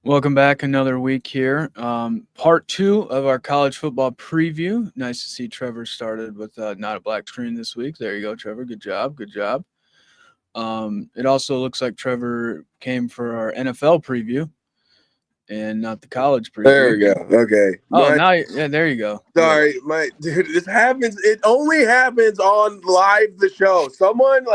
Welcome back. Another week here. Part 2 of our college football preview. Nice to see Trevor started with not a black screen this week. There you go, Trevor. Good job. Good job. It also looks like Trevor came for our NFL preview and not the college preview. There we go. Okay. Yeah, there you go. Sorry, dude, this happens. It only happens on the show. Someone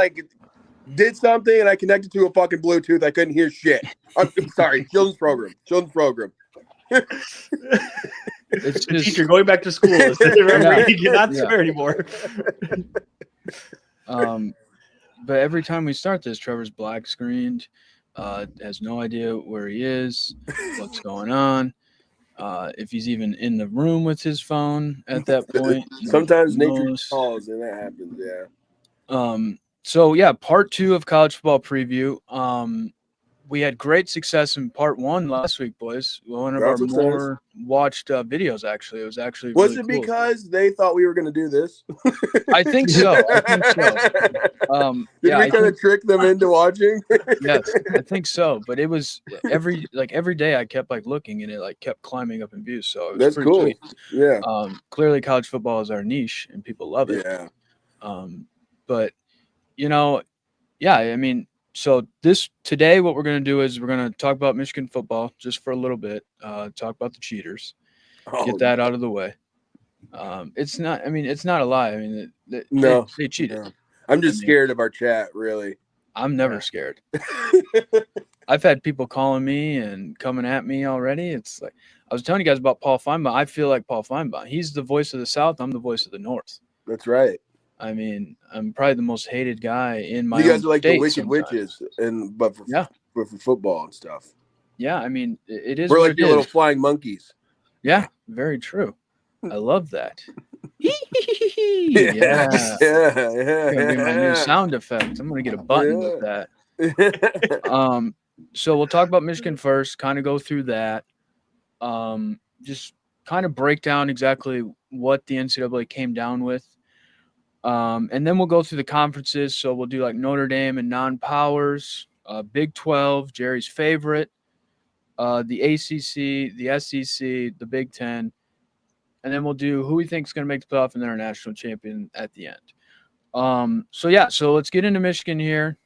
did something and I connected to a fucking Bluetooth. I couldn't hear shit. I'm sorry. Children's program. It's the teacher going back to school. Remember, you cannot swear anymore. But every time we start this, Trevor's black screened, has no idea where he is, what's going on, if he's even in the room with his phone at that point. Sometimes nature calls and that happens, yeah. So yeah, part 2 of college football preview. We had great success in part 1 last week, boys. One of our more watched videos, actually. It was actually Was really it cool. Because they thought we were going to do this? I think so. Did we kind of trick them into watching? Yes, I think so. But it was every day I kept looking and it kept climbing up in views. So it was That's pretty cool. sweet. Yeah. Clearly college football is our niche and people love it. Yeah. But I mean, so today what we're going to do is we're going to talk about Michigan football just for a little bit, talk about the cheaters, get that out of the way. It's not a lie. I mean, they cheated. No. I'm just scared of our chat, really. I'm never scared. I've had people calling me and coming at me already. It's like, I was telling you guys about Paul Feinbaum. I feel like Paul Feinbaum. He's the voice of the South. I'm the voice of the North. That's right. I mean, I'm probably the most hated guy in my. You guys are like the wicked witches, but for football and stuff. Yeah, I mean, it is. We're like the little flying monkeys. Yeah, very true. I love that. Yeah. Gonna be my new sound effect. I'm gonna get a button with that. So we'll talk about Michigan first. Kind of go through that. Just kind of break down exactly what the NCAA came down with. And then we'll go through the conferences. So we'll do Notre Dame and non-powers, Big 12, Jerry's favorite, the ACC, the SEC, the Big 10. And then we'll do who we think is going to make the playoff and then our national champion at the end. So let's get into Michigan here.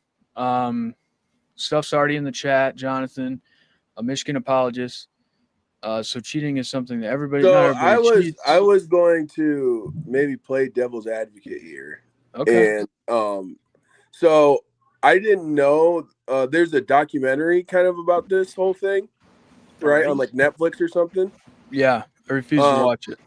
Stuff's already in the chat. Jonathan, a Michigan apologist. So cheating is something that everybody. So I was going to maybe play devil's advocate here. Okay. And so I didn't know there's a documentary kind of about this whole thing, right? On Netflix or something. Yeah, I refuse to watch it.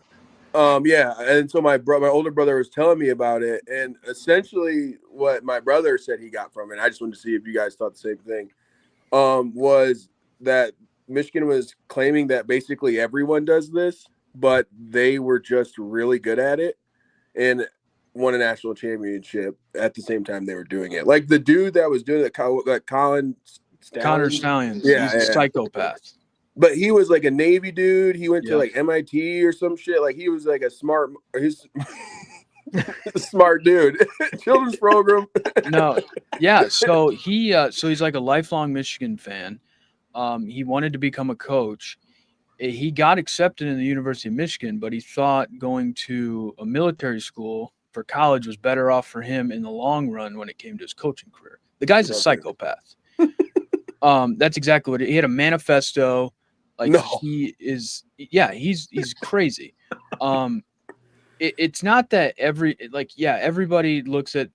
Yeah, and so my older brother was telling me about it, and essentially what my brother said he got from it, I just wanted to see if you guys thought the same thing, was that Michigan was claiming that basically everyone does this, but they were just really good at it and won a national championship at the same time they were doing it. Like the dude that was doing it, Connor Stallions. Yeah, he's a psychopath. But he was like a Navy dude. He went to MIT or some shit. Like he was like a smart dude. Children's program. No. Yeah. So he's like a lifelong Michigan fan. He wanted to become a coach. He got accepted in the University of Michigan, but he thought going to a military school for college was better off for him in the long run when it came to his coaching career. The guy's a psychopath. That's exactly what he had, a manifesto. He is, he's crazy. It's not that everybody looks at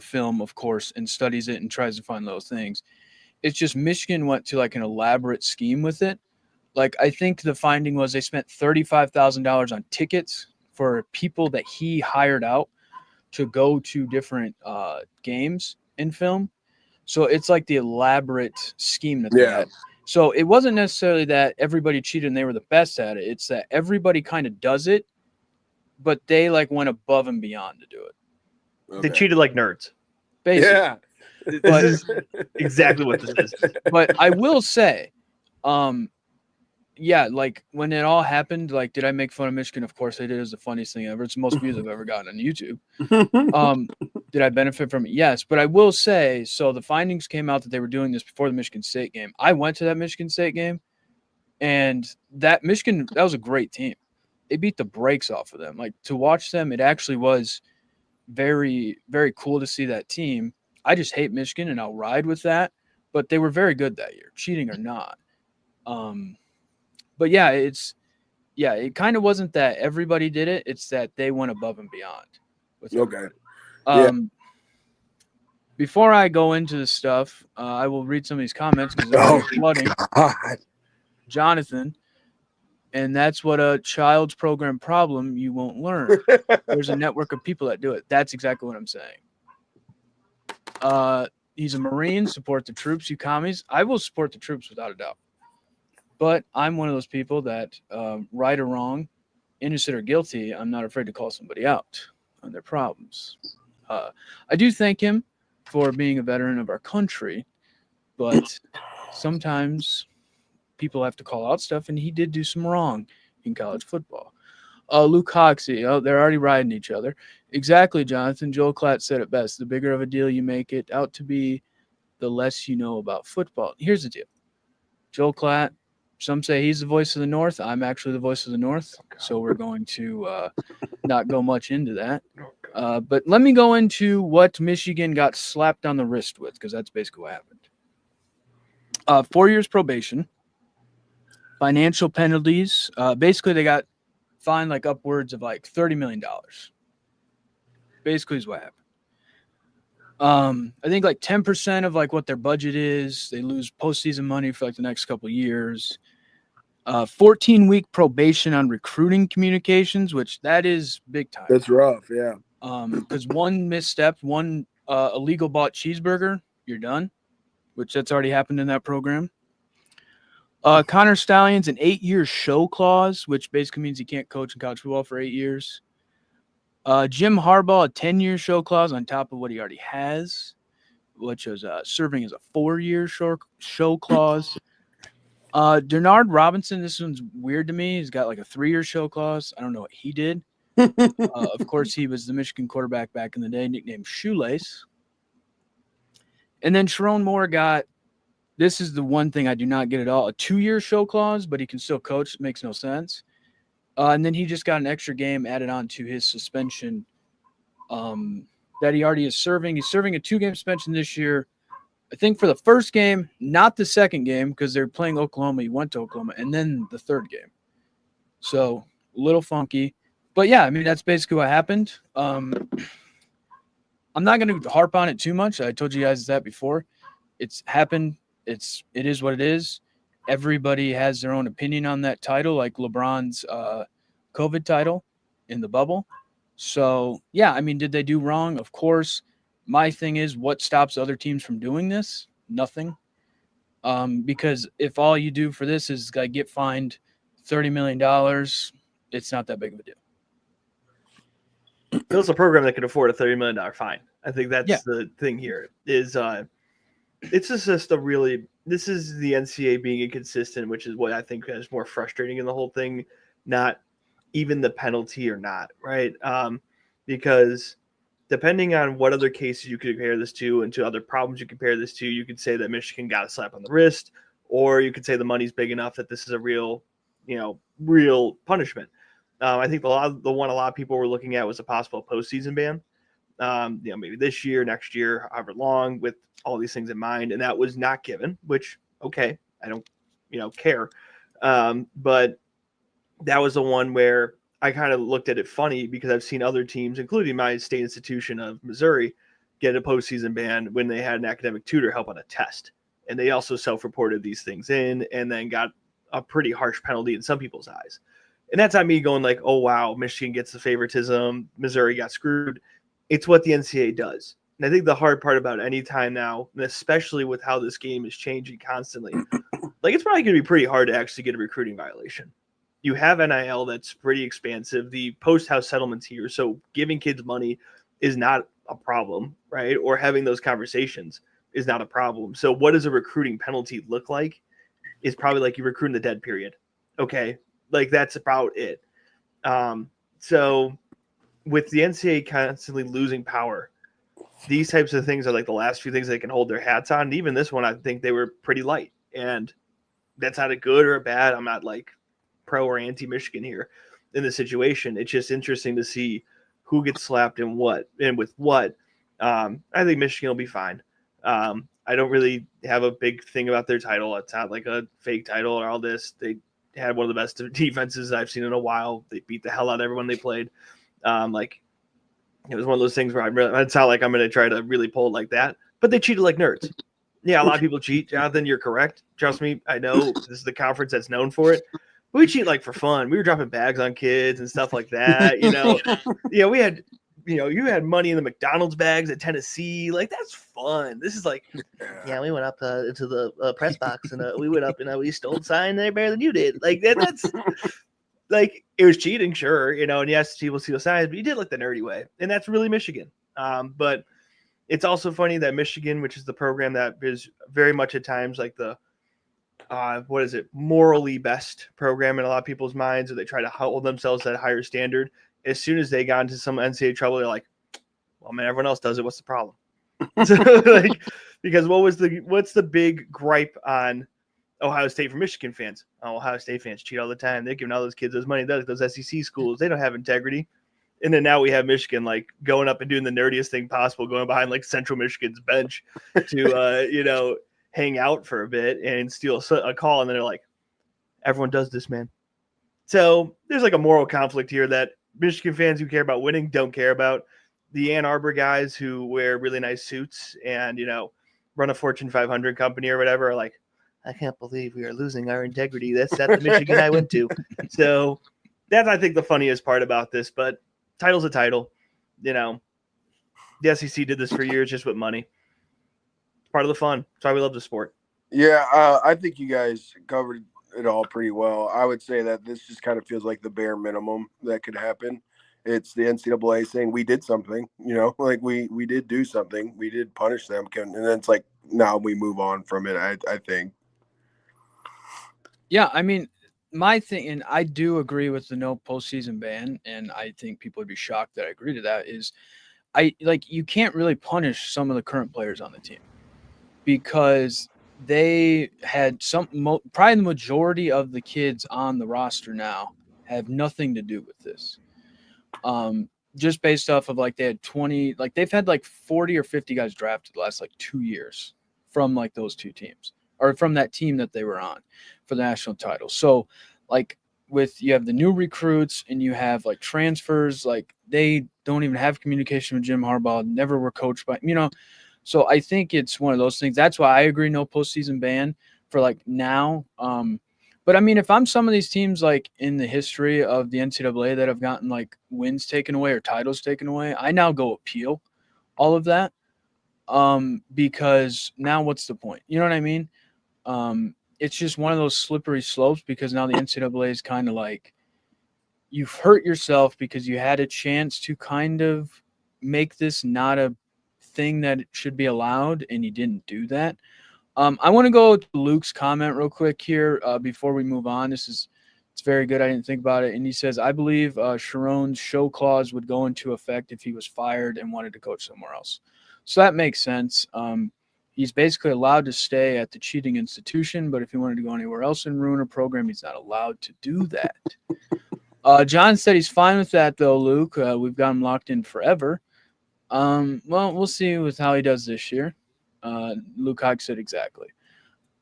film, of course, and studies it and tries to find those things. It's just Michigan went to an elaborate scheme with it. I think the finding was they spent $35,000 on tickets for people that he hired out to go to different games in film. So it's like the elaborate scheme that they had. So it wasn't necessarily that everybody cheated and they were the best at it. It's that everybody kind of does it, but they like went above and beyond to do it. They cheated like nerds. Basically. Yeah. This is exactly what this is. But I will say, yeah, like when it all happened, like, did I make fun of Michigan? Of course I did. It was the funniest thing ever. It's the most views I've ever gotten on YouTube. Did I benefit from it? Yes. But I will say, so the findings came out that they were doing this before the Michigan State game. I went to that Michigan State game, and that was a great team. They beat the brakes off of them. Like, to watch them, it actually was very, very cool to see that team. I just hate Michigan, and I'll ride with that. But they were very good that year, cheating or not. But yeah, it kind of wasn't that everybody did it. It's that they went above and beyond. Before I go into this stuff, I will read some of these comments because they're flooding. Jonathan, and that's what a child's program problem you won't learn. There's a network of people that do it. That's exactly what I'm saying. He's a Marine, support the troops, you commies. I will support the troops without a doubt. But I'm one of those people that, right or wrong, innocent or guilty, I'm not afraid to call somebody out on their problems. I do thank him for being a veteran of our country, but sometimes people have to call out stuff, and he did do some wrong in college football. Luke Hoxie, they're already riding each other. Exactly, Jonathan. Joel Klatt said it best. The bigger of a deal you make it out to be, the less you know about football. Here's the deal. Joel Klatt, some say he's the voice of the North. I'm actually the voice of the North, so we're going to not go much into that. But let me go into what Michigan got slapped on the wrist with, because that's basically what happened. 4 years probation, financial penalties. Basically, they got fined like upwards of like $30 million. Basically is what happened. I think like 10% of like what their budget is. They lose postseason money for like the next couple of years. 14-week probation on recruiting communications, which that is big time. That's rough, yeah. Because one misstep, one illegal bought cheeseburger, you're done, which that's already happened in that program. Connor Stalions, an 8-year show clause, which basically means he can't coach in college football for 8 years. Jim Harbaugh, a 10-year show clause on top of what he already has, which is serving as a 4-year show clause. Denard Robinson, this one's weird to me. He's got like a 3-year show clause. I don't know what he did. Of course, he was the Michigan quarterback back in the day, nicknamed Shoelace. And then Sharon Moore got, this is the one thing I do not get at all, a 2-year show clause, but he can still coach. It makes no sense. And then he just got an extra game added on to his suspension that he already is serving. He's serving a 2-game suspension this year. I think for the first game, not the second game, because they're playing Oklahoma. He went to Oklahoma, and then the third game. So a little funky. But yeah, I mean, that's basically what happened. I'm not going to harp on it too much. I told you guys that before. It's happened. It is what it is. Everybody has their own opinion on that title, like LeBron's COVID title in the bubble. So, yeah, I mean, did they do wrong? Of course. My thing is, what stops other teams from doing this? Nothing. Because if all you do for this is like get fined $30 million, it's not that big of a deal. It's a program that can afford a $30 million fine. I think that's the thing here is it's just a really, this is the NCAA being inconsistent, which is what I think is more frustrating in the whole thing, not even the penalty or not, right? Because depending on what other cases you could compare this to and to other problems you compare this to, you could say that Michigan got a slap on the wrist, or you could say the money's big enough that this is a real punishment. I think the one a lot of people were looking at was a possible postseason ban. Maybe this year, next year, however long, with all these things in mind, and that was not given. Which, okay, I don't, care. But that was the one where I kind of looked at it funny because I've seen other teams, including my state institution of Missouri, get a postseason ban when they had an academic tutor help on a test, and they also self-reported these things in, and then got a pretty harsh penalty in some people's eyes. And that's not me going like, oh, wow, Michigan gets the favoritism, Missouri got screwed. It's what the NCAA does. And I think the hard part about any time now, and especially with how this game is changing constantly, like it's probably going to be pretty hard to actually get a recruiting violation. You have NIL that's pretty expansive. The post-house settlements here, so giving kids money is not a problem, right? Or having those conversations is not a problem. So what does a recruiting penalty look like? Is probably like you recruit in the dead period. Okay, like that's about it. So with the NCAA constantly losing power, these types of things are like the last few things they can hold their hats on. And even this one, I think they were pretty light, and that's not a good or a bad. I'm not like pro or anti Michigan here in this situation. It's just interesting to see who gets slapped and what and with what. I think Michigan will be fine. I don't really have a big thing about their title. It's not like a fake title or all this. They had one of the best defenses I've seen in a while. They beat the hell out of everyone they played. Like it was one of those things where it's not like I'm going to try to really pull it like that, but they cheated like nerds. Yeah, a lot of people cheat. Jonathan, you're correct. Trust me, I know this is the conference that's known for it. But we cheat like for fun. We were dropping bags on kids and stuff like that. We had, you had money in the McDonald's bags at Tennessee. Like that's fun. This is like, yeah, we went up into the press box and we went up and we stole sign there better than you did. Like that's like it was cheating, sure, and yes, people steal signs, but you did like the nerdy way, and that's really Michigan. But it's also funny that Michigan, which is the program that is very much at times like the morally best program in a lot of people's minds, or they try to hold themselves at a higher standard. As soon as they got into some NCAA trouble, they're like, well, man, everyone else does it. What's the problem? So, like, because what's the big gripe on Ohio State for Michigan fans? Oh, Ohio State fans cheat all the time. They're giving all those kids those money. Those SEC schools, they don't have integrity. And then now we have Michigan like going up and doing the nerdiest thing possible, going behind like Central Michigan's bench to hang out for a bit and steal a call. And then they're like, everyone does this, man. So there's like a moral conflict here that Michigan fans who care about winning don't care about. The Ann Arbor guys who wear really nice suits and, run a Fortune 500 company or whatever are like, I can't believe we are losing our integrity. That's at the Michigan I went to. So that's, I think, the funniest part about this. But title's a title. The SEC did this for years just with money. It's part of the fun. That's why we love the sport. Yeah, I think you guys covered it all pretty well. I would say that this just kind of feels like the bare minimum that could happen. It's the NCAA saying we did something, like we did do something. We did punish them. And then it's like, now we move on from it, I think. Yeah, I mean, my thing, and I do agree with the no postseason ban, and I think people would be shocked that I agree to that, is you can't really punish some of the current players on the team because they had probably the majority of the kids on the roster now have nothing to do with this. Just based off of they had 20, they've had 40 or 50 guys drafted the last 2 years from those two teams or from that team that they were on for the national title. So you have the new recruits and you have transfers, they don't even have communication with Jim Harbaugh, never were coached by, so I think it's one of those things. That's why I agree no postseason ban for now. But I mean, if I'm some of these teams in the history of the NCAA that have gotten wins taken away or titles taken away, I now go appeal all of that because now what's the point? You know what I mean? It's just one of those slippery slopes because now the NCAA is kind of you've hurt yourself because you had a chance to kind of make this not a thing that it should be allowed and you didn't do that. I want to go to Luke's comment real quick here before we move on. It's very good. I didn't think about it. And he says, I believe Sharon's show clause would go into effect if he was fired and wanted to coach somewhere else. So that makes sense. He's basically allowed to stay at the cheating institution, but if he wanted to go anywhere else and ruin a program, he's not allowed to do that. John said he's fine with that, though, Luke. We've got him locked in forever. Well, we'll see with how he does this year. Luke Hike said exactly.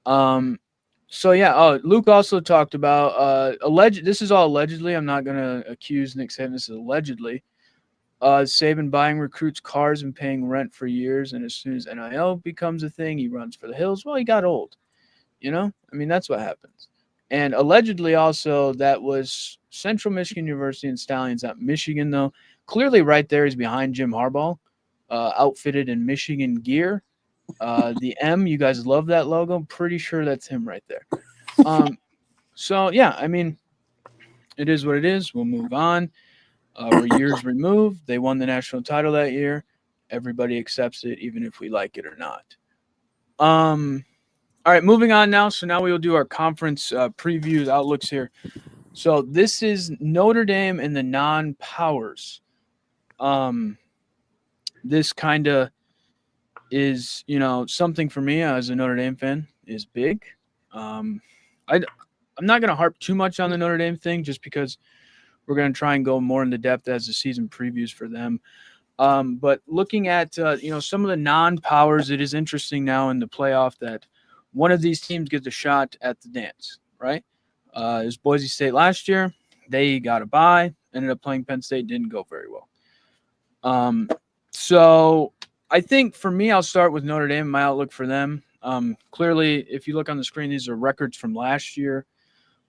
So yeah. Luke also talked about alleged. This is all allegedly. I'm not gonna accuse Nick Saban. This is allegedly. Saban buying recruits cars and paying rent for years, and as soon as NIL becomes a thing, he runs for the hills. Well, he got old. I mean, that's what happens. And allegedly also that was Central Michigan University and Stallions at Michigan, though. Clearly right there he's behind Jim Harbaugh, outfitted in Michigan gear. The M, you guys love that logo. I'm pretty sure that's him right there. So, yeah, I mean, it is what it is. We'll move on. We're years removed. They won the national title that year. Everybody accepts it, even if we like it or not. All right, moving on now. So now we will do our conference previews, outlooks here. So this is Notre Dame and the non-powers. This kind of is, something for me as a Notre Dame fan is big. I'm not going to harp too much on the Notre Dame thing just because we're going to try and go more into depth as the season previews for them. But looking at, some of the non-powers, it is interesting now in the playoff that one of these teams gets a shot at the dance, right? It was Boise State last year. They got a bye, ended up playing Penn State, didn't go very well. So I think for me, I'll start with Notre Dame, my outlook for them. Clearly, if you look on the screen, these are records from last year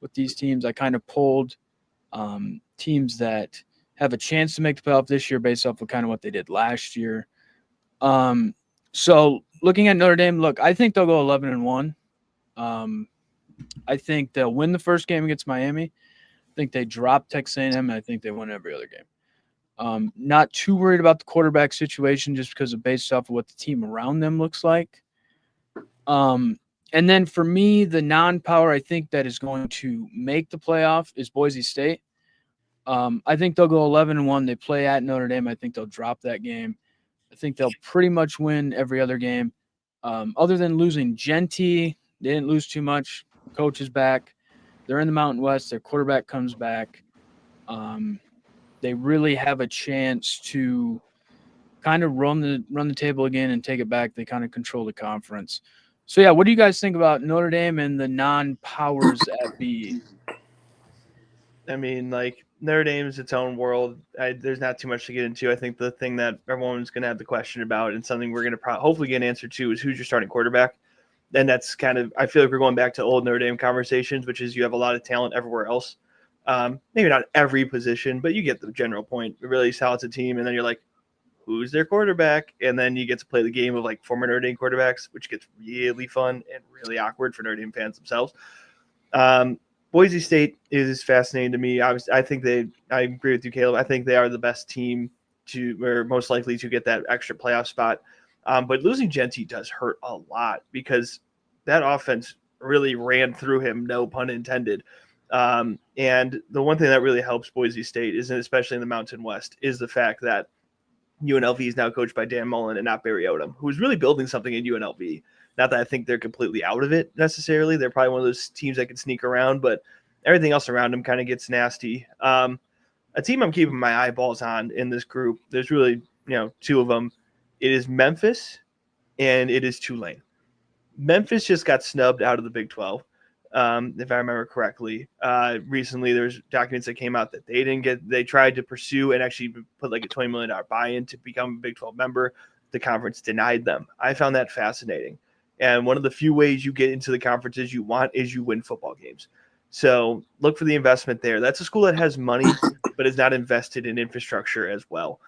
with these teams. I kind of pulled teams that have a chance to make the playoff this year based off of kind of what they did last year. So looking at Notre Dame, look, I think they'll go 11-1. I think they'll win the first game against Miami. I think they drop Texas A&M, and I think they win every other game. Not too worried about the quarterback situation just because of based off of what the team around them looks like. And then for me, the non-power I think that is going to make the playoff is Boise State. I think they'll go 11-1. They play at Notre Dame. I think they'll drop that game. I think they'll pretty much win every other game. Other than losing Genty, they didn't lose too much. Coach is back. They're in the Mountain West. Their quarterback comes back. They really have a chance to kind of run the table again and take it back. They kind of control the conference. So, yeah, what do you guys think about Notre Dame and the non-powers at B? I mean, like, Notre Dame is its own world. There's not too much to get into. I think the thing that everyone's going to have the question about and something we're going to hopefully get an answer to is who's your starting quarterback. And that's kind of – I feel like we're going back to old Notre Dame conversations, which is you have a lot of talent everywhere else. Maybe not every position, but you get the general point. A really talented team, and then you're like, who's their quarterback? And then you get to play the game of, like, former Notre Dame quarterbacks, which gets really fun and really awkward for Notre Dame fans themselves. Boise State is fascinating to me. I agree with you, Caleb. I think they are the best team or most likely to get that extra playoff spot. But losing Genty does hurt a lot because that offense really ran through him, no pun intended. And the one thing that really helps Boise State is, especially in the Mountain West, is the fact that UNLV is now coached by Dan Mullen and not Barry Odom, who's really building something in UNLV. Not that I think they're completely out of it necessarily. They're probably one of those teams that can sneak around, but everything else around them kind of gets nasty. A team I'm keeping my eyeballs on in this group, there's really, two of them. It is Memphis and it is Tulane. Memphis just got snubbed out of the Big 12, if I remember correctly. Recently, there's documents that came out that they tried to pursue and actually put like a $20 million buy-in to become a Big 12 member. The conference denied them. I found that fascinating. And one of the few ways you get into the conferences you want is you win football games. So look for the investment there. That's a school that has money, but is not invested in infrastructure as well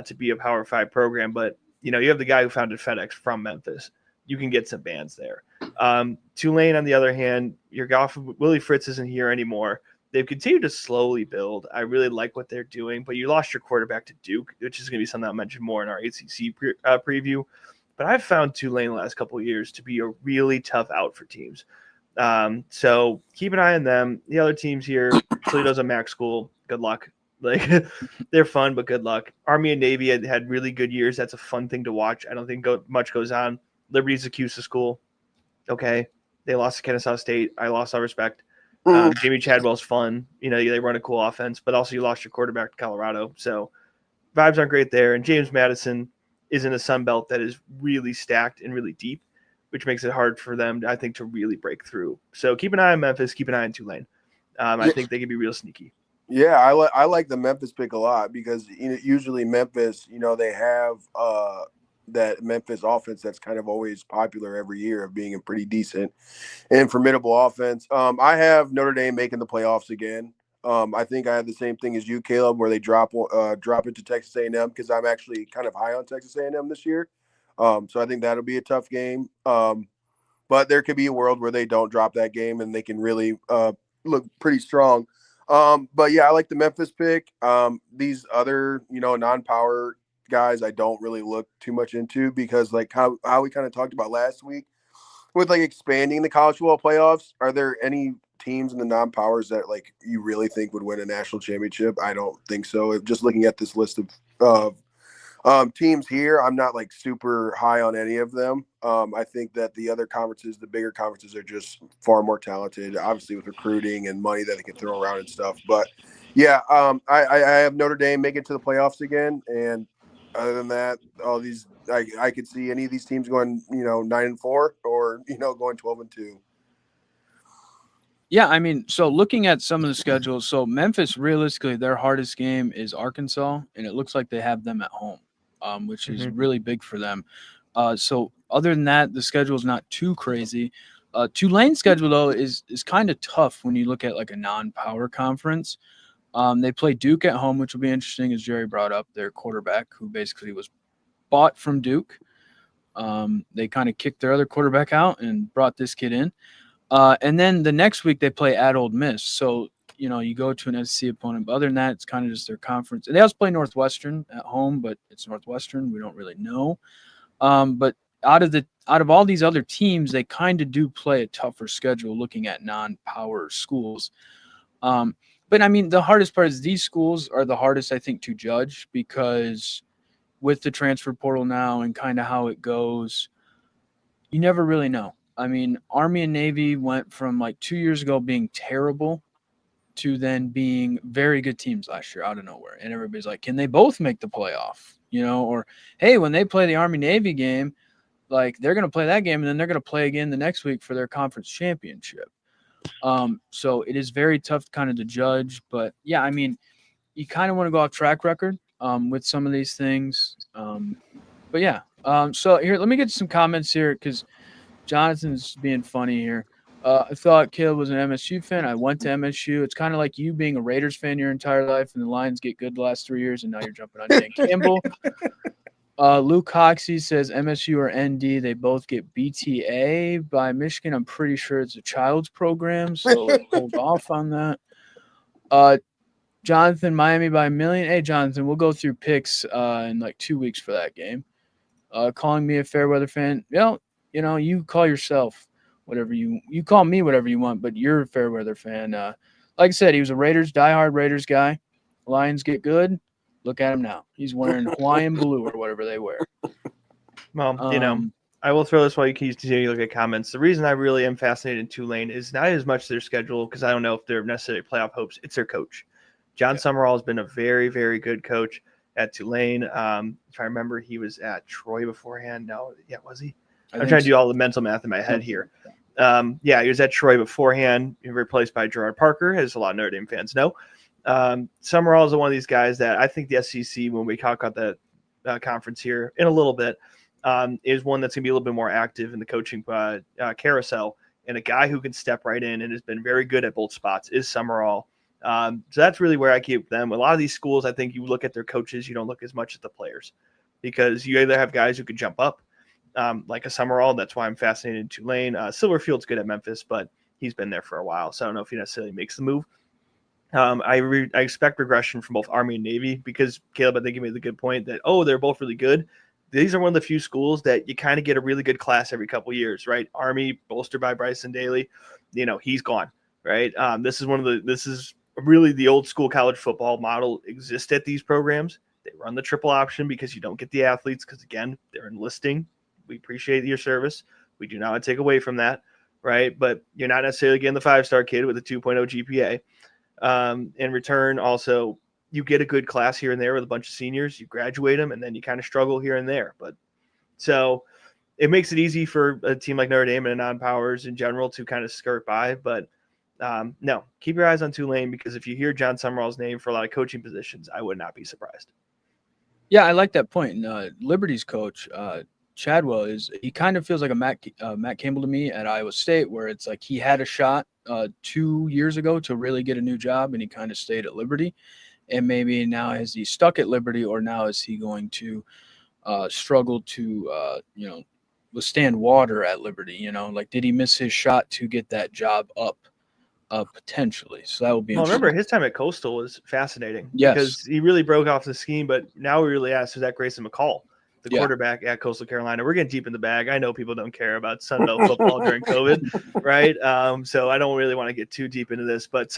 to be a Power 5 program. But, you have the guy who founded FedEx from Memphis. You can get some bands there. Tulane, on the other hand, your golf, Willie Fritz isn't here anymore. They've continued to slowly build. I really like what they're doing, but you lost your quarterback to Duke, which is going to be something I'll mention more in our ACC preview. But I've found Tulane the last couple of years to be a really tough out for teams. So keep an eye on them. The other teams here, Toledo's a MAC school. Good luck. Like, they're fun, but good luck. Army and Navy had really good years. That's a fun thing to watch. I don't think much goes on. Liberty's a CUSA school. Okay. They lost to Kennesaw State. I lost all respect. Jamie Chadwell's fun. They run a cool offense, but also you lost your quarterback to Colorado. So vibes aren't great there. And James Madison is in a Sun Belt that is really stacked and really deep, which makes it hard for them, I think, to really break through. So keep an eye on Memphis. Keep an eye on Tulane. I think they can be real sneaky. Yeah, I like the Memphis pick a lot because usually Memphis, they have that Memphis offense that's kind of always popular every year of being a pretty decent and formidable offense. I have Notre Dame making the playoffs again. I think I have the same thing as you, Caleb, where they drop it to Texas A&M because I'm actually kind of high on Texas A&M this year. So I think that'll be a tough game. But there could be a world where they don't drop that game and they can really look pretty strong. But yeah, I like the Memphis pick. These other, non-power guys, I don't really look too much into because like how we kind of talked about last week with like expanding the college football playoffs. Are there any teams in the non-powers that like you really think would win a national championship? I don't think so. Just looking at this list of teams here, I'm not like super high on any of them. I think that the other conferences, the bigger conferences, are just far more talented, obviously with recruiting and money that they can throw around and stuff. But yeah, I have Notre Dame make it to the playoffs again. And other than that, all these, I could see any of these teams going, 9-4 or, going 12-2. Yeah, I mean, so looking at some of the schedules, so Memphis, realistically, their hardest game is Arkansas, and it looks like they have them at home, which is really big for them. So other than that, the schedule is not too crazy. Tulane's schedule, though, is kind of tough when you look at like a non-power conference. They play Duke at home, which will be interesting, as Jerry brought up, their quarterback, who basically was bought from Duke. They kind of kicked their other quarterback out and brought this kid in. And then the next week they play at Old Miss. So, you go to an SEC opponent. But other than that, it's kind of just their conference. They also play Northwestern at home, but it's Northwestern. We don't really know. But out of all these other teams, they kind of do play a tougher schedule looking at non-power schools. But I mean, the hardest part is these schools are the hardest, I think, to judge because with the transfer portal now and kind of how it goes, you never really know. I mean, Army and Navy went from like 2 years ago being terrible to then being very good teams last year out of nowhere. And everybody's like, can they both make the playoff? Or hey, when they play the Army Navy game, like they're going to play that game and then they're going to play again the next week for their conference championship. So it is very tough kind of to judge. But yeah, I mean, you kind of want to go off track record with some of these things. But yeah, so here, let me get some comments here because Jonathan's being funny here. I thought Caleb was an MSU fan. I went to MSU. It's kind of like you being a Raiders fan your entire life, and the Lions get good the last 3 years, and now you're jumping on Dan Campbell. Luke Hoxie says MSU or ND, they both get BTA by Michigan. I'm pretty sure it's a child's program, so hold off on that. Jonathan, Miami by a million. Hey, Jonathan, we'll go through picks in like 2 weeks for that game. Calling me a fair weather fan. You call yourself whatever you call me whatever you want, but you're a fair weather fan. Like I said, he was a diehard Raiders guy. Lions get good. Look at him now. He's wearing Hawaiian blue or whatever they wear. Well, I will throw this while you continue to look at comments. The reason I really am fascinated in Tulane is not as much their schedule, because I don't know if they're necessarily playoff hopes. It's their coach. John Summerall has been a very, very good coach at Tulane. If I remember, he was at Troy beforehand. No, yeah, was he? I'm trying to do all the mental math in my head here. He was at Troy beforehand, replaced by Gerard Parker, as a lot of Notre Dame fans know. Summerall is one of these guys that I think the SEC, when we talk about the conference here in a little bit, is one that's going to be a little bit more active in the coaching carousel. And a guy who can step right in and has been very good at both spots is Summerall. So that's really where I keep them. A lot of these schools, I think you look at their coaches, you don't look as much at the players, because you either have guys who could jump up, like a Summerall. That's why I'm fascinated in Tulane. Silverfield's good at Memphis, but he's been there for a while, so I don't know if he necessarily makes the move. I expect regression from both Army and Navy, because Caleb, I think you made the good point that, they're both really good. These are one of the few schools that you kind of get a really good class every couple of years, right? Army, bolstered by Bryson Daly, he's gone, right? This is really the old school college football model exists at these programs. They run the triple option because you don't get the athletes, because again, they're enlisting. We appreciate your service. We do not take away from that, right? But you're not necessarily getting the 5-star kid with a 2.0 GPA. In return, also, you get a good class here and there with a bunch of seniors. You graduate them, and then you kind of struggle here and there. But so it makes it easy for a team like Notre Dame and non-powers in general to kind of skirt by. But no, keep your eyes on Tulane, because if you hear John Summerall's name for a lot of coaching positions, I would not be surprised. Yeah, I like that point. And Liberty's coach, Chadwell, he kind of feels like a Matt Campbell to me at Iowa State, where it's like he had a shot 2 years ago to really get a new job, and he kind of stayed at Liberty. And maybe now is he stuck at Liberty, or now is he going to struggle to withstand water at Liberty? Like did he miss his shot to get that job up potentially? So that will be Well, interesting. remember his time at Coastal was fascinating Yes. because he really broke off the scheme. But now we really asked, is that Grayson McCall, the Yeah. quarterback at Coastal Carolina? We're getting deep in the bag. I know people don't care about Sun Belt football during COVID, right? So I don't really want to get too deep into this. But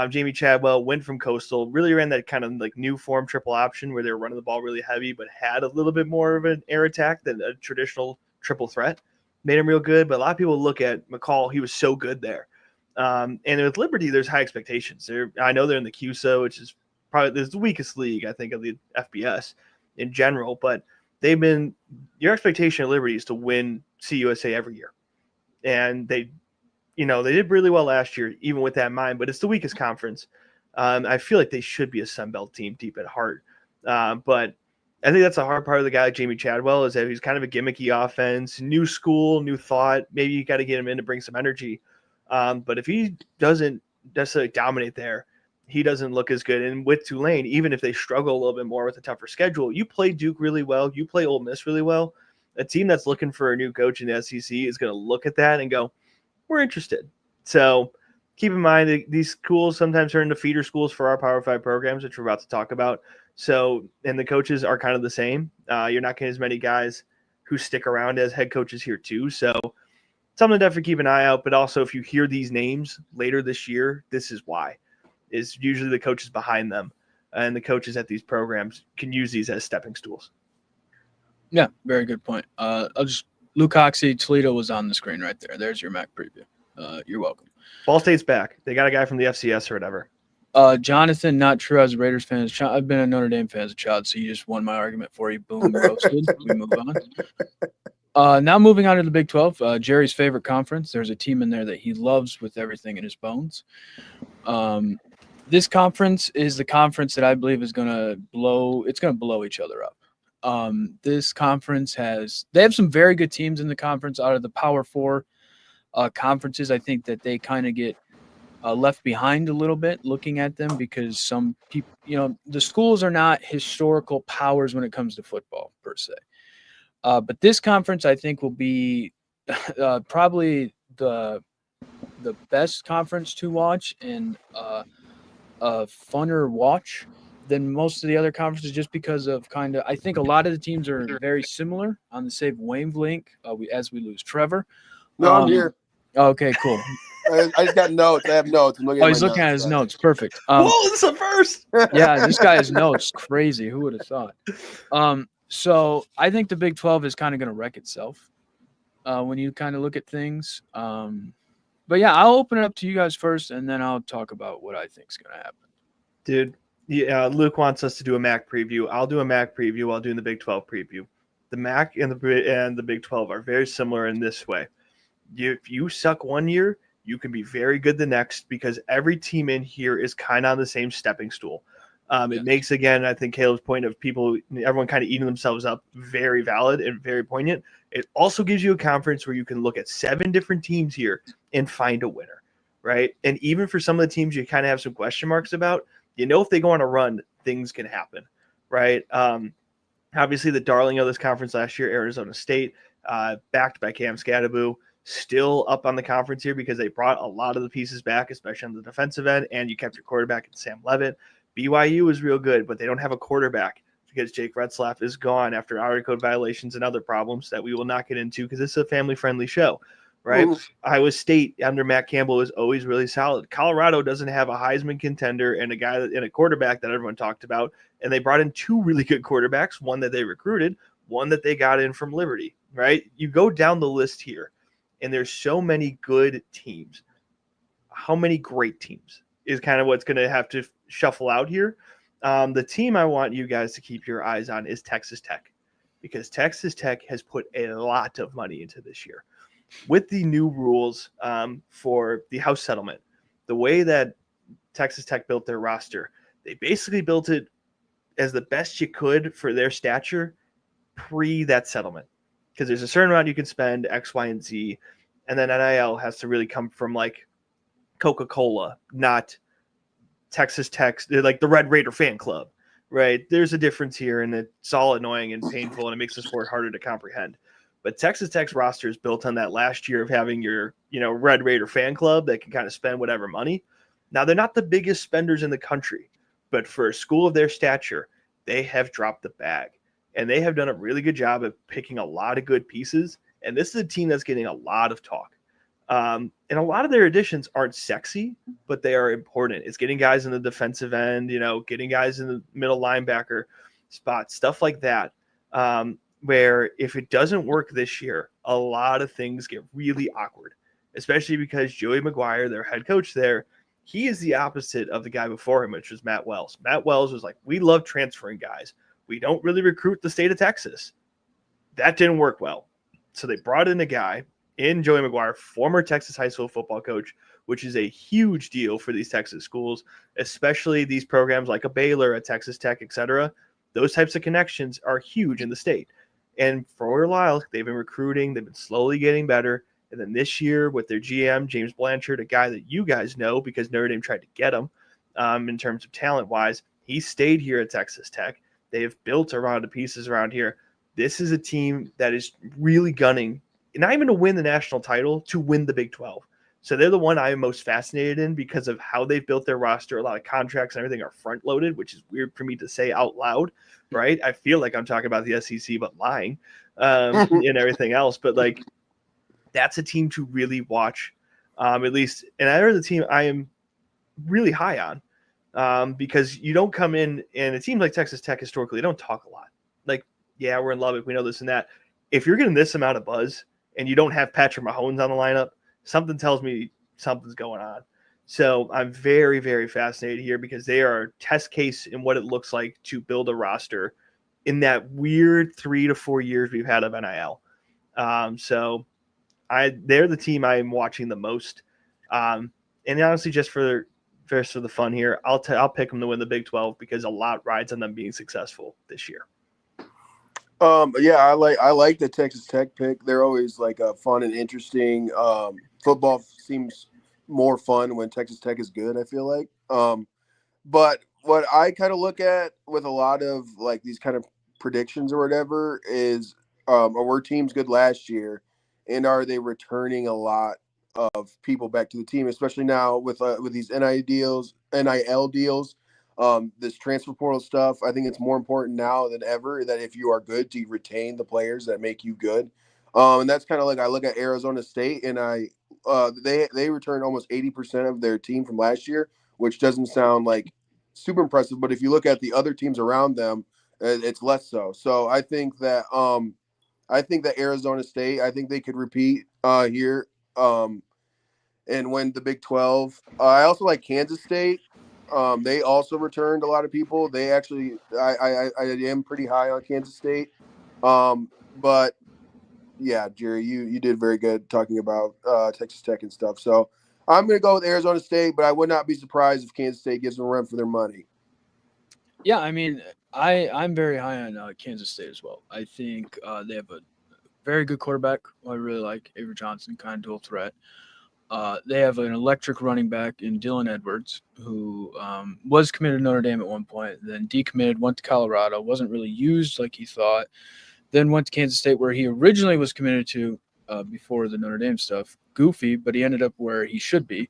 Jamie Chadwell went from Coastal, really ran that kind of like new form triple option where they were running the ball really heavy, but had a little bit more of an air attack than a traditional triple threat. Made him real good. But a lot of people look at McCall. He was so good there. And with Liberty, there's high expectations. I know they're in the QSO, which is probably the weakest league, I think, of the FBS in general. But your expectation at Liberty is to win CUSA every year. And they did really well last year, even with that in mind, but it's the weakest conference. I feel like they should be a Sun Belt team deep at heart. But I think that's the hard part of the guy like Jamie Chadwell is that he's kind of a gimmicky offense, new school, new thought. Maybe you got to get him in to bring some energy. But if he doesn't necessarily dominate there, he doesn't look as good. And with Tulane, even if they struggle a little bit more with a tougher schedule, you play Duke really well, you play Ole Miss really well. A team that's looking for a new coach in the SEC is going to look at that and go, we're interested. So keep in mind that these schools sometimes turn into feeder schools for our Power 5 programs, which we're about to talk about. So, and the coaches are kind of the same. You're not getting as many guys who stick around as head coaches here too. So something to definitely keep an eye out. But also, if you hear these names later this year, this is why. Is usually the coaches behind them, and the coaches at these programs can use these as stepping stools. Yeah, very good point. Luke Hoxie, Toledo was on the screen right there. There's your MAC preview. You're welcome. Ball State's back. They got a guy from the FCS or whatever. Jonathan, not true as a Raiders fan. I've been a Notre Dame fan as a child, so you just won my argument for you. Boom, roasted. We move on. Now moving on to the Big 12, Jerry's favorite conference. There's a team in there that he loves with everything in his bones. This conference is the conference that I believe is going to blow. It's going to blow each other up. This conference they have some very good teams in the conference. Out of the Power 4 conferences, I think that they kind of get left behind a little bit looking at them because some people, the schools are not historical powers when it comes to football per se. But this conference, I think, will be probably the best conference to watch and a funner watch than most of the other conferences, just because of I think a lot of the teams are very similar on the same wavelength. As we lose Trevor. No, I'm here. Okay, cool. I just got notes. I have notes. I'm looking he's looking at his notes. Perfect. Whoa, this is a first. Yeah, this guy has notes. Crazy. Who would have thought? So I think the Big 12 is kind of going to wreck itself when you kind of look at things. But yeah, I'll open it up to you guys first, and then I'll talk about what I think is going to happen. Dude, Luke wants us to do a MAC preview. I'll do a MAC preview. I'll do the Big 12 preview. The MAC and the Big 12 are very similar in this way. If you suck one year, you can be very good the next because every team in here is kind of on the same stepping stool. It makes, again, I think Caleb's point of everyone kind of eating themselves up, very valid and very poignant. It also gives you a conference where you can look at 7 different teams here and find a winner, right? And even for some of the teams you kind of have some question marks about, if they go on a run, things can happen, right? Obviously, the darling of this conference last year, Arizona State, backed by Cam Scadaboo, still up on the conference here because they brought a lot of the pieces back, especially on the defensive end, and you kept your quarterback in Sam Levitt. BYU is real good, but they don't have a quarterback because Jake Retzlaff is gone after hour code violations and other problems that we will not get into because this is a family-friendly show, right? Iowa State under Matt Campbell is always really solid. Colorado doesn't have a Heisman contender and a quarterback that everyone talked about, and they brought in 2 really good quarterbacks, one that they recruited, one that they got in from Liberty, right? You go down the list here, and there's so many good teams. How many great teams is kind of what's going to have to shuffle out here. The team I want you guys to keep your eyes on is Texas Tech, because Texas Tech has put a lot of money into this year. With the new rules for the house settlement, the way that Texas Tech built their roster, they basically built it as the best you could for their stature pre that settlement, because there's a certain amount you can spend X, Y, and Z, and then NIL has to really come from like Coca-Cola, not Texas Tech, like the Red Raider fan club, right? There's a difference here, and it's all annoying and painful, and it makes the sport harder to comprehend. But Texas Tech's roster is built on that last year of having your, Red Raider fan club that can kind of spend whatever money. Now, they're not the biggest spenders in the country, but for a school of their stature, they have dropped the bag. And they have done a really good job of picking a lot of good pieces. And this is a team that's getting a lot of talk. And a lot of their additions aren't sexy, but they are important. It's getting guys in the defensive end, getting guys in the middle linebacker spot, stuff like that. Where if it doesn't work this year, a lot of things get really awkward, especially because Joey McGuire, their head coach there, he is the opposite of the guy before him, which was Matt Wells. Matt Wells was like, we love transferring guys. We don't really recruit the state of Texas. That didn't work well. So they brought in a guy in Joey McGuire, former Texas high school football coach, which is a huge deal for these Texas schools, especially these programs like a Baylor, a Texas Tech, etc. Those types of connections are huge in the state. And for a while, they've been recruiting. They've been slowly getting better. And then this year with their GM, James Blanchard, a guy that you guys know because Notre Dame tried to get him in terms of talent-wise, he stayed here at Texas Tech. They have built around the pieces around here. This is a team that is really gunning, not even to win the national title, to win the Big 12. So they're the one I am most fascinated in because of how they've built their roster. A lot of contracts and everything are front-loaded, which is weird for me to say out loud, right? I feel like I'm talking about the SEC, but lying and everything else. But, like, that's a team to really watch, at least. And I heard the team I am really high on because you don't come in, and it seems like Texas Tech historically, they don't talk a lot. Like, yeah, we're in Lubbock. We know this and that. If you're getting this amount of buzz and you don't have Patrick Mahomes on the lineup, something tells me something's going on. So I'm very, very fascinated here because they are a test case in what it looks like to build a roster in that weird 3 to 4 years we've had of NIL. So they're the team I am watching the most. And honestly, just for the fun here, I'll pick them to win the Big 12 because a lot rides on them being successful this year. Yeah, I like the Texas Tech pick. They're always like fun and interesting. Football seems more fun when Texas Tech is good, I feel like. But what I kind of look at with a lot of like these kind of predictions or whatever is were teams good last year, and are they returning a lot of people back to the team, especially now with these NIL deals. This transfer portal stuff, I think it's more important now than ever that if you are good to retain the players that make you good. And that's kind of like I look at Arizona State, and they returned almost 80% of their team from last year, which doesn't sound like super impressive. But if you look at the other teams around them, it's less so. So I think that Arizona State, I think they could repeat here and win the Big 12. I also like Kansas State. They also returned a lot of people. They actually, I am pretty high on Kansas State. But yeah, Jerry, you did very good talking about Texas Tech and stuff. So I'm going to go with Arizona State, but I would not be surprised if Kansas State gives them a run for their money. Yeah, I mean, I'm very high on Kansas State as well. I think they have a very good quarterback who I really like, Avery Johnson, kind of dual threat. They have an electric running back in Dylan Edwards, who was committed to Notre Dame at one point, then decommitted, went to Colorado, wasn't really used like he thought, then went to Kansas State where he originally was committed to before the Notre Dame stuff. Goofy, but he ended up where he should be.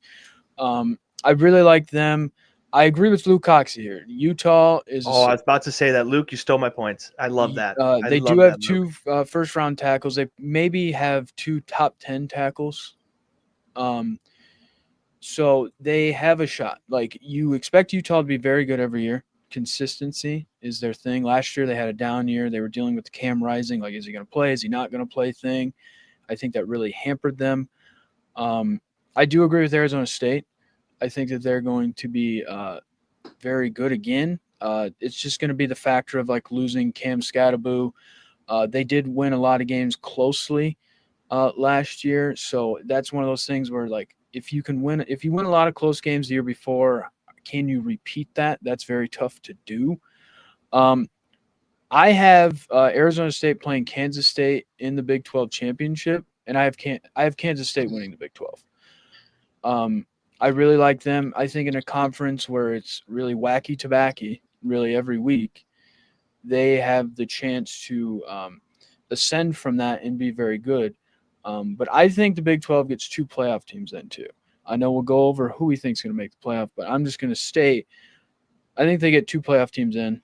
I really like them. I agree with Luke Coxey here. Utah is. I was about to say that, Luke. You stole my points. I love that. They do have two first-round tackles. They maybe have 2 top 10 tackles. So they have a shot. Like, you expect Utah to be very good every year. Consistency is their thing. Last year they had a down year. They were dealing with the Cam Rising. Like, is he going to play? Is he not going to play thing? I think that really hampered them. I do agree with Arizona State. I think that they're going to be very good again. It's just going to be the factor of like losing Cam Scattaboo. They did win a lot of games closely last year, so that's one of those things where like if you win a lot of close games the year before, can you repeat that? That's very tough to do. Um, I have Arizona State playing Kansas State in the Big 12 championship, and I have Kansas State winning the Big 12. Um, I really like them. I think in a conference where it's really wacky tobacco, really every week, they have the chance to ascend from that and be very good. But I think the Big 12 gets two playoff teams then too. I know we'll go over who we think is going to make the playoff, but I'm just going to state I think they get two playoff teams in.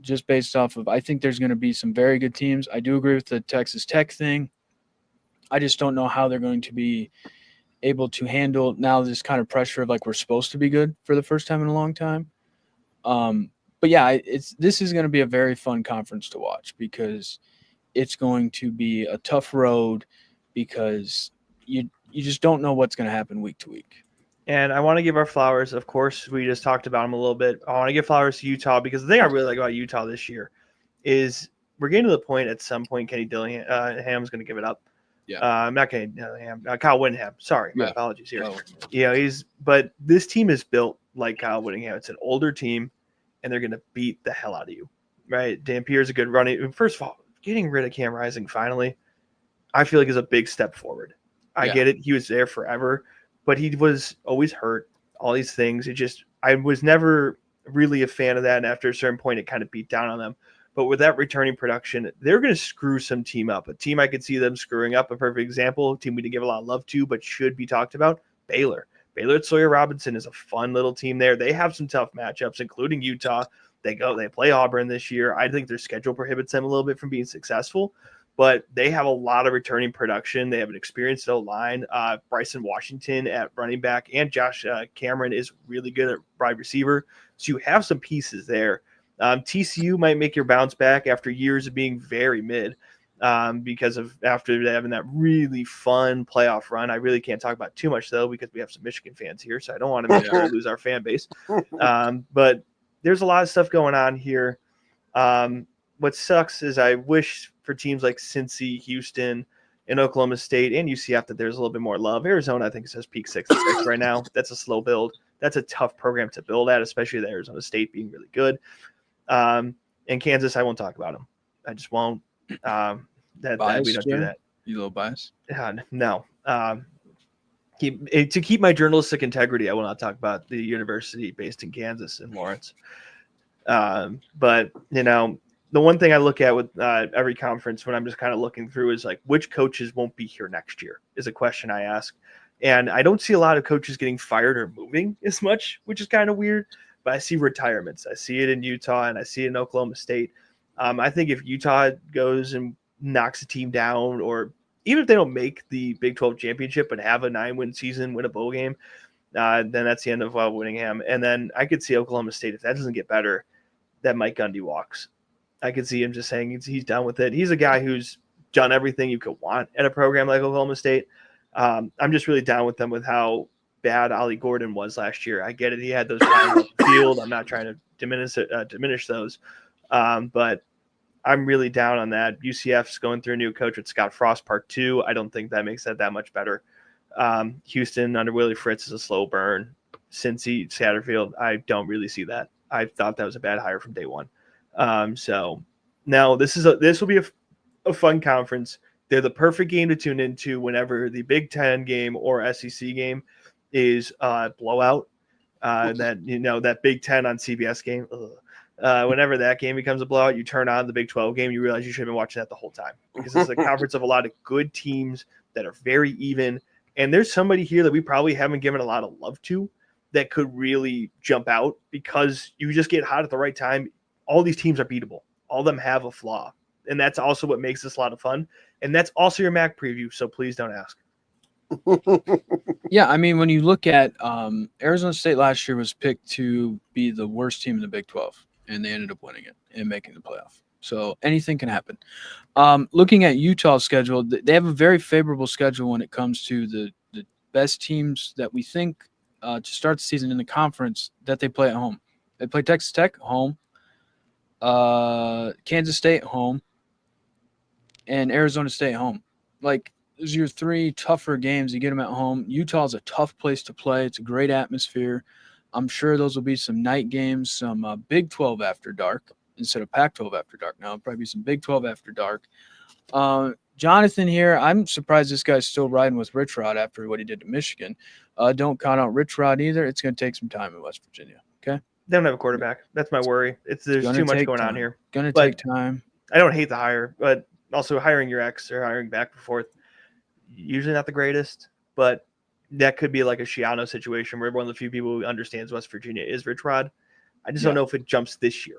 Just based off of, I think there's going to be some very good teams. I do agree with the Texas Tech thing. I just don't know how they're going to be able to handle now this kind of pressure of like we're supposed to be good for the first time in a long time. Um, but yeah, this is going to be a very fun conference to watch because it's going to be a tough road because you just don't know what's going to happen week to week. And I want to give our flowers. Of course, we just talked about them a little bit. I want to give flowers to Utah because the thing I really like about Utah this year is we're getting to the point at some point Kenny Dillingham's going to give it up. Yeah. I'm not Kenny Dillingham. Kyle Whittingham. Sorry, my apologies here. Oh. But this team is built like Kyle Whittingham. It's an older team, and they're going to beat the hell out of you, right? Dampier's a good running. First of all, getting rid of Cam Rising finally, I feel like is a big step forward. I get it. He was there forever, but he was always hurt, all these things. I was never really a fan of that. And after a certain point, it kind of beat down on them. But with that returning production, they're going to screw some team up. A team I could see them screwing up, a perfect example, a team we didn't give a lot of love to, but should be talked about, Baylor. Baylor at Sawyer Robinson is a fun little team there. They have some tough matchups, including Utah. They play Auburn this year. I think their schedule prohibits them a little bit from being successful, but they have a lot of returning production. They have an experienced O-line. Bryson Washington at running back and Josh Cameron is really good at wide receiver. So you have some pieces there. TCU might make your bounce back after years of being very mid because of after having that really fun playoff run. I really can't talk about too much, though, because we have some Michigan fans here, so I don't want to make sure we lose our fan base. But there's a lot of stuff going on here. What sucks is I wish for teams like Cincy, Houston, and Oklahoma State and UCF that there's a little bit more love. Arizona, I think, says peak 6-6 right now. That's a slow build. That's a tough program to build at, especially the Arizona State being really good. And Kansas, I won't talk about them. I just won't. That we don't do that. You a little biased? No. To keep my journalistic integrity, I will not talk about the university based in Kansas in Lawrence. But the one thing I look at with every conference when I'm just kind of looking through is like which coaches won't be here next year is a question I ask. And I don't see a lot of coaches getting fired or moving as much, which is kind of weird. But I see retirements. I see it in Utah and I see it in Oklahoma State. I think if Utah goes and knocks a team down, or even if they don't make the Big 12 championship but have a 9-win season, win a bowl game, then that's the end of Whittingham. And then I could see Oklahoma State, if that doesn't get better, that Mike Gundy walks. I could see him just saying he's done with it. He's a guy who's done everything you could want at a program like Oklahoma State. I'm just really down with them with how bad Ollie Gordon was last year. I get it. He had those times off the field. I'm not trying to diminish those. But I'm really down on that. UCF's going through a new coach with Scott Frost part 2. I don't think that makes that much better. Houston under Willie Fritz is a slow burn. Cincy, Satterfield, I don't really see that. I thought that was a bad hire from day one. So now this will be a fun conference. They're the perfect game to tune into whenever the Big Ten game or SEC game is blowout. That Big Ten on CBS game. Whenever that game becomes a blowout, you turn on the Big 12 game, you realize you should have been watching that the whole time because this is a conference of a lot of good teams that are very even. And there's somebody here that we probably haven't given a lot of love to that could really jump out because you just get hot at the right time. All these teams are beatable. All of them have a flaw. And that's also what makes this a lot of fun. And that's also your MAC preview, so please don't ask. Yeah, I mean, when you look at Arizona State last year was picked to be the worst team in the Big 12, and they ended up winning it and making the playoff. So anything can happen. Looking at Utah's schedule, they have a very favorable schedule when it comes to the best teams that we think to start the season in the conference that they play at home. They play Texas Tech home, Kansas State home, and Arizona State home. Like, those are your 3 tougher games. You get them at home. Utah's a tough place to play. It's a great atmosphere. I'm sure those will be some night games, some Big 12 after dark instead of Pac-12 after dark. Now, it'll probably be some Big 12 after dark. Jonathan here, I'm surprised this guy's still riding with Rich Rod after what he did to Michigan. Don't count out Rich Rod either. It's going to take some time in West Virginia. Okay. They don't have a quarterback. That's my worry. There's too much going on here. Going to take time. I don't hate the hire, but also hiring your ex or hiring back and forth, usually not the greatest, but that could be like a Shiano situation where one of the few people who understands West Virginia is Rich Rod. I just don't know if it jumps this year.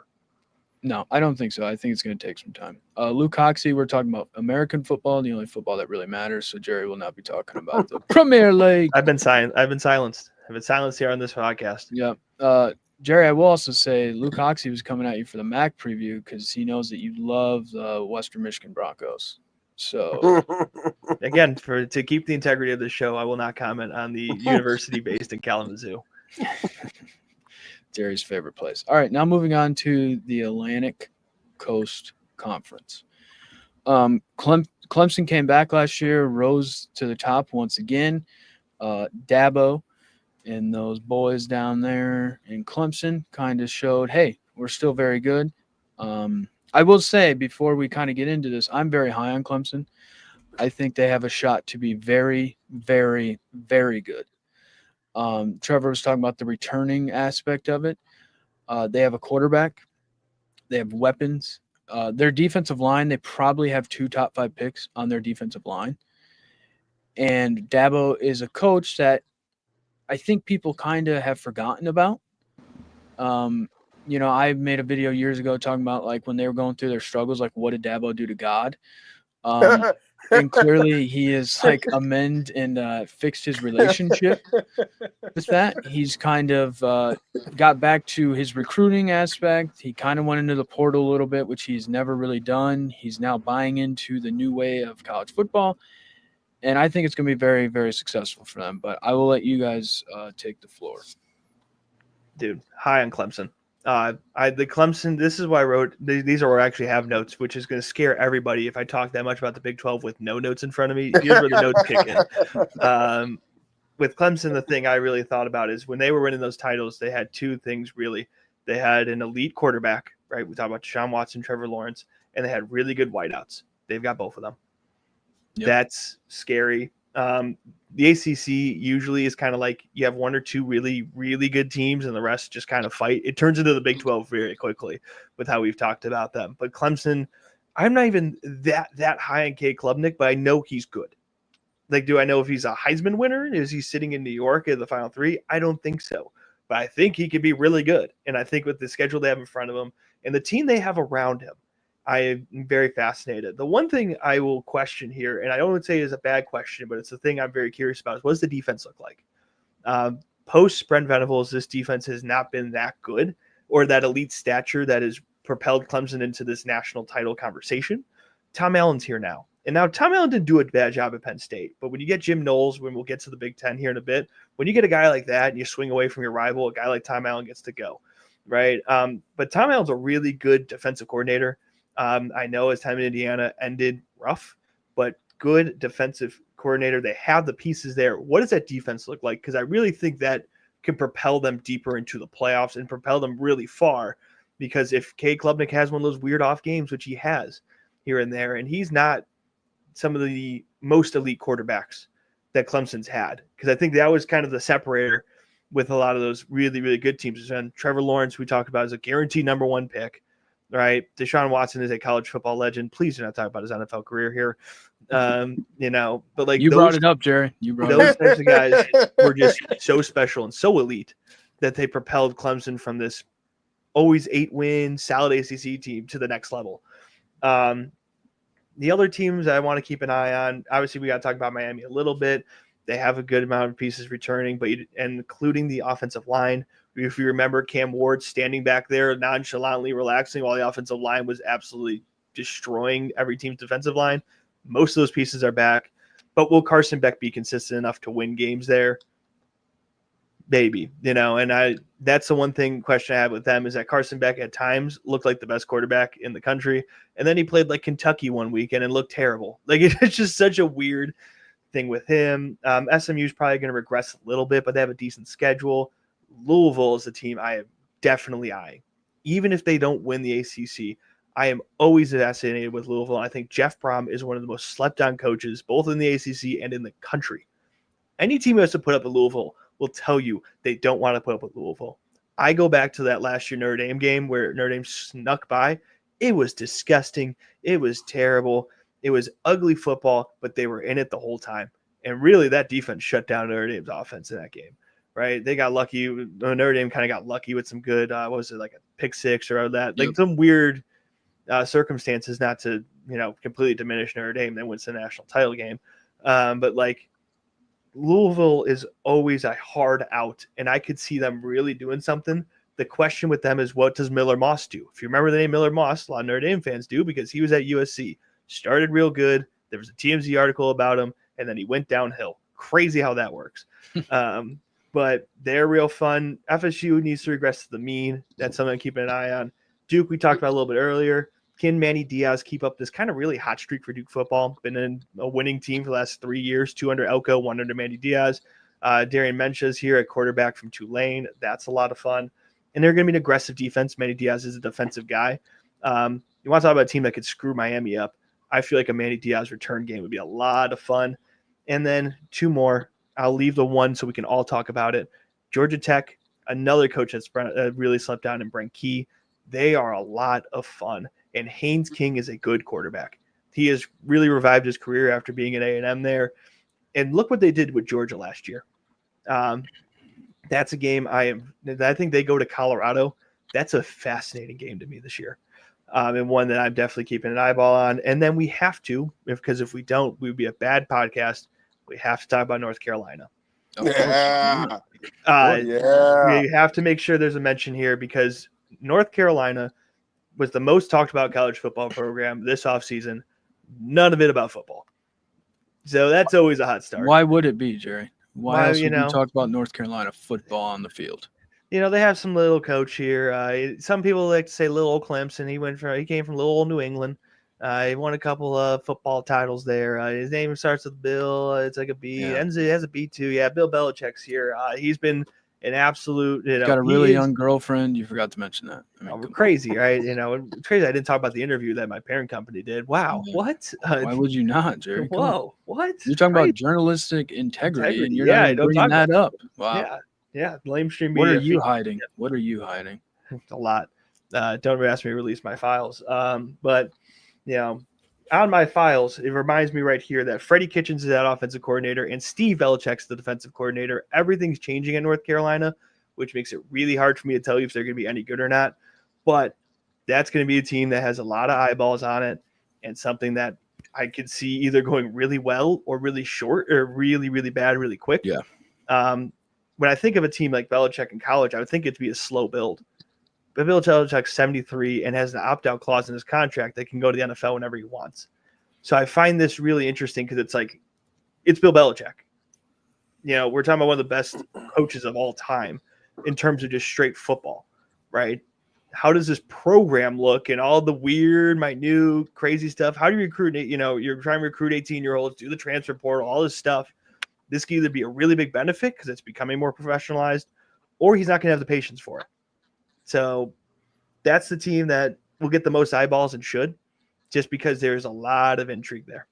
No, I don't think so. I think it's going to take some time. Luke Hoxie, we're talking about American football, the only football that really matters. So Jerry will not be talking about the Premier League. I've been silenced. I've been silenced here on this podcast. Yeah. Jerry, I will also say Luke Hoxie was coming at you for the MAC preview because he knows that you love the Western Michigan Broncos. So again, to keep the integrity of the show, I will not comment on the university based in Kalamazoo. Jerry's favorite place. All right, now moving on to the Atlantic Coast Conference. Clemson came back last year, rose to the top once again. Dabo and those boys down there in Clemson kind of showed, hey, we're still very good. I will say before we kind of get into this, I'm very high on Clemson. I think they have a shot to be very, very, very good. Trevor was talking about the returning aspect of it. They have a quarterback. They have weapons. Their defensive line, they probably have 2 top 5 picks on their defensive line. And Dabo is a coach that I think people kind of have forgotten about. I made a video years ago talking about like when they were going through their struggles, like what did Dabo do to God? And clearly he is like amend and fixed his relationship with that. He's kind of got back to his recruiting aspect. He kind of went into the portal a little bit, which he's never really done. He's now buying into the new way of college football. And I think it's going to be very, very successful for them. But I will let you guys take the floor. Dude, high on Clemson. The Clemson, this is why I wrote, these are where I actually have notes, which is going to scare everybody if I talk that much about the Big 12 with no notes in front of me. Here's where the notes kick in. With Clemson, the thing I really thought about is when they were winning those titles, they had 2 things really. They had an elite quarterback, right? We talked about Deshaun Watson, Trevor Lawrence, and they had really good wideouts. They've got both of them. Yep. That's scary. The ACC usually is kind of like you have 1 or 2 really, really good teams and the rest just kind of fight. It turns into the Big 12 very quickly with how we've talked about them. But Clemson, I'm not even that high on K Klubnik, but I know he's good. Like, do I know if he's a Heisman winner? Is he sitting in New York at the Final 3? I don't think so. But I think he could be really good. And I think with the schedule they have in front of him and the team they have around him, I am very fascinated. The one thing I will question here, and I don't want to say is a bad question, but it's the thing I'm very curious about, is what does the defense look like? Post Brent Venables, this defense has not been that good or that elite stature that has propelled Clemson into this national title conversation. Tom Allen's here now. And now Tom Allen didn't do a bad job at Penn State, but when you get Jim Knowles, when we'll get to the Big Ten here in a bit, when you get a guy like that and you swing away from your rival, a guy like Tom Allen gets to go, right? But Tom Allen's a really good defensive coordinator. I know his time in Indiana ended rough, but good defensive coordinator. They have the pieces there. What does that defense look like? Because I really think that can propel them deeper into the playoffs and propel them really far. Because if K Klubnik has one of those weird off games, which he has here and there, and he's not some of the most elite quarterbacks that Clemson's had, because I think that was kind of the separator with a lot of those really, really good teams. And Trevor Lawrence, we talked about, is a guaranteed number 1 pick. Right. Deshaun Watson is a college football legend. Please do not talk about his NFL career here. But like you brought it up, Jerry. You brought those types of guys were just so special and so elite that they propelled Clemson from this always 8-win solid ACC team to the next level. The other teams I want to keep an eye on, obviously we got to talk about Miami a little bit. They have a good amount of pieces returning, but including the offensive line. If you remember, Cam Ward standing back there, nonchalantly relaxing while the offensive line was absolutely destroying every team's defensive line. Most of those pieces are back. But will Carson Beck be consistent enough to win games there? Maybe, and that's the one question I have with them is that Carson Beck at times looked like the best quarterback in the country. And then he played like Kentucky one weekend and looked terrible. Like, it's just such a weird thing with him. SMU is probably going to regress a little bit, but they have a decent schedule. Louisville is a team I am definitely eyeing. Even if they don't win the ACC, I am always fascinated with Louisville. I think Jeff Brom is one of the most slept-on coaches, both in the ACC and in the country. Any team who has to put up with Louisville will tell you they don't want to put up with Louisville. I go back to that last year Notre Dame game where Notre Dame snuck by. It was disgusting. It was terrible. It was ugly football, but they were in it the whole time. And really, that defense shut down Notre Dame's offense in that game, right? They got lucky. Notre Dame kind of got lucky with some good, what was it, like a pick six or that, like some weird circumstances, not to, completely diminish Notre Dame. They wins the national title game. But like, Louisville is always a hard out, and I could see them really doing something. The question with them is, what does Miller Moss do? If you remember the name Miller Moss, a lot of Notre Dame fans do because he was at USC, started real good. There was a TMZ article about him, and then he went downhill. Crazy how that works. But they're real fun. FSU needs to regress to the mean. That's something I'm keeping an eye on. Duke, we talked about a little bit earlier. Can Manny Diaz keep up this kind of really hot streak for Duke football? Been in a winning team for the last 3 years, 2 under Elko, 1 under Manny Diaz. Darian Mencha's here at quarterback from Tulane. That's a lot of fun. And they're going to be an aggressive defense. Manny Diaz is a defensive guy. You want to talk about a team that could screw Miami up. I feel like a Manny Diaz return game would be a lot of fun. And then 2 more. I'll leave the one so we can all talk about it. Georgia Tech, another coach that's really slept down, and Brent Key. They are a lot of fun. And Haynes King is a good quarterback. He has really revived his career after being at A&M there. And look what they did with Georgia last year. That's a game I think they go to Colorado. That's a fascinating game to me this year. And one that I'm definitely keeping an eyeball on. And then we have to, because if we don't, we would be a bad podcast. We have to talk about North Carolina. Yeah. We have to make sure there's a mention here because North Carolina was the most talked about college football program this offseason. None of it about football. So that's always a hot start. Why would it be, Jerry? Why else would you talk about North Carolina football on the field? They have some little coach here. Some people like to say little old Clemson. He came from little old New England. He won a couple of football titles there. His name starts with Bill. It's like a B. Yeah. It has a B too. Yeah, Bill Belichick's here. He's been an absolute. He's got a really young girlfriend. You forgot to mention that. Crazy, right? It's crazy. I didn't talk about the interview that my parent company did. Wow, what? Why would you not, Jerry? Whoa, what? You're talking about journalistic integrity, and you're not even bringing that up. Wow. Yeah. Lamestream. What are you hiding? What are you hiding? A lot. Don't ever ask me to release my files. But on my files, it reminds me right here that Freddie Kitchens is that offensive coordinator and Steve Belichick's the defensive coordinator. Everything's changing in North Carolina, which makes it really hard for me to tell you if they're going to be any good or not. But that's going to be a team that has a lot of eyeballs on it and something that I could see either going really well or really short or really, really bad, really quick. Yeah. When I think of a team like Belichick in college, I would think it'd be a slow build. But Bill Belichick's 73 and has an opt-out clause in his contract that can go to the NFL whenever he wants. So I find this really interesting because it's Bill Belichick. We're talking about one of the best coaches of all time in terms of just straight football, right? How does this program look and all the weird, minute, crazy stuff? How do you recruit? You're trying to recruit 18-year-olds, do the transfer portal, all this stuff. This could either be a really big benefit because it's becoming more professionalized, or he's not going to have the patience for it. So that's the team that will get the most eyeballs and should, just because there's a lot of intrigue there.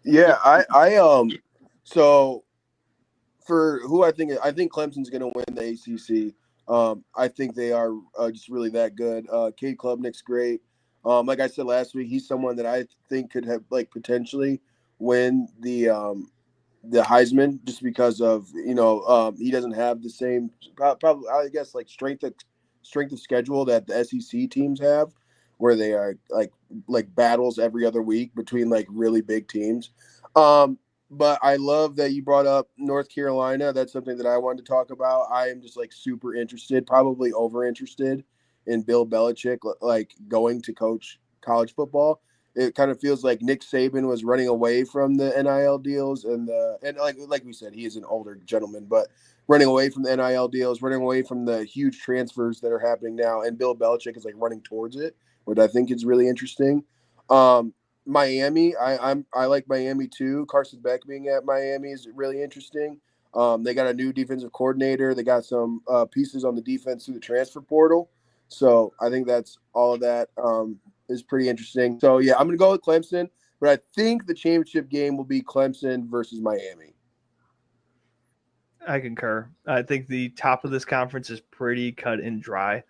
Yeah, so for who I think Clemson's going to win the ACC. I think they are just really that good. Cade Klubnik's great. Like I said last week, he's someone that I think could have potentially win the Heisman just because of he doesn't have the same probably I guess strength of schedule that the SEC teams have, where they are like battles every other week between really big teams. But I love that you brought up North Carolina. That's something that I wanted to talk about. I am just super interested, probably over interested in Bill Belichick going to coach college football. It kind of feels like Nick Saban was running away from the NIL deals and like we said, he is an older gentleman, but running away from the NIL deals, running away from the huge transfers that are happening now, and Bill Belichick is running towards it, which I think is really interesting. Miami, I like Miami too. Carson Beck being at Miami is really interesting. They got a new defensive coordinator. They got some pieces on the defense through the transfer portal. So I think that's all of that is pretty interesting. So, yeah, I'm going to go with Clemson, but I think the championship game will be Clemson versus Miami. I concur. I think the top of this conference is pretty cut and dry.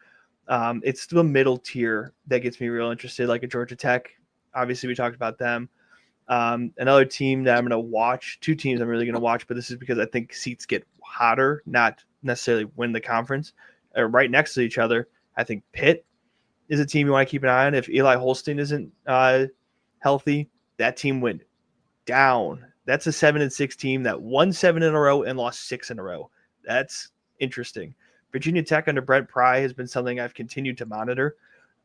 It's the middle tier that gets me real interested, like a Georgia Tech. Obviously, we talked about them. Another team that I'm going to watch, two teams I'm really going to watch, but this is because I think seats get hotter, not necessarily win the conference, are right next to each other. I think Pitt is a team you want to keep an eye on. If Eli Holstein isn't healthy, that team went down. That's a 7-6 team that won 7 in a row and lost 6 in a row. That's interesting. Virginia Tech under Brent Pry has been something I've continued to monitor.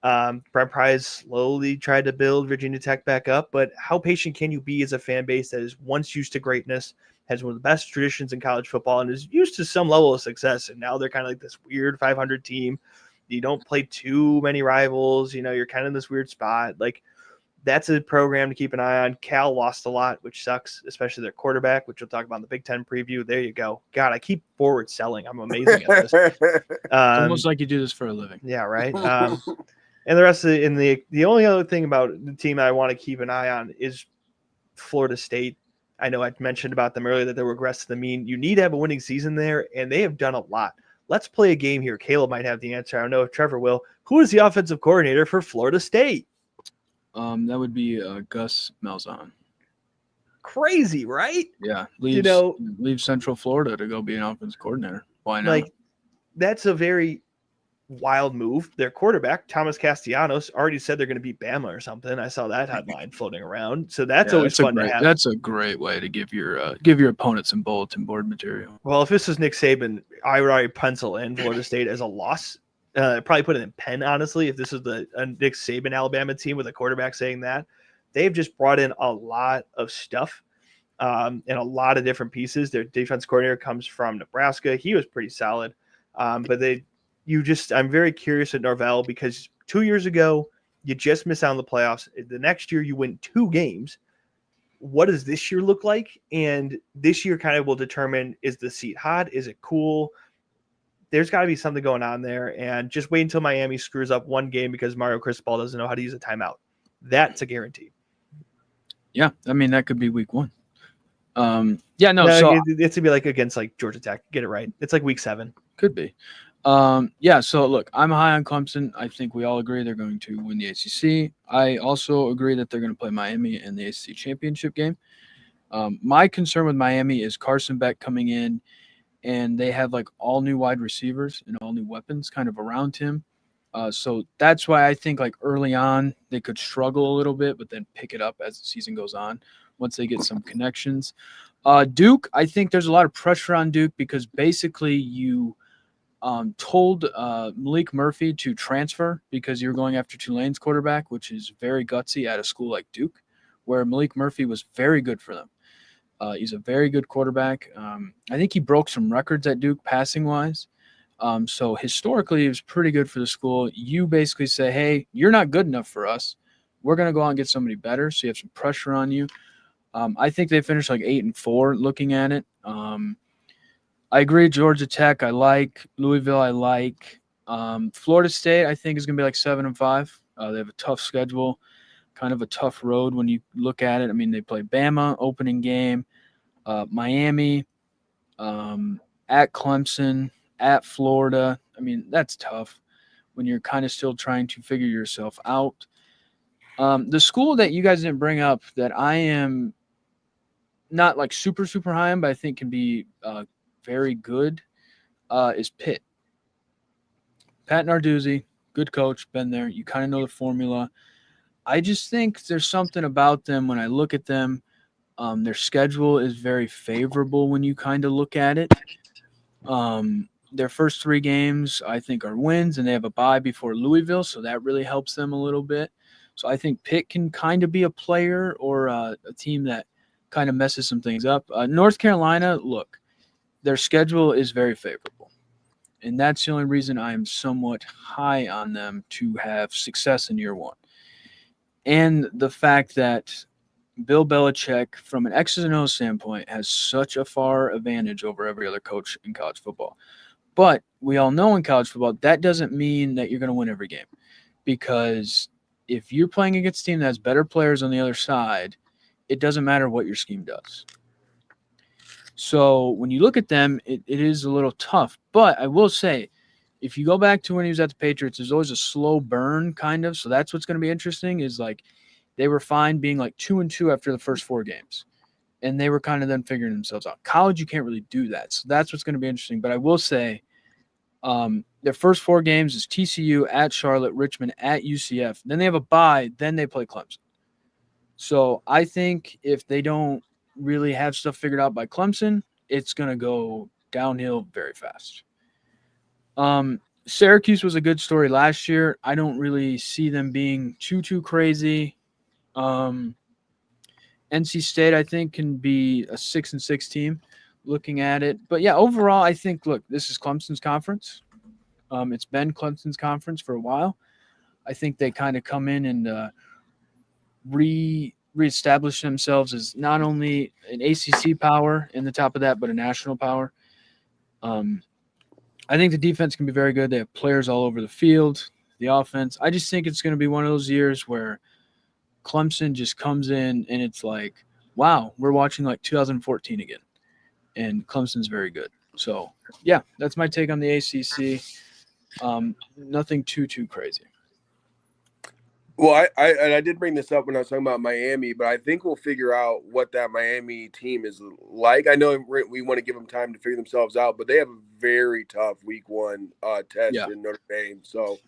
Brent Pry has slowly tried to build Virginia Tech back up, but how patient can you be as a fan base that is once used to greatness, has one of the best traditions in college football, and is used to some level of success, and now they're kind of like this weird 500 team. You don't play too many rivals. You're kind of in this weird spot. Like, that's a program to keep an eye on. Cal lost a lot, which sucks, especially their quarterback, which we'll talk about in the Big Ten preview. There you go. God, I keep forward selling. I'm amazing at this. It's almost like you do this for a living. Yeah, right. And the rest of the only other thing about the team I want to keep an eye on is Florida State. I know I mentioned about them earlier that they regressed to the mean. You need to have a winning season there, and they have done a lot. Let's play a game here. Caleb might have the answer. I don't know if Trevor will. Who is the offensive coordinator for Florida State? That would be Gus Malzahn. Crazy, right? Yeah, leave Central Florida to go be an offensive coordinator. Why not? Like, that's a very wild move. Their quarterback, Thomas Castellanos, already said they're going to beat Bama or something. I saw that headline floating around. So that's always fun to have. That's a great way to give your opponent some bulletin board material. Well, if this was Nick Saban, I would already pencil in Florida State as a loss. Probably put it in pen, honestly, if this was a Nick Saban Alabama team with a quarterback saying that. They've just brought in a lot of stuff and a lot of different pieces. Their defense coordinator comes from Nebraska. He was pretty solid. But I'm very curious at Norvell because 2 years ago, you just missed out on the playoffs. The next year, you win 2 games. What does this year look like? And this year kind of will determine, is the seat hot? Is it cool? There's got to be something going on there. And just wait until Miami screws up one game because Mario Cristobal doesn't know how to use a timeout. That's a guarantee. Yeah, I mean, that could be week 1. It's going to be like against like Georgia Tech. Get it right. It's like week 7. Could be. So look, I'm high on Clemson. I think we all agree they're going to win the ACC. I also agree that they're going to play Miami in the ACC championship game. My concern with Miami is Carson Beck coming in, and they have like all new wide receivers and all new weapons kind of around him. So that's why I think like early on they could struggle a little bit, but then pick it up as the season goes on once they get some connections. Duke, I think there's a lot of pressure on Duke because basically you told Malik Murphy to transfer because you're going after Tulane's quarterback, which is very gutsy at a school like Duke, where Malik Murphy was very good for them. He's a very good quarterback. I think he broke some records at Duke passing-wise. So historically, he was pretty good for the school. You basically say, hey, you're not good enough for us. We're going to go out and get somebody better, so you have some pressure on you. I think they finished like 8-4 looking at it. I agree. Georgia Tech, I like. Louisville, I like. Florida State, I think, is going to be like 7-5. They have a tough schedule, kind of a tough road when you look at it. I mean, they play Bama, opening game, Miami, at Clemson, at Florida. I mean, that's tough when you're kind of still trying to figure yourself out. The school that you guys didn't bring up that I am not like super, super high on, but I think can be very good is Pitt. Pat Narduzzi, good coach, been there. You kind of know the formula. I just think there's something about them when I look at them. Their schedule is very favorable when you kind of look at it. Their first 3 games, I think, are wins, and they have a bye before Louisville, so that really helps them a little bit. So I think Pitt can kind of be a player or a team that kind of messes some things up. North Carolina, look, their schedule is very favorable, and that's the only reason I am somewhat high on them to have success in year 1. And the fact that Bill Belichick, from an X's and O's standpoint, has such a far advantage over every other coach in college football. But we all know in college football, that doesn't mean that you're going to win every game. Because if you're playing against a team that has better players on the other side, it doesn't matter what your scheme does. So when you look at them, it is a little tough. But I will say, if you go back to when he was at the Patriots, there's always a slow burn kind of. So that's what's going to be interesting is like they were fine being like 2-2 after the first 4 games. And they were kind of then figuring themselves out. College, you can't really do that. So that's what's going to be interesting. But I will say their first 4 games is TCU, at Charlotte, Richmond, at UCF. Then they have a bye. Then they play Clemson. So I think if they don't really have stuff figured out by Clemson, it's going to go downhill very fast. Syracuse was a good story last year. I don't really see them being too crazy. NC State, I think, can be a 6-6 team looking at it. But yeah, overall, I think, look, this is Clemson's conference. It's been Clemson's conference for a while. I think they kind of come in and reestablish themselves as not only an ACC power in the top of that, but a national power. I think the defense can be very good. They have players all over the field. The offense, I just think it's going to be one of those years where Clemson just comes in and it's like, wow, we're watching like 2014 again. And Clemson's very good. So, yeah, that's my take on the ACC. Nothing too crazy. Well, I did bring this up when I was talking about Miami, but I think we'll figure out what that Miami team is like. I know we want to give them time to figure themselves out, but they have a very tough week 1 test in Notre Dame. So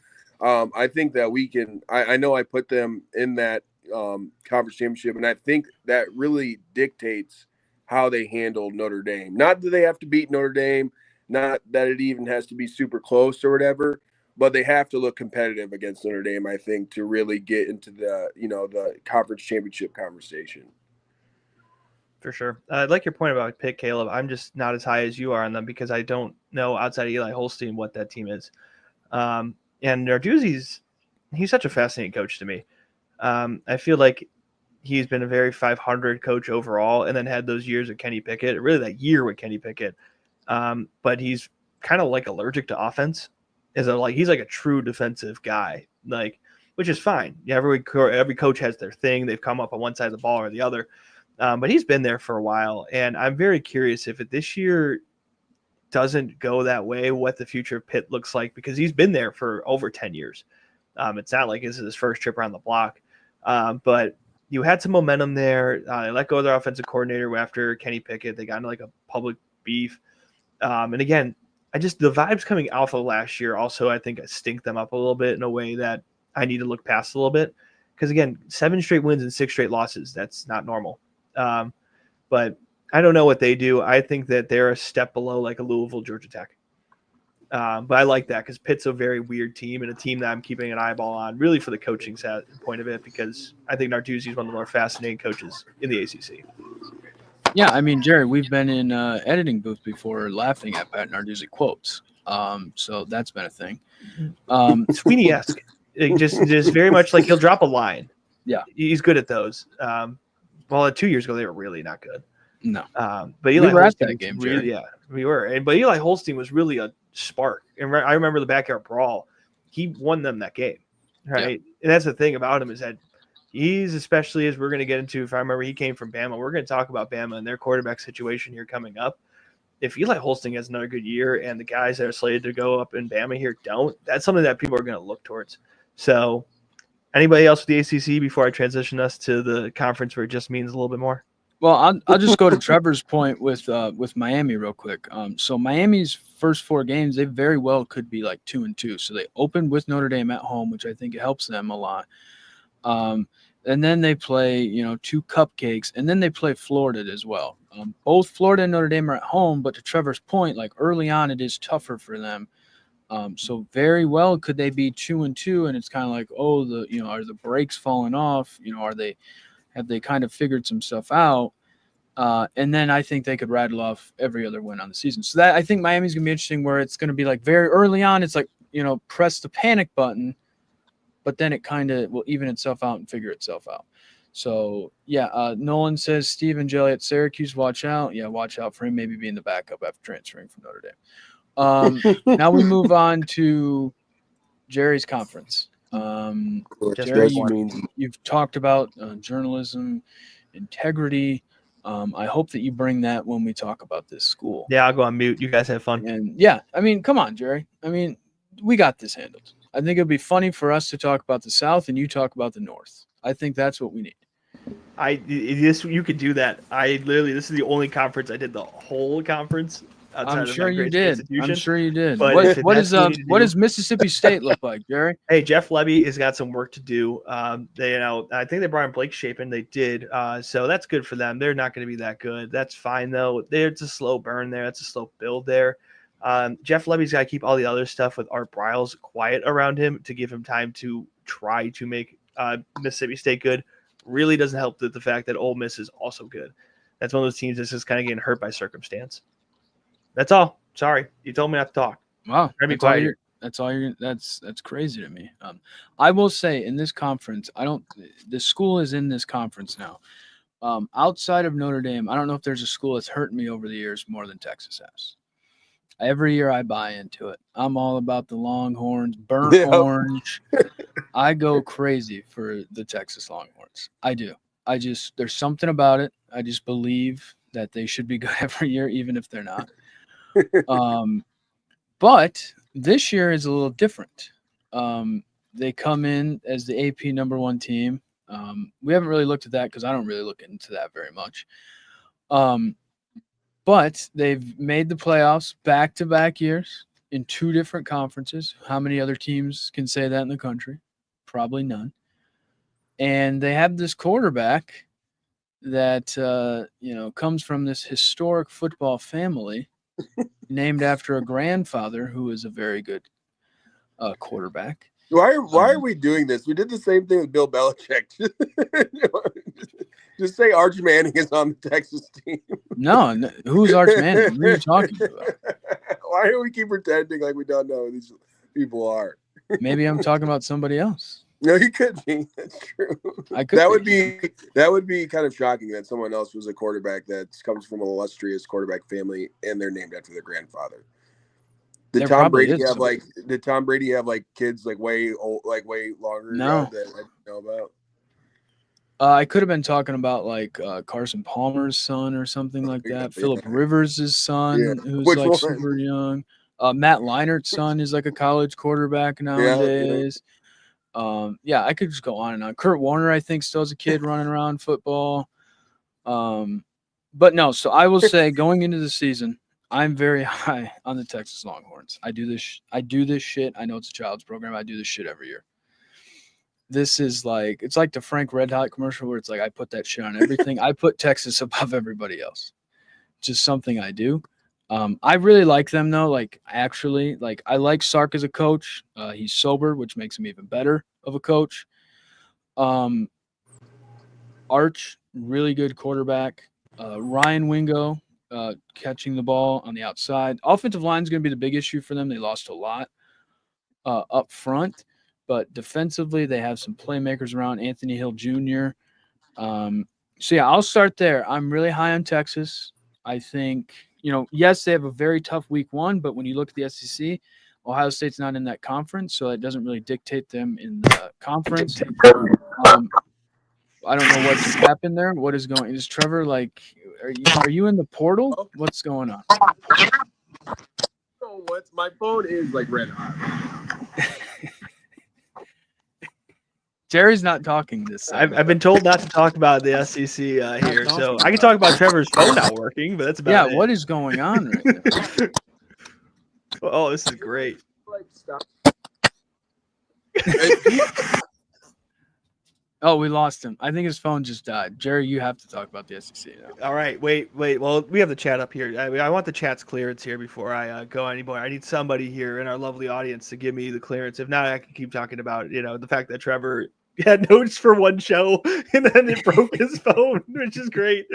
I think that we can – I know I put them in that conference championship, and I think that really dictates how they handle Notre Dame. Not that they have to beat Notre Dame, not that it even has to be super close or whatever, but they have to look competitive against Notre Dame, I think, to really get into the conference championship conversation. For sure. I like your point about Pitt, Caleb. I'm just not as high as you are on them because I don't know outside of Eli Holstein what that team is. And Narduzzi's, he's such a fascinating coach to me. I feel like he's been a very 500 coach overall and then had those years with Kenny Pickett, really that year with Kenny Pickett. But he's kind of like allergic to offense. He's like a true defensive guy, which is fine. Yeah, every coach has their thing. They've come up on one side of the ball or the other. But he's been there for a while, and I'm very curious if it this year doesn't go that way, what the future of Pitt looks like, because he's been there for over 10 years. It's not like this is his first trip around the block. But you had some momentum there. They let go of their offensive coordinator after Kenny Pickett. They got into like a public beef. And again, the vibes coming out of last year also, I think, stink them up a little bit in a way that I need to look past a little bit. Because again, 7 straight wins and 6 straight losses, that's not normal. But I don't know what they do. I think that they're a step below like a Louisville, Georgia Tech. But I like that because Pitt's a very weird team and a team that I'm keeping an eyeball on really for the coaching point of it, because I think Narduzzi is one of the more fascinating coaches in the ACC. Yeah, I mean, Jerry, we've been in editing booth before laughing at Pat Narduzzi quotes. So that's been a thing. Sweeney-esque. Just very much like he'll drop a line. Yeah. He's good at those. Well, 2 years ago, they were really not good. No. But Eli we were Holstein at that game, really, Jerry. yeah, we were. But Eli Holstein was really a spark. And I remember the backyard brawl. He won them that game, right? Yeah. And that's the thing about him is that he's, especially as we're going to get into, if I remember, he came from Bama. We're going to talk about Bama and their quarterback situation here coming up. If Eli Holstein has another good year and the guys that are slated to go up in Bama here don't, that's something that people are going to look towards. So anybody else with the ACC before I transition us to the conference where it just means a little bit more? Well, I'll just go to Trevor's point with Miami real quick. So Miami's first 4 games, they very well could be like 2-2. So they opened with Notre Dame at home, which I think helps them a lot. And then they play, 2 cupcakes, and then they play Florida as well. Both Florida and Notre Dame are at home, but to Trevor's point, like early on, it is tougher for them. So very well could they be 2-2, and it's kind of like, are the brakes falling off? Have they kind of figured some stuff out? And then I think they could rattle off every other win on the season. So that I think Miami's gonna be interesting, where it's gonna be like very early on, it's like press the panic button, but then it kind of will even itself out and figure itself out. So yeah, Nolan says Stephen Jelly at Syracuse, watch out. Yeah, watch out for him maybe being the backup after transferring from Notre Dame. Now we move on to Jerry's conference. Jerry, you've talked about journalism, integrity. I hope that you bring that when we talk about this school. Yeah, I'll go on mute. You guys have fun. And yeah, I mean, come on, Jerry. I mean, we got this handled. I think it'd be funny for us to talk about the South and you talk about the North. I think that's what we need. You could do that. This is the only conference I did the whole conference. I'm sure you did. I'm sure you did. But what does Mississippi State look like, Jerry? Hey, Jeff Levy has got some work to do. I think they brought in Blake Shapen. They did. So that's good for them. They're not going to be that good. That's fine though. It's a slow burn there. It's a slow build there. Jeff Levy's got to keep all the other stuff with Art Briles quiet around him to give him time to try to make Mississippi State good. Really doesn't help the fact that Ole Miss is also good. That's one of those teams that's just kind of getting hurt by circumstance. That's all. Sorry, you told me not to talk. Wow, that's all you're. That's crazy to me. I will say in this conference, the school is in this conference now. Outside of Notre Dame, I don't know if there's a school that's hurt me over the years more than Texas has. Every year I buy into it. I'm all about the Longhorns, burnt orange. I go crazy for the Texas Longhorns. I do. There's something about it. I just believe that they should be good every year, even if they're not. But this year is a little different. They come in as the AP #1 team. We haven't really looked at that because I don't really look into that very much. But they've made the playoffs back-to-back years in 2 different conferences. How many other teams can say that in the country? Probably none. And they have this quarterback that comes from this historic football family named after a grandfather who is a very good quarterback. Why are we doing this? We did the same thing with Bill Belichick. Just say Arch Manning is on the Texas team. No, who's Arch Manning? What are you talking about? Why do we keep pretending like we don't know who these people are? Maybe I'm talking about somebody else. No, you could be. That's true. That would be kind of shocking that someone else was a quarterback that comes from an illustrious quarterback family and they're named after their grandfather. Did Tom Brady have kids way longer no. ago that I didn't know about? I could have been talking about Carson Palmer's son or something like that. Phillip Rivers' son, who's super young. Matt Leinert's son is like a college quarterback nowadays. Yeah, I could just go on and on. Kurt Warner, I think, still is a kid running around football. But no, so I will say going into the season, I'm very high on the Texas Longhorns. I do this shit. I know it's a child's program. I do this shit every year. This is it's like the Frank Red Hot commercial where it's like I put that shit on everything. I put Texas above everybody else. Just something I do. I really like them though. I like Sark as a coach. He's sober, which makes him even better of a coach. Arch, really good quarterback. Ryan Wingo, catching the ball on the outside. Offensive line is going to be the big issue for them. They lost a lot up front, but defensively they have some playmakers around. Anthony Hill Jr. So yeah, I'll start there. I'm really high on Texas. I think, yes, they have a very tough week 1, but when you look at the SEC, Ohio State's not in that conference, so it doesn't really dictate them in the conference. I don't know what just happened there. What is going? Is Trevor are you in the portal? What's going on? My phone is red hot. Jerry's not talking this. I've been told not to talk about the SEC here, so I can talk about Trevor's phone not working, but that's about it. Yeah, what is going on right now? Oh, this is great. Stop. Oh, we lost him. I think his phone just died. Jerry, you have to talk about the SEC now. All right, wait. Well, we have the chat up here. I want the chat's clearance here before I go anymore. I need somebody here in our lovely audience to give me the clearance. If not, I can keep talking about the fact that Trevor had notes for one show and then it broke his phone, which is great.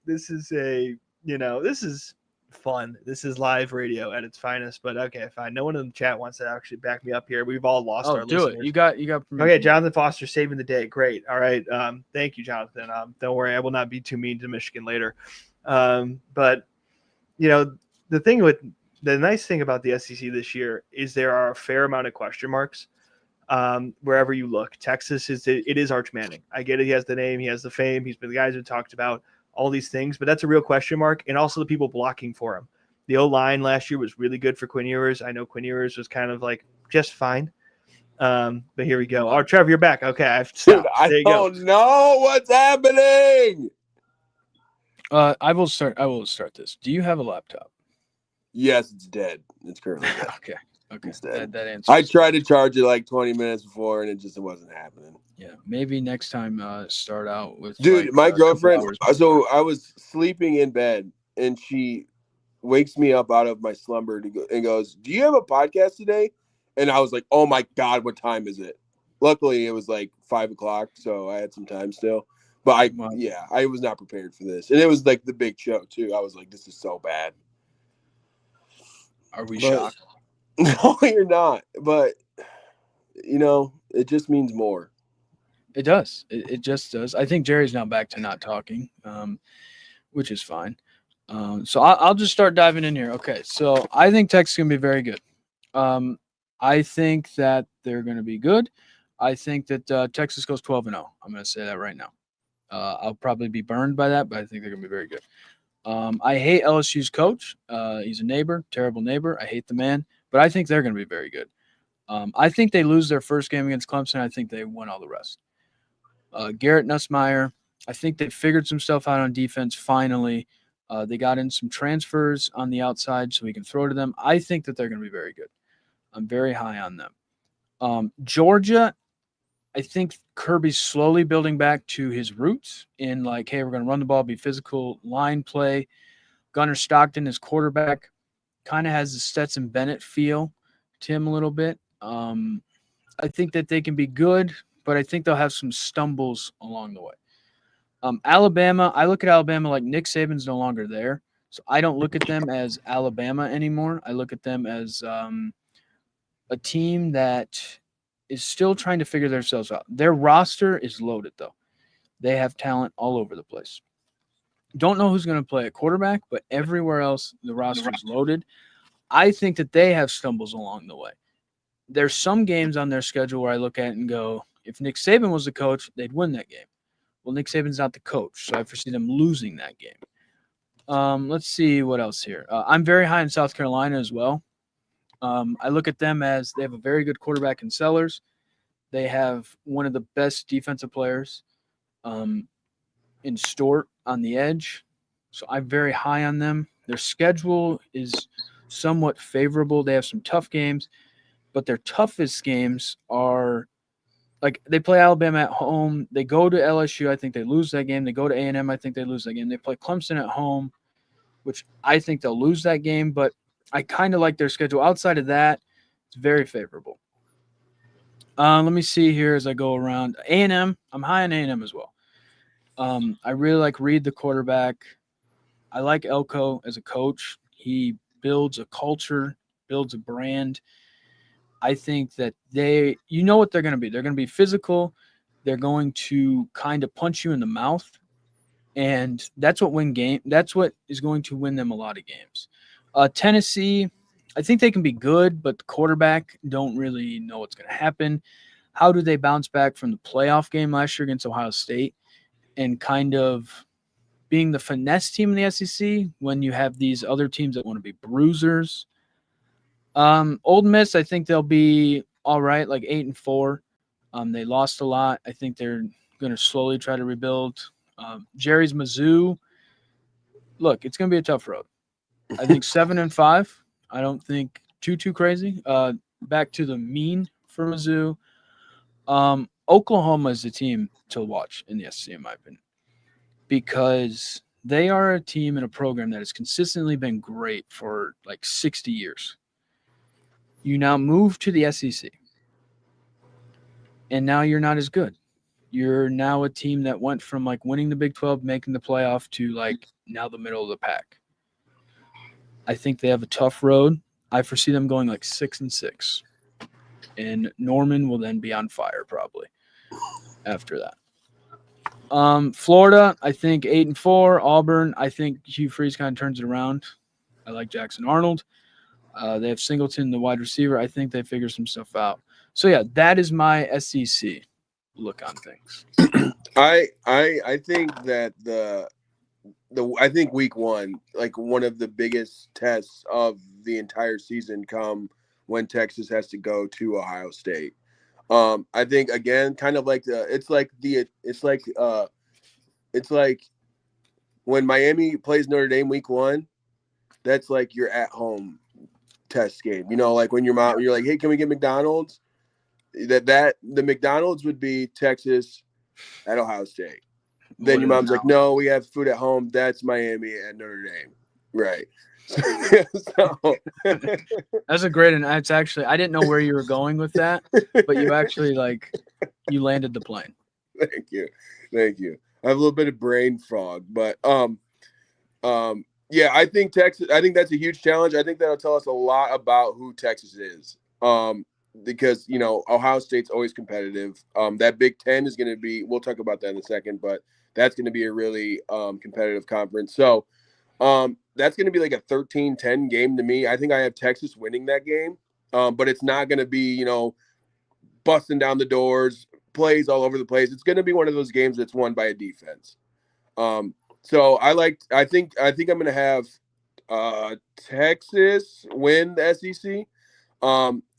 This is fun. This is live radio at its finest. But okay, fine. No one in the chat wants to actually back me up here. We've all lost our do listeners. it. You got permission. Okay, Jonathan Foster saving the day. Great. All right. Thank you, Jonathan. Don't worry, I will not be too mean to Michigan later. But the nice thing about the SEC this year is there are a fair amount of question marks. Wherever you look, Texas it is Arch Manning. I get it. He has the name, he has the fame. He's been the guys who talked about all these things, but that's a real question mark. And also the people blocking for him. The O-line last year was really good for Quinn Ewers. I know Quinn Ewers was kind of like just fine. But here we go. Oh, Trevor, you're back. Okay, I've stopped. Dude, I don't know what's happening. I will start this. Do you have a laptop? Yes, it's dead. It's currently dead. Okay. It's dead. That answers. I tried to charge it like 20 minutes before, and it wasn't happening. Yeah, maybe next time start out with. Dude, my girlfriend. So I was sleeping in bed, and she wakes me up out of my slumber and goes, "Do you have a podcast today?" And I was like, "Oh my god, what time is it?" Luckily, it was like 5 o'clock, so I had some time still. But I was not prepared for this, and it was like the big show too. I was like, "This is so bad." Are we shocked? No, you're not. But it just means more. It does. It just does. I think Jerry's now back to not talking, which is fine. So I'll just start diving in here. Okay, so I think Texas is going to be very good. I think that they're going to be good. I think that Texas goes 12-0. I'm going to say that right now. I'll probably be burned by that, but I think they're going to be very good. I hate LSU's coach. He's a neighbor, terrible neighbor. I hate the man, but I think they're going to be very good. I think they lose their first game against Clemson. I think they win all the rest. Garrett Nussmeier, I think they figured some stuff out on defense finally. They got in some transfers on the outside so we can throw to them. I think that they're going to be very good. I'm very high on them. Georgia, I think Kirby's slowly building back to his roots in like, hey, we're going to run the ball, be physical, line play. Gunnar Stockton, his quarterback, kind of has the Stetson Bennett feel to him a little bit. I think that they can be good, but I think they'll have some stumbles along the way. Alabama, I look at Alabama like Nick Saban's no longer there. So I don't look at them as Alabama anymore. I look at them as a team that is still trying to figure themselves out. Their roster is loaded, though. They have talent all over the place. Don't know who's going to play at quarterback, but everywhere else, the roster is loaded. I think that they have stumbles along the way. There's some games on their schedule where I look at it and go, if Nick Saban was the coach, they'd win that game. Well, Nick Saban's not the coach, so I foresee them losing that game. Let's see what else here. I'm very high in South Carolina as well. I look at them as they have a very good quarterback in Sellers. They have one of the best defensive players in Stort on the edge. So I'm very high on them. Their schedule is somewhat favorable. They have some tough games, but their toughest games are like they play Alabama at home. They go to LSU. I think they lose that game. They go to A&M. I think they lose that game. They play Clemson at home, which I think they'll lose that game, but I kind of like their schedule. Outside of that, it's very favorable. Let me see here as I go around. A&M, I'm high on A&M as well. I really like Reed, the quarterback. I like Elko as a coach. He builds a culture, builds a brand. I think that you know what they're going to be. They're going to be physical. They're going to kind of punch you in the mouth. And that's what is going to win them a lot of games. Tennessee, I think they can be good, but the quarterback don't really know what's going to happen. How do they bounce back from the playoff game last year against Ohio State and kind of being the finesse team in the SEC when you have these other teams that want to be bruisers? Ole Miss, I think they'll be all right, like 8-4. They lost a lot. I think they're going to slowly try to rebuild. Jerry's Mizzou, look, it's going to be a tough road. I think 7-5. I don't think too crazy. Back to the mean for Mizzou. Oklahoma is the team to watch in the SEC, in my opinion, because they are a team and a program that has consistently been great for like 60 years. You now move to the SEC, and now you're not as good. You're now a team that went from like winning the Big 12, making the playoff to like now the middle of the pack. I think they have a tough road. I foresee them going like 6-6. And Norman will then be on fire probably after that. Florida, I think 8-4. Auburn, I think Hugh Freeze kind of turns it around. I like Jackson Arnold. They have Singleton, the wide receiver. I think they figure some stuff out. So yeah, that is my SEC look on things. I think that I think week one, like one of the biggest tests of the entire season, come when Texas has to go to Ohio State. I think again, kind of like it's like when Miami plays Notre Dame week one, that's like your at home test game. You know, like when you're like, hey, can we get McDonald's? That the McDonald's would be Texas at Ohio State. Then your mom's like, no, we have food at home. That's Miami and Notre Dame. Right. So that's a great, and it's actually, I didn't know where you were going with that, but you actually you landed the plane. Thank you. I have a little bit of brain fog, but yeah, I think that's a huge challenge. I think that'll tell us a lot about who Texas is. Because Ohio State's always competitive. That Big Ten is going to be. We'll talk about that in a second, but that's going to be a really competitive conference. So that's going to be like a 13-10 game to me. I think I have Texas winning that game, but it's not going to be busting down the doors, plays all over the place. It's going to be one of those games that's won by a defense. So I think I'm going to have Texas win the SEC.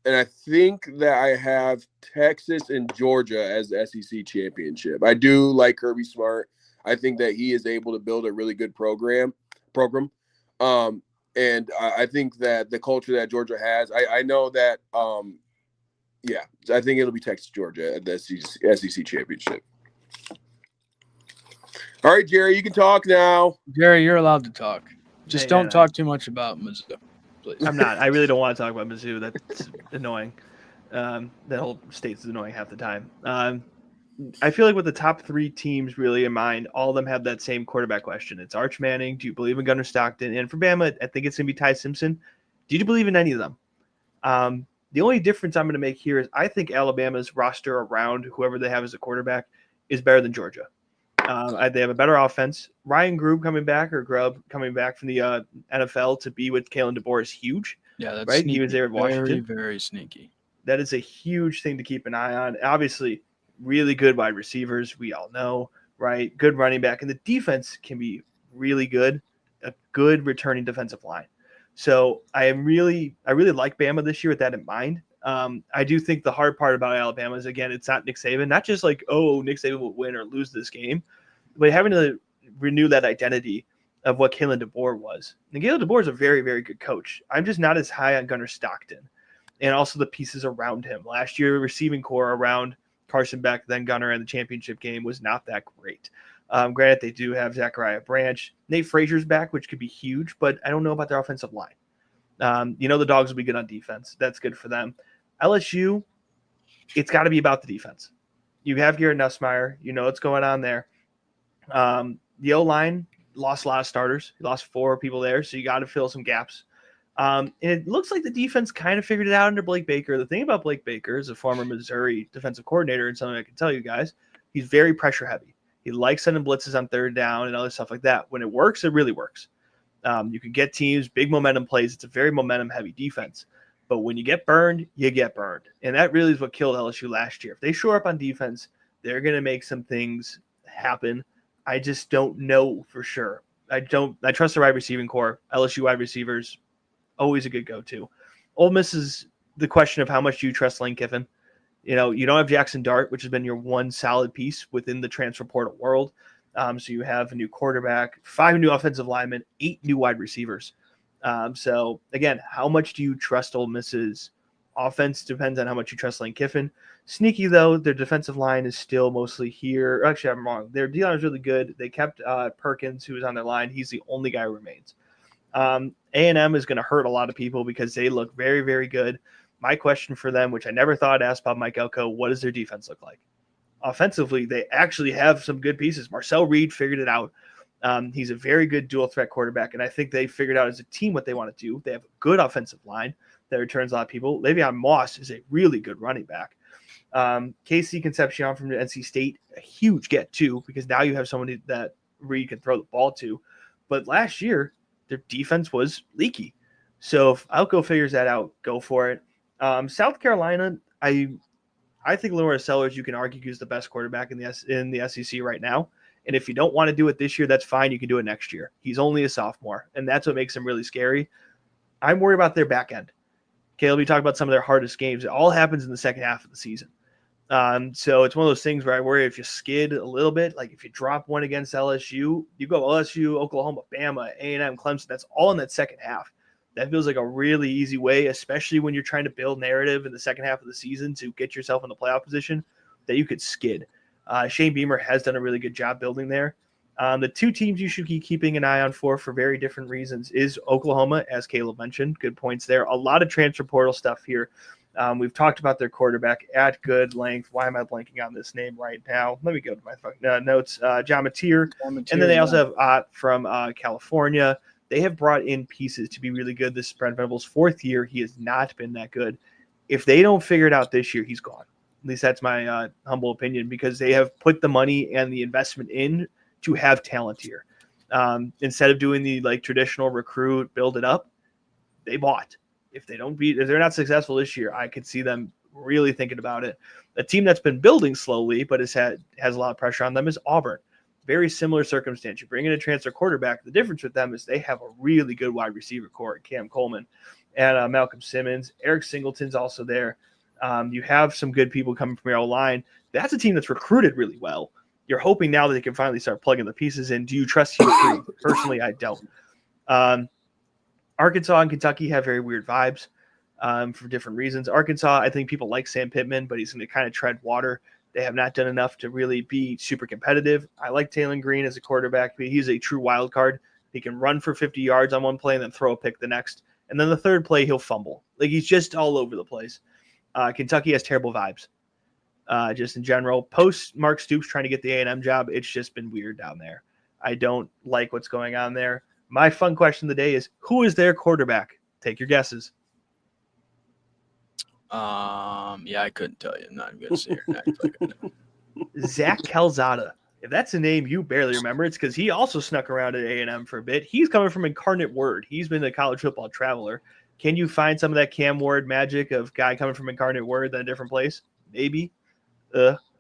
And I think that I have Texas and Georgia as the SEC championship. I do like Kirby Smart. I think that he is able to build a really good program. And I think that the culture that Georgia has, I know that, I think it'll be Texas, Georgia at the SEC championship. All right, Jerry, you can talk now. Jerry, you're allowed to talk. Just don't talk too much about Mizzou. Please. I'm not. I really don't want to talk about Mizzou. That's annoying. That whole state's annoying half the time. I feel like with the top three teams really in mind, all of them have that same quarterback question. It's Arch Manning. Do you believe in Gunnar Stockton? And for Bama, I think it's going to be Ty Simpson. Do you believe in any of them? The only difference I'm going to make here is I think Alabama's roster around whoever they have as a quarterback is better than Georgia. They have a better offense. Ryan Grubb coming back from the NFL to be with Kalen DeBoer is huge. Yeah, that's right. Sneaky. He was there at Washington. Very, very sneaky. That is a huge thing to keep an eye on. Obviously, really good wide receivers. We all know, right? Good running back, and the defense can be really good. A good returning defensive line. So I really like Bama this year with that in mind. I do think the hard part about Alabama is, again, it's not Nick Saban. Not just like, oh, Nick Saban will win or lose this game, but having to renew that identity of what Kalen DeBoer was. And Kalen DeBoer is a very, very good coach. I'm just not as high on Gunnar Stockton and also the pieces around him. Last year, receiving core around Carson Beck, then Gunnar, in the championship game was not that great. Granted, they do have Zachariah Branch. Nate Frazier's back, which could be huge, but I don't know about their offensive line. The Dogs will be good on defense. That's good for them. LSU, it's got to be about the defense. You have Garrett Nussmeier. You know what's going on there. The O-line lost a lot of starters. He lost 4 people there, so you got to fill some gaps. And it looks like the defense kind of figured it out under Blake Baker. The thing about Blake Baker is a former Missouri defensive coordinator, and something I can tell you guys, he's very pressure heavy. He likes sending blitzes on third down and other stuff like that. When it works, it really works. You can get teams, big momentum plays. It's a very momentum-heavy defense. But when you get burned, you get burned. And that really is what killed LSU last year. If they shore up on defense, they're going to make some things happen. I just don't know for sure. I trust the wide receiving core. LSU wide receivers, always a good go-to. Ole Miss is the question of how much do you trust Lane Kiffin. You don't have Jackson Dart, which has been your one solid piece within the transfer portal world. So you have a new quarterback, 5 new offensive linemen, 8 new wide receivers. So, again, how much do you trust Ole Miss's offense? Depends on how much you trust Lane Kiffin. Sneaky, though, their defensive line is still mostly here. Actually, I'm wrong. Their D-line is really good. They kept Perkins, who was on their line. He's the only guy who remains. A&M is going to hurt a lot of people because they look very, very good. My question for them, which I never thought I'd ask about Mike Elko, what does their defense look like? Offensively, they actually have some good pieces. Marcel Reed figured it out. He's a very good dual threat quarterback, and I think they figured out as a team what they want to do. They have a good offensive line that returns a lot of people. Le'Veon Moss is a really good running back. Casey Concepcion from NC State, a huge get too, because now you have somebody that where you can throw the ball to. But last year, their defense was leaky. So if Alco figures that out, go for it. South Carolina, I think Laura Sellers, you can argue, is the best quarterback in the SEC right now. And if you don't want to do it this year, that's fine. You can do it next year. He's only a sophomore, and that's what makes him really scary. I'm worried about their back end. Caleb, you talk about some of their hardest games. It all happens in the second half of the season. So it's one of those things where I worry if you skid a little bit, like if you drop one against LSU, you go LSU, Oklahoma, Bama, A&M, Clemson. That's all in that second half. That feels like a really easy way, especially when you're trying to build narrative in the second half of the season to get yourself in the playoff position, that you could skid. Shane Beamer has done a really good job building there. The two teams you should be keeping an eye on for very different reasons is Oklahoma, as Caleb mentioned. Good points there. A lot of transfer portal stuff here. We've talked about their quarterback at good length. Why am I blanking on this name right now? Let me go to my notes. John Mateer. And then they also have Ott from California. They have brought in pieces to be really good. This is Brent Venables' fourth year. He has not been that good. If they don't figure it out this year, he's gone. At least that's my humble opinion, because they have put the money and the investment in to have talent here. Instead of doing the traditional recruit, build it up, they bought. If they're not successful this year, I could see them really thinking about it. A team that's been building slowly but has a lot of pressure on them is Auburn. Very similar circumstance. You bring in a transfer quarterback. The difference with them is they have a really good wide receiver core, Cam Coleman and Malcolm Simmons. Eric Singleton's also there. You have some good people coming from your line. That's a team that's recruited really well. You're hoping now that they can finally start plugging the pieces in. Do you trust Hugh Freeze? Personally, I don't. Arkansas and Kentucky have very weird vibes for different reasons. Arkansas, I think people like Sam Pittman, but he's going to kind of tread water. They have not done enough to really be super competitive. I like Taylor Green as a quarterback. He's a true wild card. He can run for 50 yards on one play and then throw a pick the next. And then the third play, he'll fumble. He's just all over the place. Kentucky has terrible vibes. Just in general. Post Mark Stoops trying to get the A&M job, it's just been weird down there. I don't like what's going on there. My fun question of the day is, who is their quarterback? Take your guesses. Yeah, I couldn't tell you. I'm not even going to sit here and act like I know. Zach Calzada. If that's a name you barely remember, it's because he also snuck around at A&M for a bit. He's coming from Incarnate Word. He's been a college football traveler. Can you find some of that Cam Ward magic of guy coming from Incarnate Word in a different place? Maybe.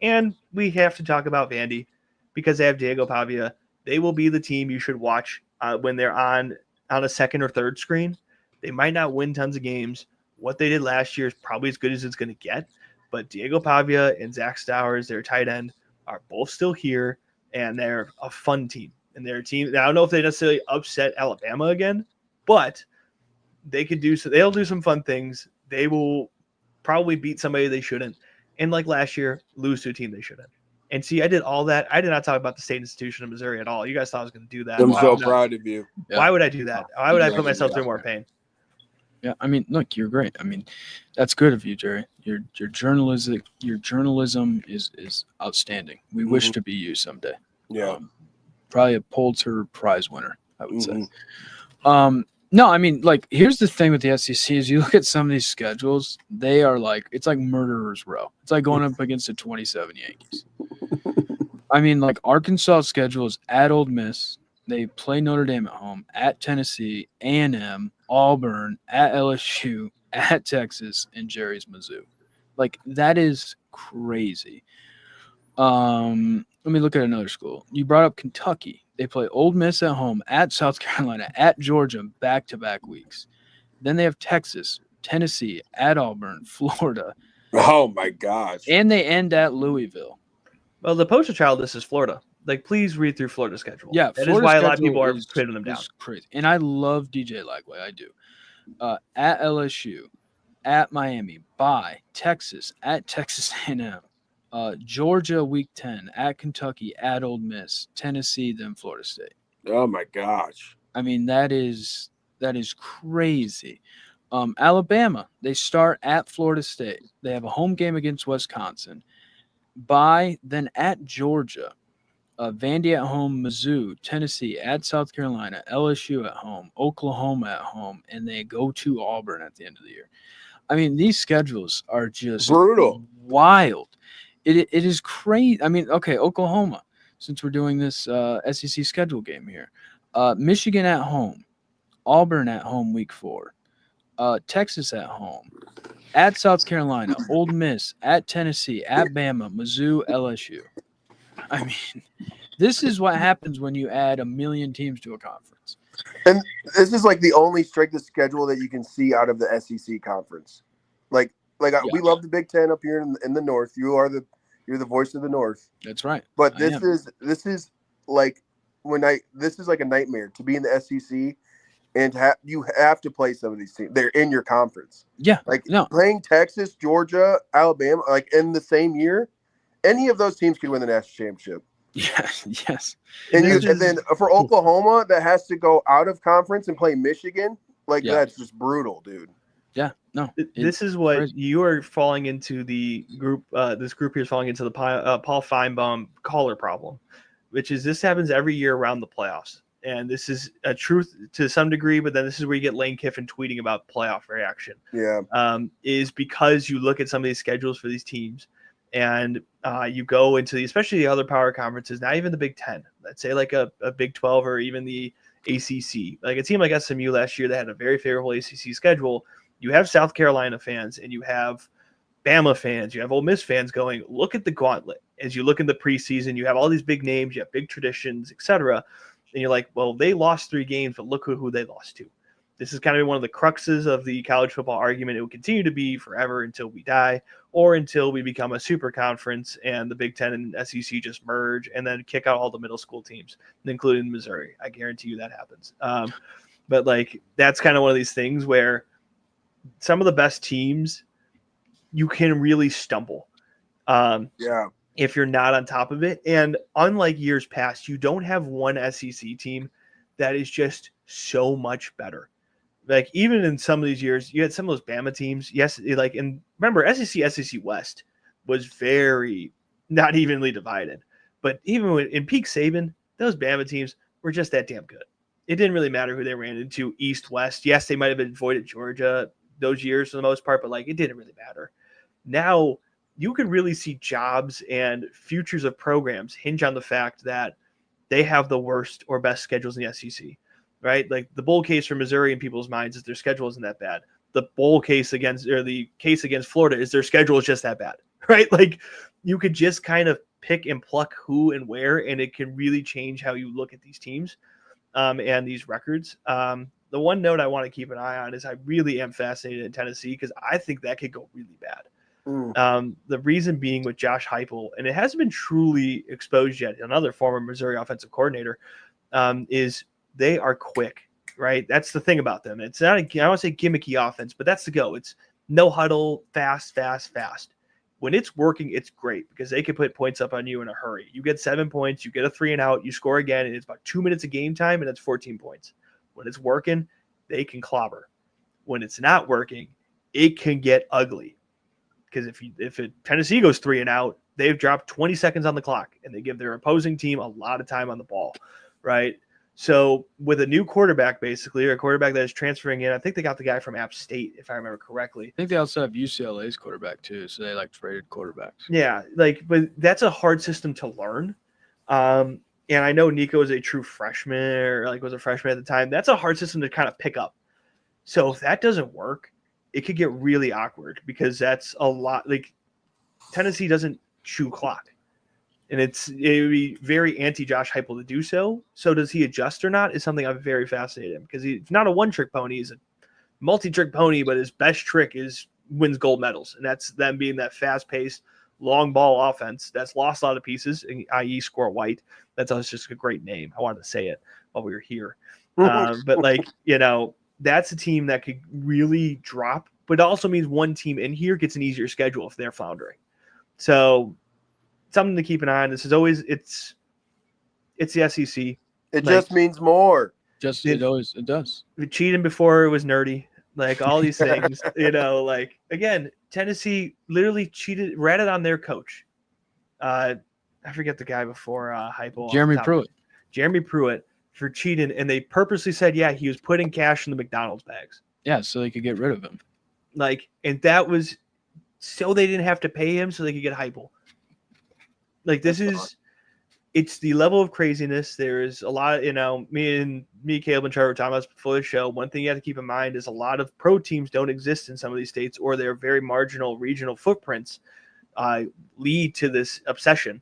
And we have to talk about Vandy because they have Diego Pavia. They will be the team you should watch when they're on a second or third screen. They might not win tons of games. What they did last year is probably as good as it's going to get. But Diego Pavia and Zach Stowers, their tight end, are both still here, and they're a fun team. And they're a team. I don't know if they necessarily upset Alabama again, but they could do so. They'll do some fun things. They will probably beat somebody they shouldn't. And like last year, lose to a team they shouldn't. And see, I did all that. I did not talk about the state institution of Missouri at all. You guys thought I was going to do that. I'm so proud of you. Why would I do that? Why would I put myself through more pain? Yeah, I mean, look, you're great. I mean, that's good of you, Jerry. Your journalism is outstanding. We wish to be you someday. Yeah, probably a Pulitzer Prize winner, I would say. No, I mean, here's the thing with the SEC is you look at some of these schedules, they are it's like murderer's row. It's like going up against the 27 Yankees. I mean, Arkansas' schedule is at Ole Miss. They play Notre Dame at home, at Tennessee, A&M, Auburn, at LSU, at Texas, and Jerry's Mizzou. That is crazy. Let me look at another school. You brought up Kentucky. They play Ole Miss at home, at South Carolina, at Georgia, back-to-back weeks. Then they have Texas, Tennessee, at Auburn, Florida. Oh, my gosh. And they end at Louisville. Well, the poster child, this is Florida. Please read through Florida's schedule. Yeah, that is why a lot of people are putting them down. Crazy. And I love DJ Lagway. I do. At LSU, at Miami, by Texas, at Texas A&M, Georgia week 10, at Kentucky, at Ole Miss, Tennessee, then Florida State. Oh my gosh. I mean, that is crazy. Alabama, they start at Florida State. They have a home game against Wisconsin. By then at Georgia. Vandy at home, Mizzou, Tennessee at South Carolina, LSU at home, Oklahoma at home, and they go to Auburn at the end of the year. I mean, these schedules are just Brutal. wild. It is crazy. I mean, okay, Oklahoma, since we're doing this SEC schedule game here, Michigan at home, Auburn at home week 4, Texas at home, at South Carolina, Ole Miss, at Tennessee, at Bama, Mizzou, LSU. I mean, this is what happens when you add a million teams to a conference. And this is like the only strength of schedule that you can see out of the SEC conference. Like we love the Big Ten up here in the North. You're the voice of the North. That's right. But this is like this is like a nightmare to be in the SEC, and you have to play some of these teams. They're in your conference. Yeah. Like playing Texas, Georgia, Alabama, like in the same year, any of those teams could win the national championship. Yeah, yes. And then for Oklahoma, that has to go out of conference and play Michigan. That's just brutal, dude. Yeah, no. This is what you are falling into the group. This group here is falling into the Paul Feinbaum caller problem, which is this happens every year around the playoffs. And this is a truth to some degree, but then this is where you get Lane Kiffin tweeting about playoff reaction. Yeah. Is because you look at some of these schedules for these teams and you go into especially the other power conferences, not even the Big Ten, let's say like a Big 12 or even the ACC. Like a team like SMU last year that had a very favorable ACC schedule. You have South Carolina fans and you have Bama fans, you have Ole Miss fans going, look at the gauntlet. As you look in the preseason, you have all these big names, you have big traditions, etc. And you're like, well, they lost 3 games, but look who they lost to. This is kind of one of the cruxes of the college football argument. It will continue to be forever until we die or until we become a super conference and the Big Ten and SEC just merge and then kick out all the middle school teams, including Missouri. I guarantee you that happens. But like that's kind of one of these things where some of the best teams, you can really stumble. If you're not on top of it. And unlike years past, you don't have one SEC team that is just so much better. Like even in some of these years, you had some of those Bama teams. Yes, and remember SEC West was very not evenly divided. But even in peak Saban, those Bama teams were just that damn good. It didn't really matter who they ran into, East, West. Yes, they might have avoided Georgia those years for the most part, but like it didn't really matter. Now you could really see jobs and futures of programs hinge on the fact that they have the worst or best schedules in the SEC, right? Like the bowl case for Missouri in people's minds is their schedule isn't that bad. The bowl case the case against Florida is their schedule is just that bad, right? Like you could just kind of pick and pluck who and where, and it can really change how you look at these teams and these records. The one note I want to keep an eye on is I really am fascinated in Tennessee because I think that could go really bad. The reason being with Josh Heupel, and it hasn't been truly exposed yet, another former Missouri offensive coordinator, is they are quick, right? That's the thing about them. It's not, I don't want to say gimmicky offense, but that's the go. It's no huddle, fast. When it's working, it's great because they can put points up on you in a hurry. You get 7 points, you get a 3 and out, you score again, and it's about 2 minutes of game time, and it's 14 points. When it's working, they can clobber. When it's not working, it can get ugly. Because if Tennessee goes 3 and out, they've dropped 20 seconds on the clock, and they give their opposing team a lot of time on the ball, right? So with a new quarterback, basically, or a quarterback that is transferring in, I think they got the guy from App State, if I remember correctly. I think they also have UCLA's quarterback too, so they like traded quarterbacks. Yeah, but that's a hard system to learn. And I know Nico is a true freshman, or was a freshman at the time. That's a hard system to kind of pick up. So if that doesn't work, it could get really awkward because that's a lot. Like Tennessee doesn't chew clock, and it would be very anti-Josh Heupel to do so. So does he adjust or not is something I'm very fascinated in because he's not a one-trick pony. He's a multi-trick pony, but his best trick is wins gold medals, and that's them being that fast-paced, long ball offense that's lost a lot of pieces, i.e. Score White. That's just a great name. I wanted to say it while we were here. But that's a team that could really drop, but it also means one team in here gets an easier schedule if they're floundering. So something to keep an eye on. This is always it's the SEC. It just means more. It does. Cheating before it was nerdy. Like all these things, again, Tennessee literally ratted on their coach. I forget the guy before Heupel. Jeremy Pruitt. Jeremy Pruitt for cheating, and they purposely said, yeah, he was putting cash in the McDonald's bags. Yeah, so they could get rid of him. Like, and that was so they didn't have to pay him, so they could get Heupel. Like, it's the level of craziness. There's a lot, me, Caleb, and Trevor were talking about this before the show. One thing you have to keep in mind is a lot of pro teams don't exist in some of these states, or they're very marginal regional footprints lead to this obsession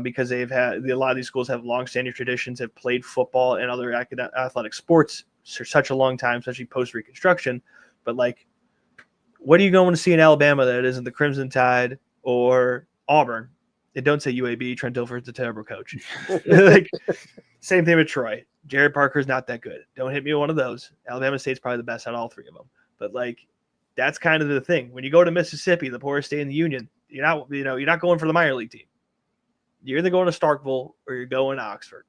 because they've had a lot of these schools have long-standing traditions, have played football and other athletic sports for such a long time, especially post-Reconstruction. But, like, what are you going to see in Alabama that isn't the Crimson Tide or Auburn? And don't say UAB. Trent Dilfer's a terrible coach. Like, same thing with Troy. Jared Parker's not that good. Don't hit me with one of those. Alabama State's probably the best out of all three of them. But, like, that's kind of the thing. When you go to Mississippi, the poorest state in the union, you're not going for the minor league team. You're either going to Starkville or you're going to Oxford.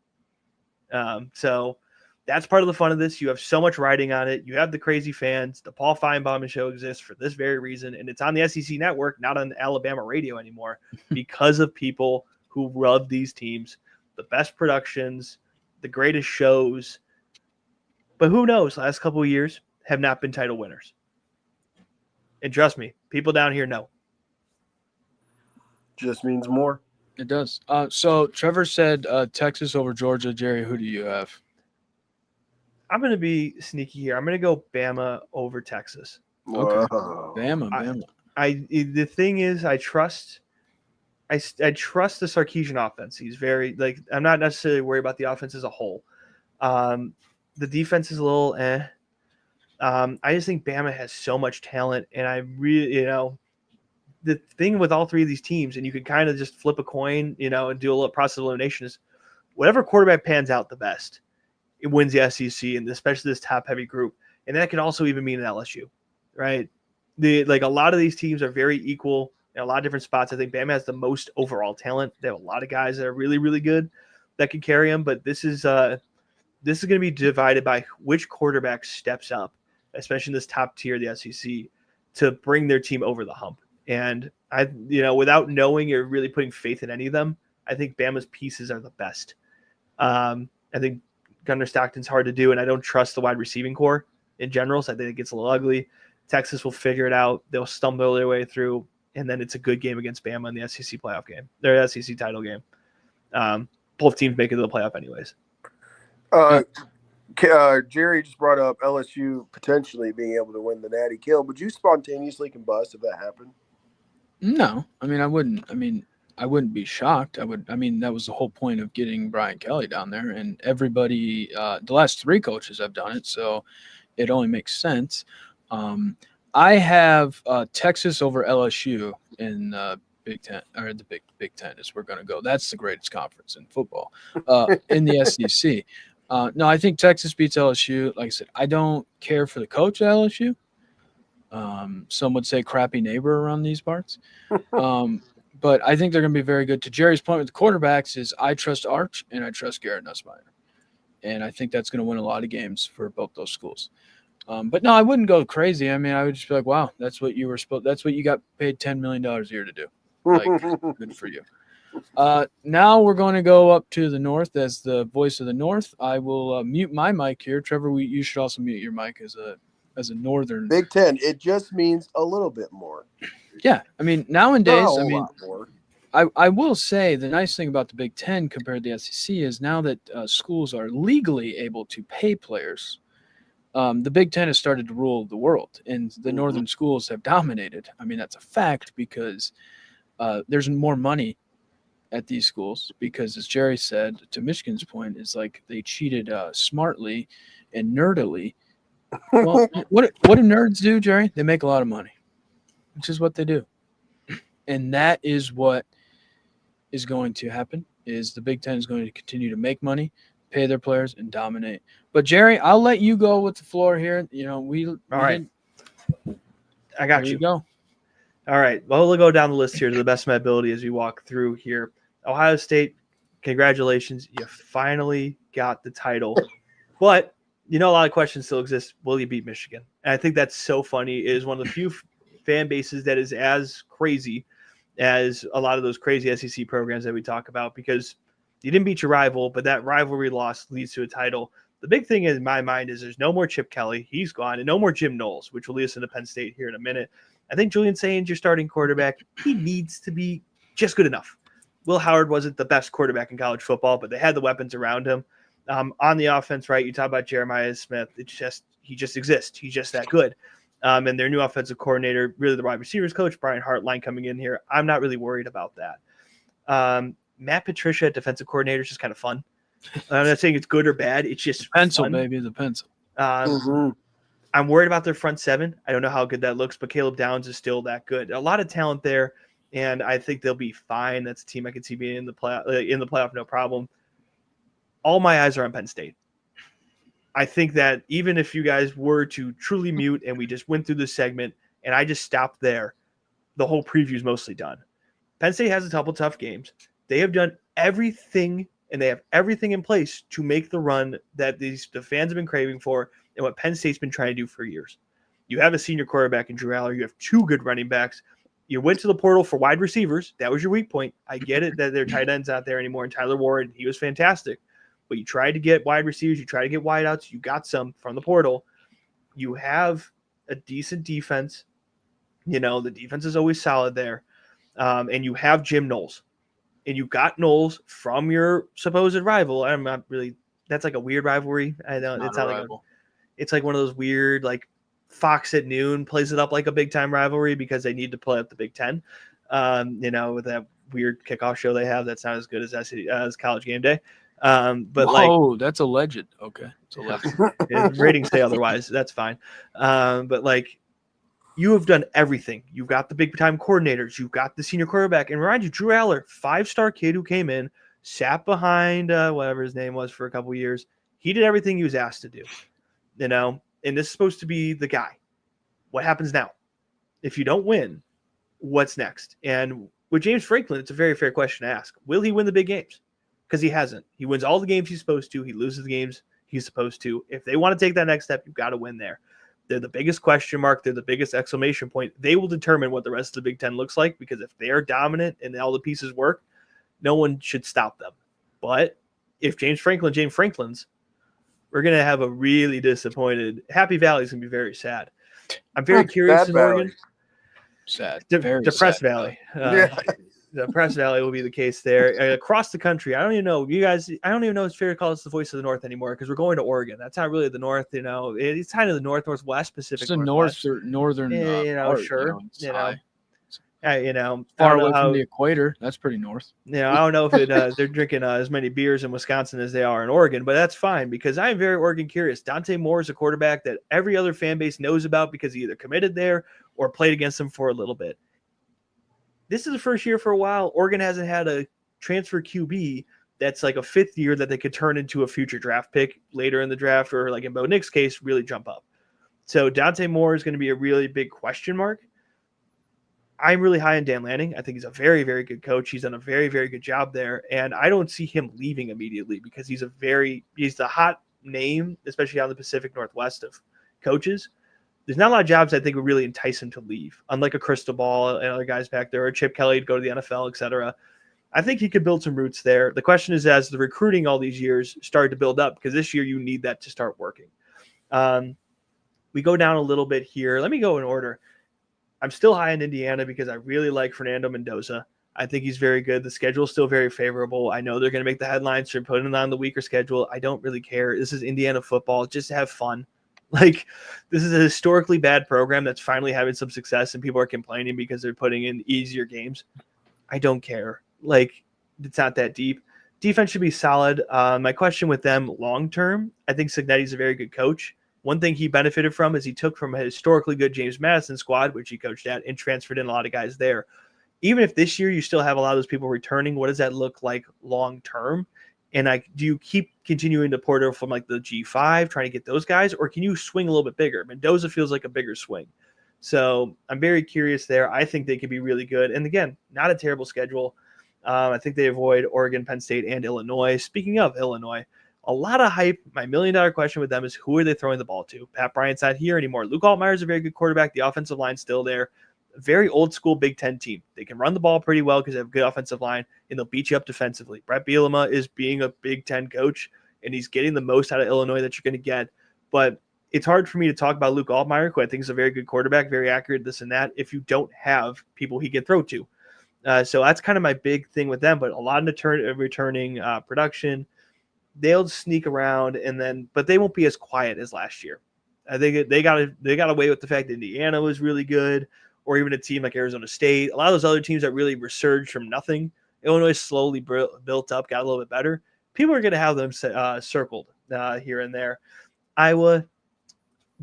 So that's part of the fun of this. You have so much riding on it. You have the crazy fans. The Paul Feinbaum show exists for this very reason, and it's on the SEC network, not on Alabama radio anymore, because of people who love these teams, the best productions, the greatest shows. But who knows? Last couple of years have not been title winners. And trust me, people down here know. Just means more. It does. So Trevor said Texas over Georgia. Jerry, who do you have? I'm going to be sneaky here. I'm going to go Bama over Texas. Okay. Whoa. Bama. The thing is, I trust the Sarkisian offense. He's very, like, I'm not necessarily worried about the offense as a whole. The defense is a little I just think Bama has so much talent, and I really, the thing with all three of these teams, and you could kind of just flip a coin, and do a little process of elimination, is whatever quarterback pans out the best, it wins the SEC, and especially this top-heavy group. And that can also even mean an LSU, right? A lot of these teams are very equal in a lot of different spots. I think Bama has the most overall talent. They have a lot of guys that are really, really good that can carry them. But this is going to be divided by which quarterback steps up, especially in this top tier of the SEC, to bring their team over the hump. And without knowing or really putting faith in any of them, I think Bama's pieces are the best. I think Gunnar Stockton's hard to do, and I don't trust the wide receiving core in general, so I think it gets a little ugly. Texas will figure it out. They'll stumble their way through, and then it's a good game against Bama in the SEC playoff game, their SEC title game. Both teams make it to the playoff anyways. Jerry just brought up LSU potentially being able to win the Natty Kill. Would you spontaneously combust if that happened? No, I wouldn't be shocked. That was the whole point of getting Brian Kelly down there, and everybody, the last three coaches have done it, so it only makes sense. I have Texas over LSU in Big Ten, or the Big Ten is we're going to go. That's the greatest conference in football in the SEC. No, I think Texas beats LSU. Like I said, I don't care for the coach at LSU. Some would say crappy neighbor around these parts. But I think they're going to be very good. To Jerry's point with the quarterbacks is I trust Arch and I trust Garrett Nussmeier. And I think that's going to win a lot of games for both those schools. But no, I wouldn't go crazy. I would just be like, wow, that's what you got paid $10 million a year to do. Like, good for you. Now we're going to go up to the north as the voice of the north. I will mute my mic here. Trevor, you should also mute your mic as a northern. Big Ten. It just means a little bit more. Yeah. Nowadays, more. I will say the nice thing about the Big Ten compared to the SEC is now that schools are legally able to pay players, the Big Ten has started to rule the world, and the northern schools have dominated. That's a fact because there's more money at these schools because, as Jerry said, to Michigan's point, is like they cheated smartly and nerdily. Well, what do nerds do, Jerry? They make a lot of money, which is what they do. And that is what is going to happen, is the Big Ten is going to continue to make money, pay their players, and dominate. But, Jerry, I'll let you go with the floor here. All right. I got there you. Go. All right. Well, we'll go down the list here to the best of my ability as we walk through here. Ohio State, congratulations. You finally got the title. But, a lot of questions still exist. Will you beat Michigan? And I think that's so funny. It is one of the few fan bases that is as crazy as a lot of those crazy SEC programs that we talk about, because you didn't beat your rival, but that rivalry loss leads to a title. The big thing in my mind is there's no more Chip Kelly. He's gone. And no more Jim Knowles, which will lead us into Penn State here in a minute. I think Julian Sainz, your starting quarterback, he needs to be just good enough. Will Howard wasn't the best quarterback in college football, but they had the weapons around him. On the offense, right, you talk about Jeremiah Smith. He just exists. He's just that good. And their new offensive coordinator, really the wide receivers coach, Brian Hartline, coming in here. I'm not really worried about that. Matt Patricia, defensive coordinator, is just kind of fun. I'm not saying it's good or bad. It's just pencil, fun. baby, the pencil. I'm worried about their front seven. I don't know how good that looks, but Caleb Downs is still that good. A lot of talent there, and I think they'll be fine. That's a team I can see being in the playoff, no problem. All my eyes are on Penn State. I think that even if you guys were to truly mute and we just went through this segment and I just stopped there, the whole preview is mostly done. Penn State has a couple tough games. They have done everything, and they have everything in place to make the run that the fans have been craving for and what Penn State's been trying to do for years. You have a senior quarterback in Drew Aller. You have two good running backs. You went to the portal for wide receivers. That was your weak point. I get it that their tight ends out there anymore, and Tyler Ward, he was fantastic. But you tried to get wide receivers. You tried to get wideouts. You got some from the portal. You have a decent defense. You know, the defense is always solid there. And you have Jim Knowles. And you got Knowles from your supposed rival. I'm not really – that's like a weird rivalry. I know it's not like it's like one of those weird, like Fox at noon plays it up like a big-time rivalry because they need to play up the Big Ten. You know, with that weird kickoff show they have that's not as good as College Game Day. But that's alleged. Okay, it's alleged. Ratings say otherwise. That's fine. But like, you have done everything. You've got the big time coordinators. You've got the senior quarterback. And remind you, Drew Aller, 5-star kid who came in, sat behind whatever his name was for a couple of years. He did everything he was asked to do. You know, and this is supposed to be the guy. What happens now? If you don't win, what's next? And with James Franklin, it's a very fair question to ask. Will he win the big games? Because he hasn't. He wins all the games he's supposed to. He loses the games he's supposed to. If they want to take that next step, you've got to win there. They're the biggest question mark. They're the biggest exclamation point. They will determine what the rest of the Big Ten looks like, because if they are dominant and all the pieces work, no one should stop them. But if James Franklin's, we're going to have a really disappointed – Happy Valley is going to be very sad. I'm very curious in Oregon. Sad. Depressed sad Valley. The Depressed Valley will be the case there. Across the country, I don't even know. You guys, I don't even know if it's fair to call us the voice of the North anymore, because we're going to Oregon. That's not really the North, you know. It's kind of the Northwest Pacific. It's the northern part, sure. Far away from the equator. That's pretty north. I don't know if they're drinking as many beers in Wisconsin as they are in Oregon, but that's fine, because I'm very Oregon curious. Dante Moore is a quarterback that every other fan base knows about because he either committed there or played against them for a little bit. This is the first year for a while Oregon hasn't had a transfer QB that's like a fifth year that they could turn into a future draft pick later in the draft, or like in Bo Nix's case, really jump up. So Dante Moore is going to be a really big question mark. I'm really high on Dan Lanning. I think he's a very, very good coach. He's done a very, very good job there. And I don't see him leaving immediately, because he's the hot name, especially on the Pacific Northwest of coaches. There's not a lot of jobs I think would really entice him to leave, unlike a Cristobal and other guys back there, or Chip Kelly to go to the NFL, etc. I think he could build some roots there. The question is, as the recruiting all these years started to build up, because this year you need that to start working. We go down a little bit here. Let me go in order. I'm still high in Indiana because I really like Fernando Mendoza. I think he's very good. The schedule is still very favorable. I know they're going to make the headlines for putting it on the weaker schedule. I don't really care. This is Indiana football. Just have fun. Like, this is a historically bad program that's finally having some success, and people are complaining because they're putting in easier games. I don't care. Like, it's not that deep. Defense should be solid. My question with them long-term, I think Cignetti's a very good coach. One thing he benefited from is he took from a historically good James Madison squad, which he coached at, and transferred in a lot of guys there. Even if this year you still have a lot of those people returning, what does that look like long-term? And do you keep continuing to porter from like the G5, trying to get those guys, or can you swing a little bit bigger? Mendoza feels like a bigger swing. So I'm very curious there. I think they could be really good. And again, not a terrible schedule. I think they avoid Oregon, Penn State, and Illinois. Speaking of Illinois, a lot of hype. My $1 million question with them is, who are they throwing the ball to? Pat Bryant's not here anymore. Luke Altmaier's a very good quarterback. The offensive line's still there. very old school Big Ten team. They can run the ball pretty well because they have a good offensive line, and they'll beat you up defensively. Brett Bielema is being a Big Ten coach, and he's getting the most out of Illinois that you're going to get. But it's hard for me to talk about Luke Altmaier, who I think is a very good quarterback, very accurate, this and that, if you don't have people he can throw to. So that's kind of my big thing with them. But a lot of returning production. They'll sneak around, but they won't be as quiet as last year. I think they got away with the fact that Indiana was really good, or even a team like Arizona State. A lot of those other teams that really resurged from nothing. Illinois slowly built up, got a little bit better. People are going to have them circled here and there. Iowa,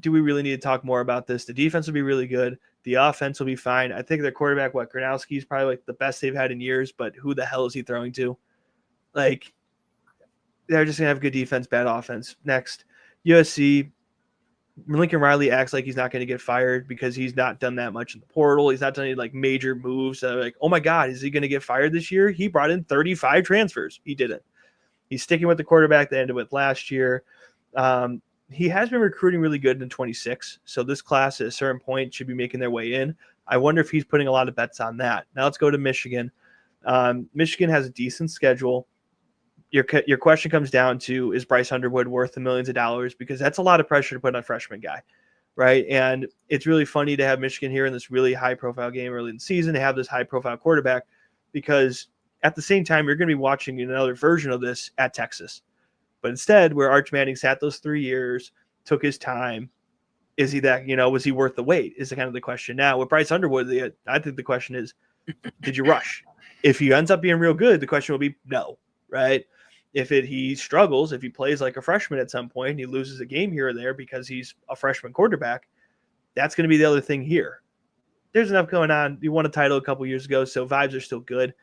do we really need to talk more about this? The defense will be really good. The offense will be fine. I think their quarterback, Gronowski, is probably like the best they've had in years, but who the hell is he throwing to? Like, they're just going to have good defense, bad offense. Next, USC, Lincoln Riley acts like he's not going to get fired because he's not done that much in the portal. He's not done any like major moves that are like, oh my God, is he going to get fired this year? He brought in 35 transfers. He didn't. He's sticking with the quarterback they ended with last year. He has been recruiting really good in 26. So this class at a certain point should be making their way in. I wonder if he's putting a lot of bets on that. Now let's go to Michigan. Michigan has a decent schedule. Your question comes down to, is Bryce Underwood worth the millions of dollars? Because that's a lot of pressure to put on a freshman guy, right? And it's really funny to have Michigan here in this really high-profile game early in the season, to have this high-profile quarterback, because at the same time, you're going to be watching another version of this at Texas. But instead, where Arch Manning sat those 3 years, took his time, is he that, was he worth the wait, is the kind of the question. Now, with Bryce Underwood, I think the question is, did you rush? If he ends up being real good, the question will be no, right? If he struggles, if he plays like a freshman at some point, and he loses a game here or there because he's a freshman quarterback, that's going to be the other thing here. There's enough going on. You won a title a couple years ago, so vibes are still good.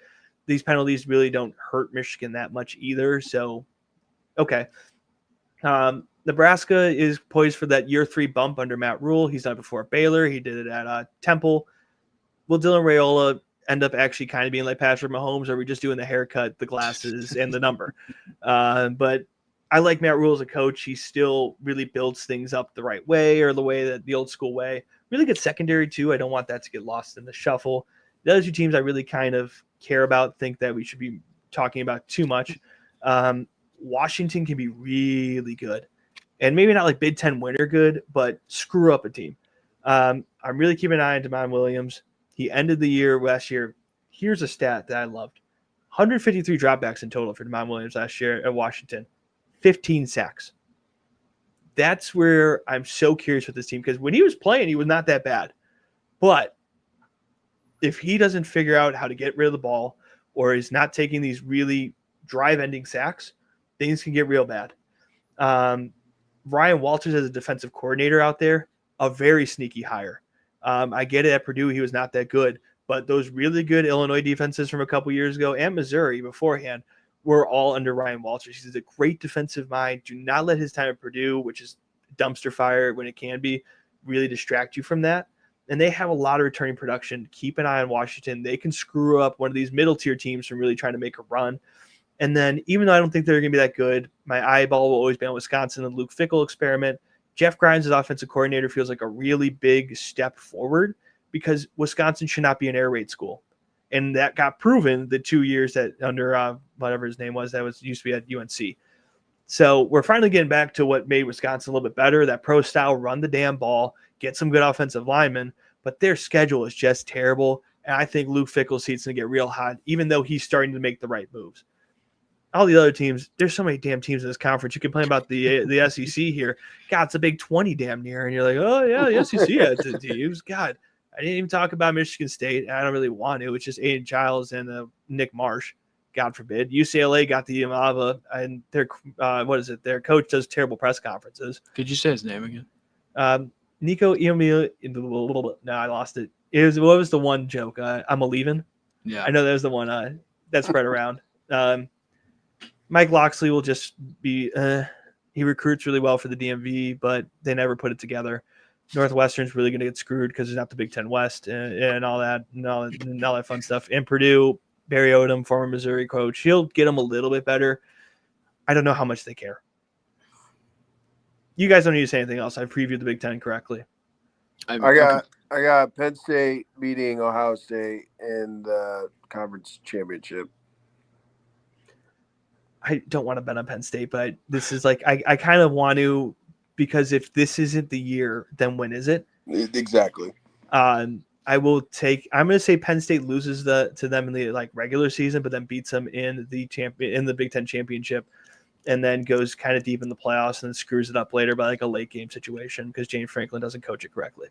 These penalties really don't hurt Michigan that much either, so okay. Nebraska is poised for that year 3 bump under Matt Rule. He's done it before at Baylor. He did it at Temple. Will Dylan Raiola end up actually kind of being like Patrick Mahomes, or are we just doing the haircut, the glasses, and the number? But I like Matt Rule as a coach. He still really builds things up the right way, or the old school way. Really good secondary too. I don't want that to get lost in the shuffle. The other two teams I really kind of care about, think that we should be talking about too much. Washington can be really good, and maybe not like Big Ten winner good, but screw up a team. I'm really keeping an eye on Damon Williams. He ended the year last year. Here's a stat that I loved. 153 dropbacks in total for Damon Williams last year at Washington. 15 sacks. That's where I'm so curious with this team, because when he was playing, he was not that bad. But if he doesn't figure out how to get rid of the ball, or is not taking these really drive-ending sacks, things can get real bad. Ryan Walters as a defensive coordinator out there, a very sneaky hire. I get it, at Purdue he was not that good, but those really good Illinois defenses from a couple years ago and Missouri beforehand were all under Ryan Walters. He's a great defensive mind. Do not let his time at Purdue, which is dumpster fire when it can be, really distract you from that. And they have a lot of returning production. Keep an eye on Washington. They can screw up one of these middle tier teams from really trying to make a run. And then, even though I don't think they're going to be that good, my eyeball will always be on Wisconsin and Luke Fickell experiment. Jeff Grimes as offensive coordinator feels like a really big step forward, because Wisconsin should not be an air raid school. And that got proven the 2 years that under whatever his name was, that was used to be at UNC. So we're finally getting back to what made Wisconsin a little bit better, that pro style, run the damn ball, get some good offensive linemen, but their schedule is just terrible. And I think Luke Fickell's seat's going to get real hot, even though he's starting to make the right moves. All the other teams, there's so many damn teams in this conference. You complain about the SEC here. God, it's a big 20 damn near. And you're like, oh, yeah, the SEC has teams. God, I didn't even talk about Michigan State. I don't really want to. It's just Aiden Giles and Nick Marsh, God forbid. UCLA got the Imava, and their coach does terrible press conferences. Could you say his name again? Nico Iamil. No, I lost it. What was the one joke? I'm a leaving. Yeah. I know that was the one that spread around. Mike Loxley will just be he recruits really well for the DMV, but they never put it together. Northwestern's really going to get screwed because there's not the Big Ten West and all that and all that fun stuff. And Purdue, Barry Odom, former Missouri coach, he'll get them a little bit better. I don't know how much they care. You guys don't need to say anything else. I previewed the Big Ten correctly. I got I got Penn State beating Ohio State in the conference championship. I don't want to bet on Penn State, but this is like I kind of want to, because if this isn't the year, then when is it? Exactly. I will take. I'm going to say Penn State loses to them in the like regular season, but then beats them in the Big Ten championship, and then goes kind of deep in the playoffs and then screws it up later by like a late game situation because James Franklin doesn't coach it correctly.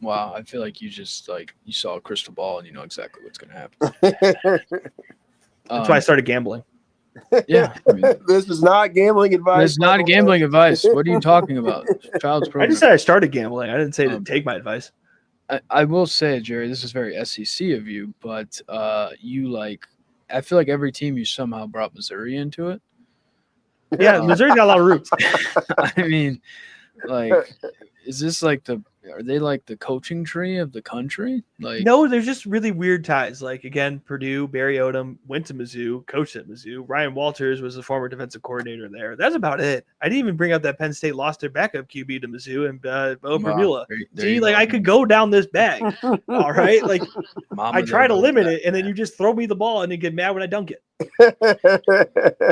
Wow, I feel like you just like you saw a crystal ball and you know exactly what's going to happen. That's why I started gambling. Yeah, I mean, this is not gambling advice. This is not gambling advice. What are you talking about? Child's program. I just said I started gambling. I didn't say to take my advice. I will say, Jerry, this is very SEC of you, but you like. I feel like every team you somehow brought Missouri into it. Yeah, Missouri's got a lot of roots. I mean, like, is this like are they like the coaching tree of the country? Like, no, there's just really weird ties. Like, again, Purdue, Barry Odom went to Mizzou, coached at Mizzou. Ryan Walters was the former defensive coordinator there. That's about it. I didn't even bring up that Penn State lost their backup QB to Mizzou and Bo Pribula. See, like, I could go down this bag. All right? Like, I try to limit it, and then you just throw me the ball and then get mad when I dunk it.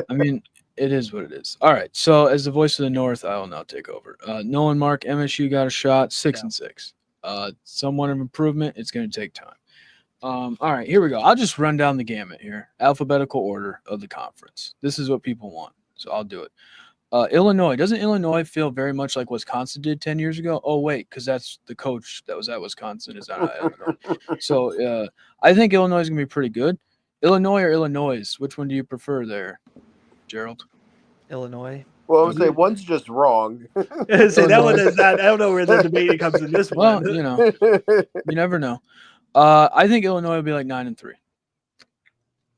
I mean, it is what it is. All right. So, as the voice of the North, I will now take over. Nolan Mark, MSU got a shot, 6-6. Somewhat of improvement. It's going to take time. All right, here we go. I'll just run down the gamut here. Alphabetical order of the conference. This is what people want, so I'll do it. Illinois. Doesn't Illinois feel very much like Wisconsin did 10 years ago? Oh, wait, because that's the coach that was at Wisconsin is not Illinois. So I think Illinois is going to be pretty good. Illinois or Illinois? Which one do you prefer there, Gerald? Illinois. Well, I would say one's just wrong. Say that one is not. I don't know where the debate comes in this one. Well, you never know. I think Illinois will be like 9-3.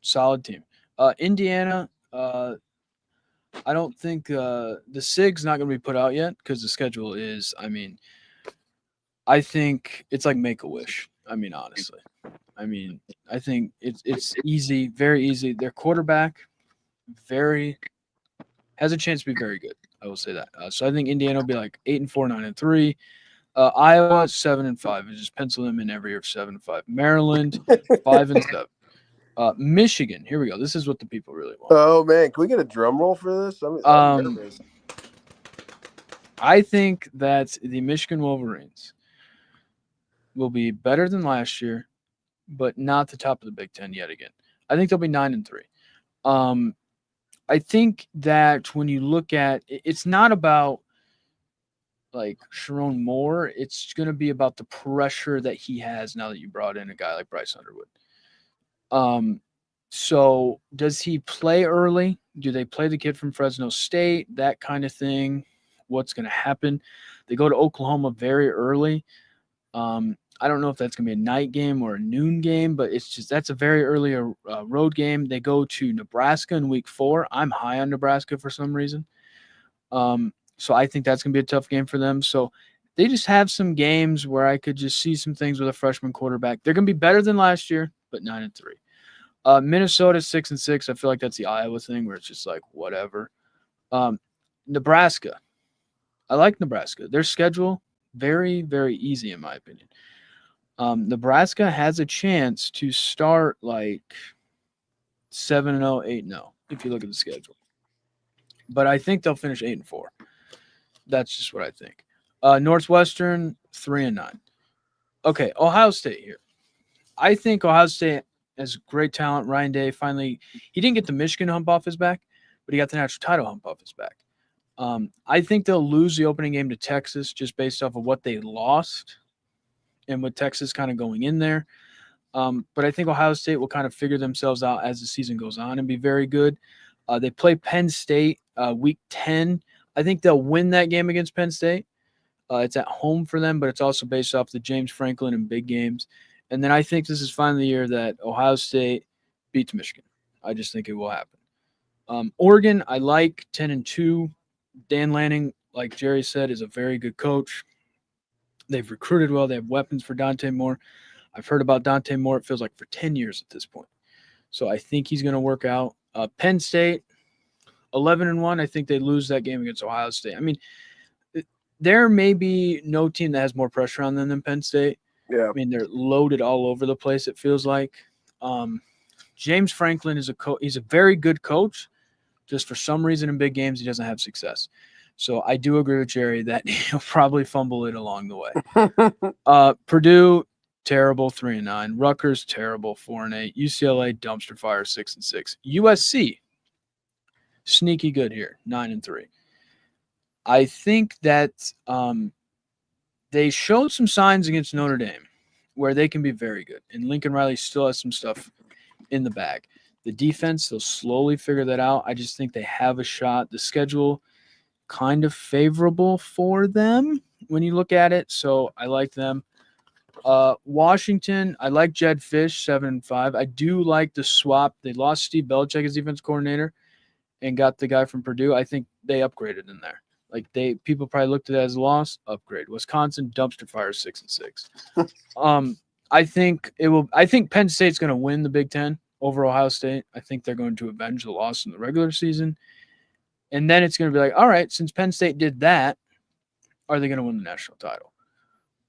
Solid team. Indiana. I don't think the SIG's not going to be put out yet because the schedule is. I mean, I think it's like Make-A-Wish. I mean, honestly. I think it's easy, very easy. Their quarterback has a chance to be very good. I will say that. So I think Indiana will be like 8-4, 9-3. Iowa 7-5. I just pencil them in every year of 7-5. Maryland 5-7. Michigan. Here we go. This is what the people really want. Oh man, can we get a drum roll for this? I'm nervous. I think that the Michigan Wolverines will be better than last year, but not the top of the Big Ten yet again. I think they'll be 9-3. I think that when you look at it's not about like Sharon Moore, it's going to be about the pressure that he has now that you brought in a guy like Bryce Underwood. So does he play early? Do they play the kid from Fresno State? That kind of thing. What's going to happen? They go to Oklahoma very early. I don't know if that's going to be a night game or a noon game, but it's just that's a very early road game. They go to Nebraska in week 4. I'm high on Nebraska for some reason. So I think that's going to be a tough game for them. So they just have some games where I could just see some things with a freshman quarterback. They're going to be better than last year, but 9-3. Minnesota 6-6. I feel like that's the Iowa thing where it's just like whatever. Nebraska. I like Nebraska. Their schedule, very, very easy in my opinion. Nebraska has a chance to start like 7-0, 8-0 if you look at the schedule. But I think they'll finish 8-4. That's just what I think. Northwestern 3-9. Okay, Ohio State here. I think Ohio State has great talent. Ryan Day finally he didn't get the Michigan hump off his back, but he got the national title hump off his back. I think they'll lose the opening game to Texas just based off of what they lost and with Texas kind of going in there. But I think Ohio State will kind of figure themselves out as the season goes on and be very good. They play Penn State week 10. I think they'll win that game against Penn State. It's at home for them, but it's also based off the James Franklin and big games. And then I think this is finally the year that Ohio State beats Michigan. I just think it will happen. Oregon, I like 10-2. Dan Lanning, like Jerry said, is a very good coach. They've recruited well. They have weapons for Dante Moore. I've heard about Dante Moore, it feels like, for 10 years at this point. So I think he's going to work out. Penn State, 11-1. I think they lose that game against Ohio State. I mean, there may be no team that has more pressure on them than Penn State. Yeah. I mean, they're loaded all over the place, it feels like. James Franklin is he's a very good coach. Just for some reason in big games, he doesn't have success. So I do agree with Jerry that he'll probably fumble it along the way. Purdue, terrible, 3-9. Rutgers, terrible, 4-8. UCLA, dumpster fire, 6-6. USC, sneaky good here, 9-3. I think that they showed some signs against Notre Dame where they can be very good. And Lincoln Riley still has some stuff in the bag. The defense, they'll slowly figure that out. I just think they have a shot. The schedule kind of favorable for them when you look at it. So I like them. Washington, I like Jed Fish, 7-5. I do like the swap. They lost Steve Belichick as defense coordinator and got the guy from Purdue. I think they upgraded in there. Like people probably looked at it as a loss, upgrade. Wisconsin, dumpster fire, 6-6. I think Penn State's going to win the Big Ten over Ohio State. I think they're going to avenge the loss in the regular season. And then it's going to be like, all right, since Penn State did that, are they going to win the national title?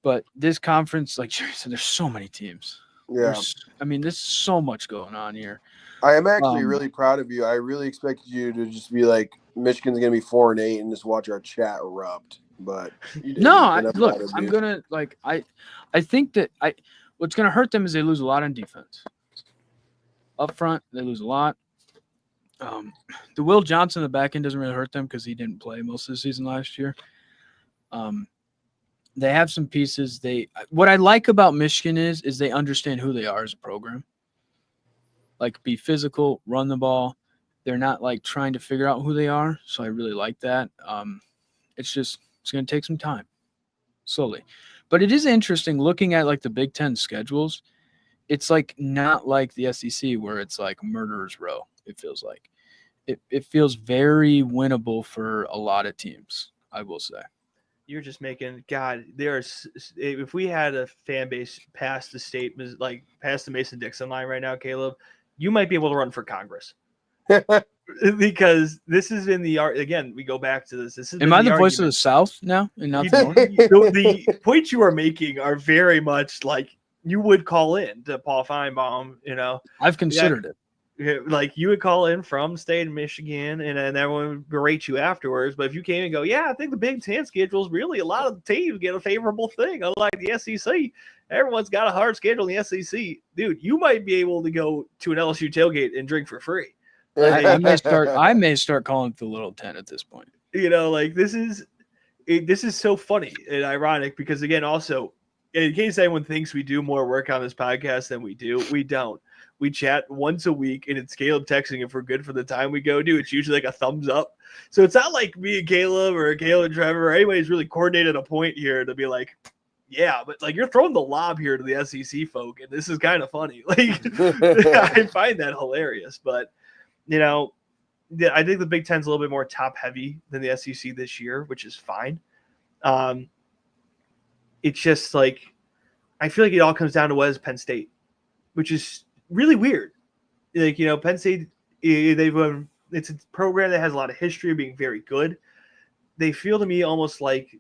But this conference, like Jerry said, there's so many teams. Yeah. There's so much going on here. I am actually really proud of you. I really expected you to just be like, Michigan's going to be 4-8 and just watch our chat erupt. But you didn't. I'm going to, like, I think that what's going to hurt them is they lose a lot on defense. Up front, they lose a lot. The Will Johnson in the back end doesn't really hurt them because he didn't play most of the season last year. They have some pieces. What I like about Michigan is they understand who they are as a program. Like, be physical, run the ball. They're not like trying to figure out who they are. So I really like that. It's going to take some time, slowly. But it is interesting looking at like the Big Ten schedules. It's like not like the SEC where it's like murderer's row. It feels like it feels very winnable for a lot of teams, I will say. You're just making if we had a fan base past the state, like past the Mason-Dixon line right now, Caleb, you might be able to run for Congress. Because this is in the again, we go back to this. Am I the voice of the South now and not the North? The points you are making are very much like you would call in to Paul Feinbaum. I've considered it. Like you would call in from state of Michigan, and everyone would berate you afterwards. But if you came and go, yeah, I think the Big Ten schedule is really a lot of the teams get a favorable thing, unlike the SEC. Everyone's got a hard schedule in the SEC, dude. You might be able to go to an LSU tailgate and drink for free. I may start calling it the Little 10 at this point. This is so funny and ironic because, again, also, in case anyone thinks we do more work on this podcast than we do, we don't. We chat once a week, and it's Caleb texting if we're good for the time we go to. It's usually like a thumbs up. So it's not like me and Caleb or Caleb and Trevor or anybody's really coordinated a point here to be like, yeah, but like you're throwing the lob here to the SEC folk, and this is kind of funny. Like I find that hilarious, but I think the Big Ten's a little bit more top heavy than the SEC this year, which is fine. It's just like I feel like it all comes down to what is Penn State, which is really weird. Like, Penn State, it's a program that has a lot of history of being very good. They feel to me almost like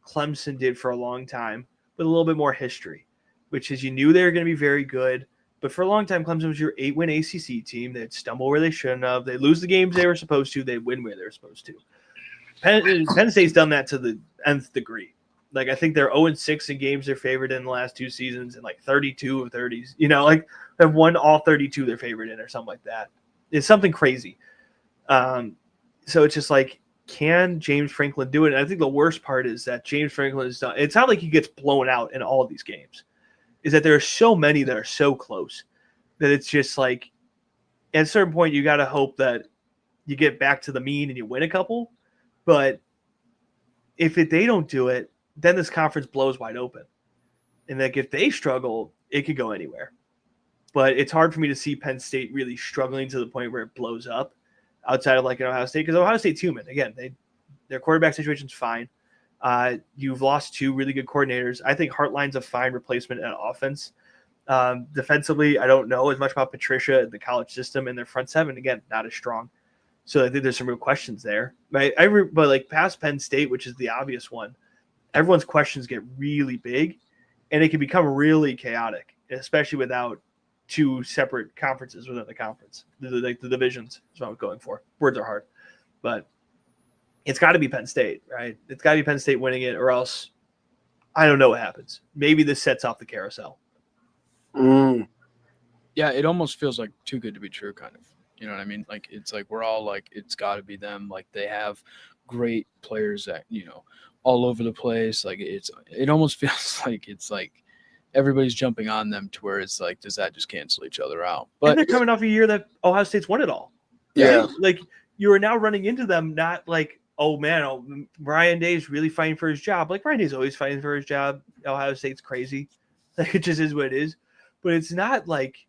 Clemson did for a long time, with a little bit more history, which is you knew they were going to be very good. But for a long time, Clemson was your 8-win ACC team. They'd stumble where they shouldn't have. They'd lose the games they were supposed to. They'd win where they were supposed to. Penn State's done that to the nth degree. Like, I think they're 0-6 in games they're favored in the last 2 seasons, and like 32 of 30s. They've won all 32 they're favored in or something like that. It's something crazy. So it's just like, can James Franklin do it? And I think the worst part is that James Franklin is done. It's not like he gets blown out in all of these games. Is that there are so many that are so close that it's just like at a certain point you got to hope that you get back to the mean and you win a couple. But if they don't do it, then this conference blows wide open. And like if they struggle, it could go anywhere. But it's hard for me to see Penn State really struggling to the point where it blows up outside of like an Ohio State, because Ohio State's human. Again, their quarterback situation's fine. You've lost 2 really good coordinators. I think Hartline's a fine replacement at offense. Defensively, I don't know as much about Patricia and the college system, and their front seven, again, not as strong. So I think there's some real questions there. Right? But like past Penn State, which is the obvious one, everyone's questions get really big, and it can become really chaotic, especially without two separate conferences within the conference. The divisions is what I'm going for. Words are hard, but it's got to be Penn State, right? It's got to be Penn State winning it, or else I don't know what happens. Maybe this sets off the carousel. Yeah, it almost feels like too good to be true, kind of. You know what I mean? Like it's like we're all like it's got to be them. Like they have great players that all over the place. Like it almost feels like it's like everybody's jumping on them to where it's like, does that just cancel each other out? But and they're coming off a year that Ohio State's won it all. Yeah. Like you are now running into them, not like, oh man, Ryan Day's really fighting for his job. Like Ryan Day's always fighting for his job. Ohio State's crazy. Like it just is what it is. But it's not like,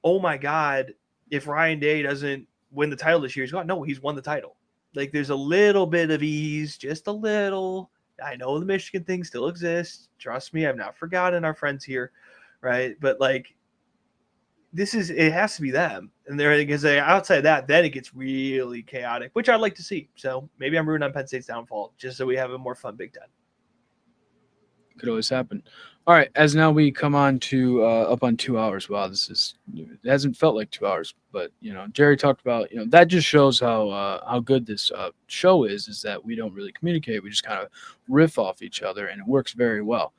oh my God, if Ryan Day doesn't win the title this year, he's gone. No, he's won the title. Like there's a little bit of ease, just a little. I know the Michigan thing still exists. Trust me, I've not forgotten our friends here, right? But like, it has to be them. And they're because outside that, then it gets really chaotic, which I'd like to see. So maybe I'm rooting on Penn State's downfall just so we have a more fun Big Ten. Could always happen. All right, as now we come on to up on 2 hours. Wow, it hasn't felt like 2 hours, but Jerry talked about that just shows how good this show is that we don't really communicate. We just kind of riff off each other, and it works very well.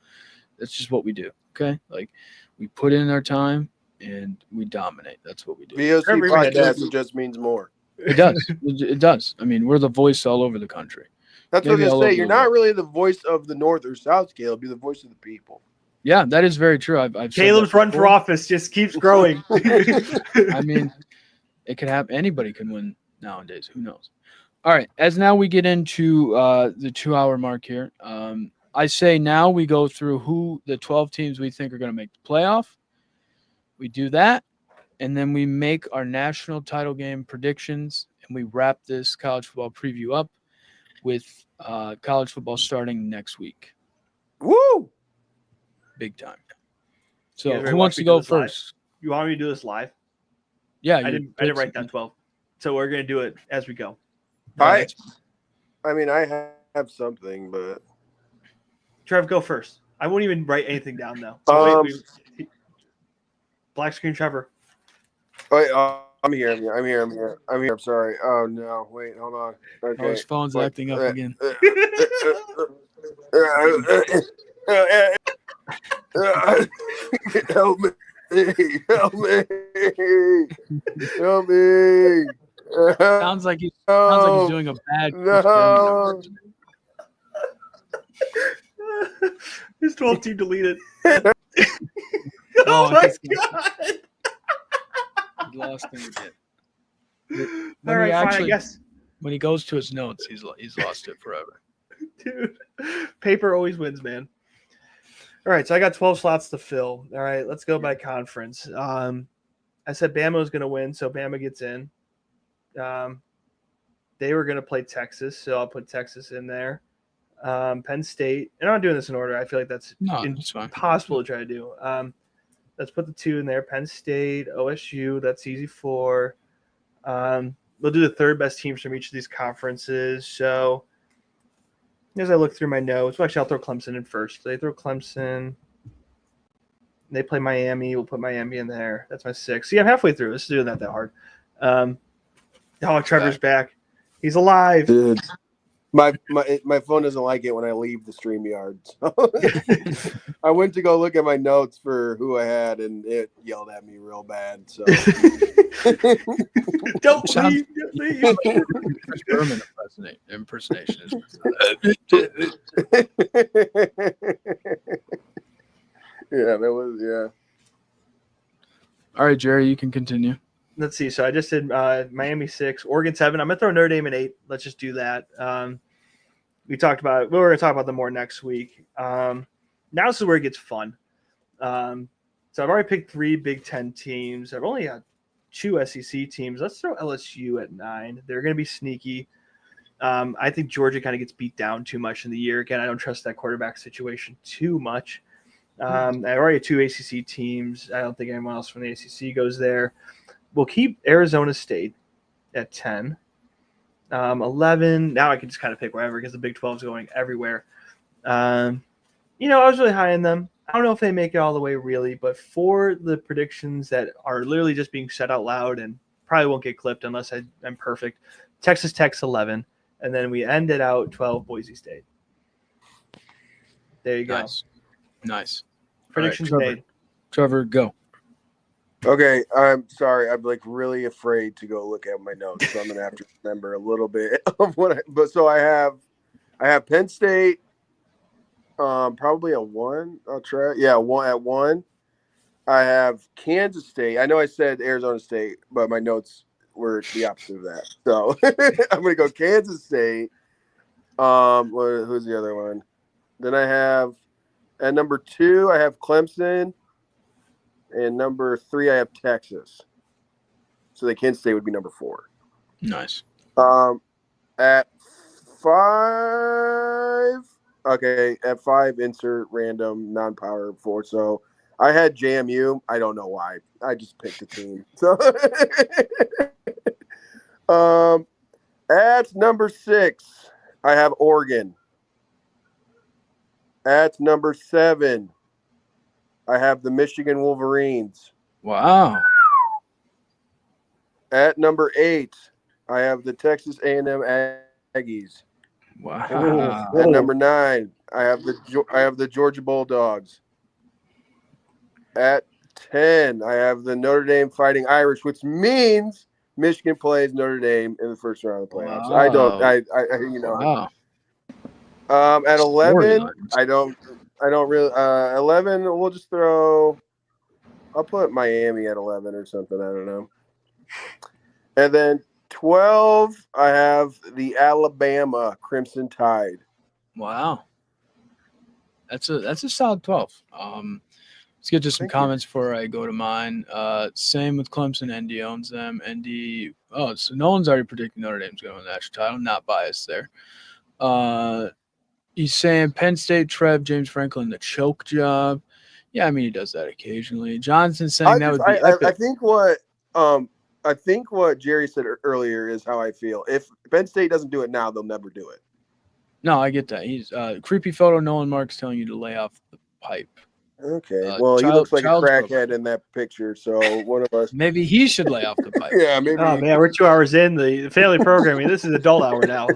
That's just what we do. Okay, like we put in our time and we dominate. That's what we do. V.O.C. podcast just means more. It does. It does. I mean, we're the voice all over the country. That's what I say. You're not really the voice of the North or South, Caleb. You're the voice of the people. Yeah, that is very true. I've Caleb's run for office just keeps growing. I mean, it could happen. Anybody can win nowadays. Who knows? All right. As now we get into the 2 hour mark here, I say now we go through who the 12 teams we think are going to make the playoff. We do that, and then we make our national title game predictions, and we wrap this college football preview up with college football starting next week. Woo! Big time. So who wants to go first? You want me to do this live? Yeah. I didn't write down 12. So we're going to do it as we go. I mean, I have something, but Trev, go first. I won't even write anything down though. So black screen Trevor. Wait, I'm here. I'm sorry. Oh no, wait, hold on. Okay. Oh, his phone's acting up again. Help me! Help me! Sounds like he's doing a bad. No. His 12 team deleted. Oh my God! He lost him again. All right, fine, I guess. When he goes to his notes, he's lost it forever. Dude, paper always wins, man. All right, so I got 12 slots to fill. All right, let's go by conference. I said Bama was going to win, so Bama gets in. They were going to play Texas, so I'll put Texas in there. Penn State, and I'm not doing this in order. I feel like that's impossible to try to do. Let's put the 2 in there. Penn State, OSU, that's easy 4. We'll do the third best teams from each of these conferences. So as I look through my notes, well, actually, I'll throw Clemson in first. They throw Clemson. They play Miami. We'll put Miami in there. That's my 6. See, I'm halfway through. This is doing that hard. Trevor's back. He's alive. Dude. My phone doesn't like it when I leave the StreamYard. So I went to go look at my notes for who I had, and it yelled at me real bad. So don't leave. Chris Berman impersonation is. Yeah, that was yeah. All right, Jerry, you can continue. Let's see. So I just did Miami 6, Oregon 7. I'm gonna throw Notre Dame in 8. Let's just do that. We talked about it. We're gonna talk about them more next week. Now this is where it gets fun. So I've already picked 3 Big Ten teams. I've only got 2 SEC teams. Let's throw LSU at 9. They're gonna be sneaky. I think Georgia kind of gets beat down too much in the year. Again, I don't trust that quarterback situation too much. I already have 2 ACC teams. I don't think anyone else from the ACC goes there. We'll keep Arizona State at 10. 11. Now I can just kind of pick wherever because the Big 12 is going everywhere. I was really high on them. I don't know if they make it all the way really, but for the predictions that are literally just being said out loud and probably won't get clipped unless I'm perfect, Texas Tech's 11, and then we ended out 12 Boise State. There you go. Nice. Predictions Trevor. made. Trevor, go. Okay, I'm sorry. I'm like really afraid to go look at my notes, so I'm gonna have to remember a little bit of what. I have Penn State, probably a 1. I'll try. Yeah, 1 at 1. I have Kansas State. I know I said Arizona State, but my notes were the opposite of that. So I'm gonna go Kansas State. Who's the other one? Then I have at number 2, I have Clemson. And number 3, I have Texas. So the Kansas State would be number 4. Nice. At 5, okay, at 5, insert random non-power 4. So I had JMU. I don't know why. I just picked a team. So at number 6, I have Oregon. At number 7, I have the Michigan Wolverines. Wow. At number 8, I have the Texas A&M Aggies. Wow. At number 9, I have the Georgia Bulldogs. At 10, I have the Notre Dame Fighting Irish, which means Michigan plays Notre Dame in the first round of the playoffs. Wow. Wow. At 11, Storylines. I don't really. 11, we'll just throw. I'll put Miami at 11 or something. I don't know. And then 12, I have the Alabama Crimson Tide. Wow. That's a solid 12. Let's get to some comments before I go to mine. Same with Clemson. ND owns them. So Nolan's already predicting Notre Dame's going to win the national title. Not biased there. He's saying Penn State, Trev, James Franklin, the choke job. Yeah, I mean, he does that occasionally. Johnson saying that would be epic. I think what Jerry said earlier is how I feel. If Penn State doesn't do it now, they'll never do it. No, I get that. He's creepy photo. Nolan Marks telling you to lay off the pipe. Okay. Well, he looks like a crackhead in that picture, so one of us. Maybe he should lay off the pipe. Yeah, maybe. Oh man, we're 2 hours in the family programming. This is adult hour now.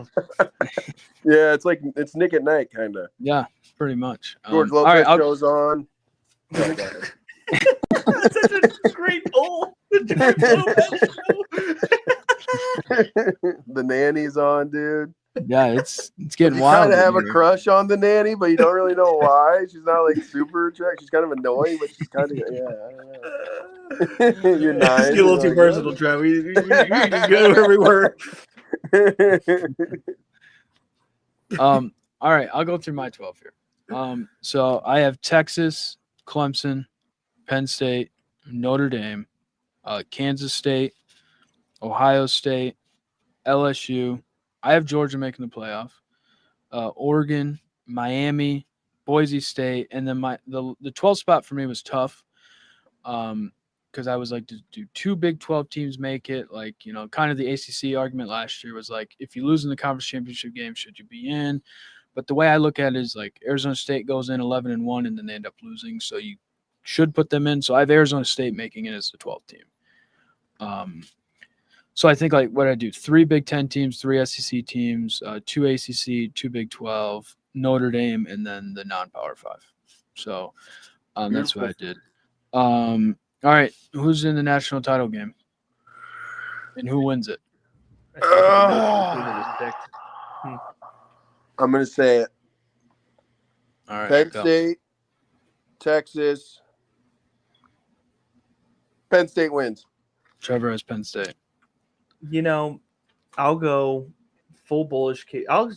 Yeah, it's Nick at Night, kind of. Yeah, pretty much. George Lopez shows on. That's such a great poll. The nanny's on, dude. Yeah, it's getting you wild. You kind of have a crush on the nanny, but you don't really know why. She's not like super attractive. She's kind of annoying, but she's kind of I don't know. You're nice. It's a little too personal, Trev. We just go where we were. All right, I'll go through my 12 here. So I have Texas, Clemson, Penn State, Notre Dame, Kansas State, Ohio State, LSU. I have Georgia making the playoff. Oregon, Miami, Boise State, and then the 12th spot for me was tough. Because I was like, do 2 Big 12 teams make it? Like, kind of the ACC argument last year was like, if you lose in the conference championship game, should you be in? But the way I look at it is like Arizona State goes in 11-1 and then they end up losing, so you should put them in. So I have Arizona State making it as the 12th team. So I think like what I do: 3 Big 10 teams, 3 SEC teams, 2 ACC, 2 Big 12, Notre Dame, and then the non-Power 5. So that's what I did. All right, who's in the national title game, and who wins it? I'm gonna say it. All right, Penn State, Texas. Penn State wins. Trevor has Penn State. I'll go full bullish case. I'll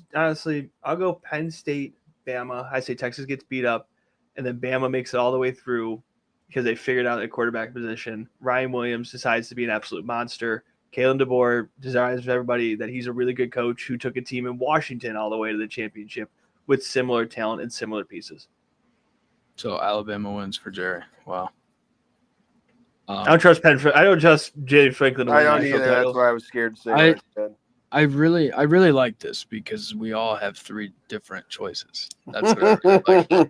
go Penn State, Bama. I say Texas gets beat up, and then Bama makes it all the way through because they figured out a quarterback position. Ryan Williams decides to be an absolute monster. Kalen DeBoer desires everybody that he's a really good coach who took a team in Washington all the way to the championship with similar talent and similar pieces. So Alabama wins for Jerry. Wow. I don't trust I don't trust James Franklin. I don't either. That's why I was scared to say what I said. I really like this because we all have 3 different choices. That's what I really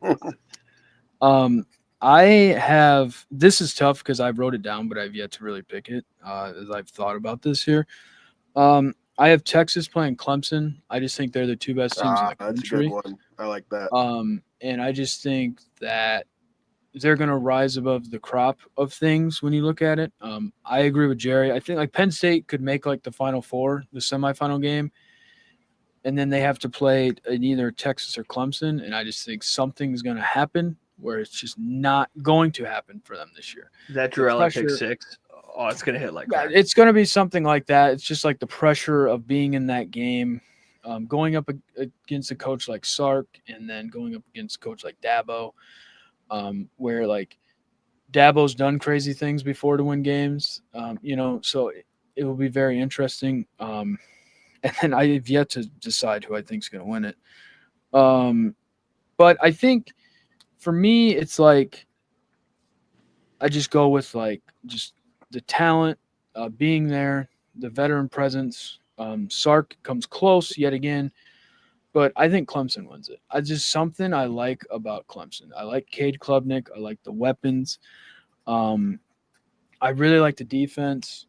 like. I have this is tough because I wrote it down, but I've yet to really pick it. As I've thought about this here, I have Texas playing Clemson. I just think they're the 2 best teams in the That's a good country. one. I like that. And I just think that they're going to rise above the crop of things when you look at it. I agree with Jerry. I think like Penn State could make like the Final Four, the semifinal game, and then they have to play in either Texas or Clemson. And I just think something's going to happen where it's just not going to happen for them this year. That Drew pick 6. Oh, it's gonna hit like Yeah, crap. it's going to be something like that. It's just like the pressure of being in that game, going up against a coach like Sark, and then going up against a coach like Dabo, where like Dabo's done crazy things before to win games. So it will be very interesting. And then I have yet to decide who I think is going to win it. But I think for me, it's like I just go with like just the talent, being there, the veteran presence. Sark comes close yet again, but I think Clemson wins it. I just something I like about Clemson. I like Cade Klubnik. I like the weapons. I really like the defense.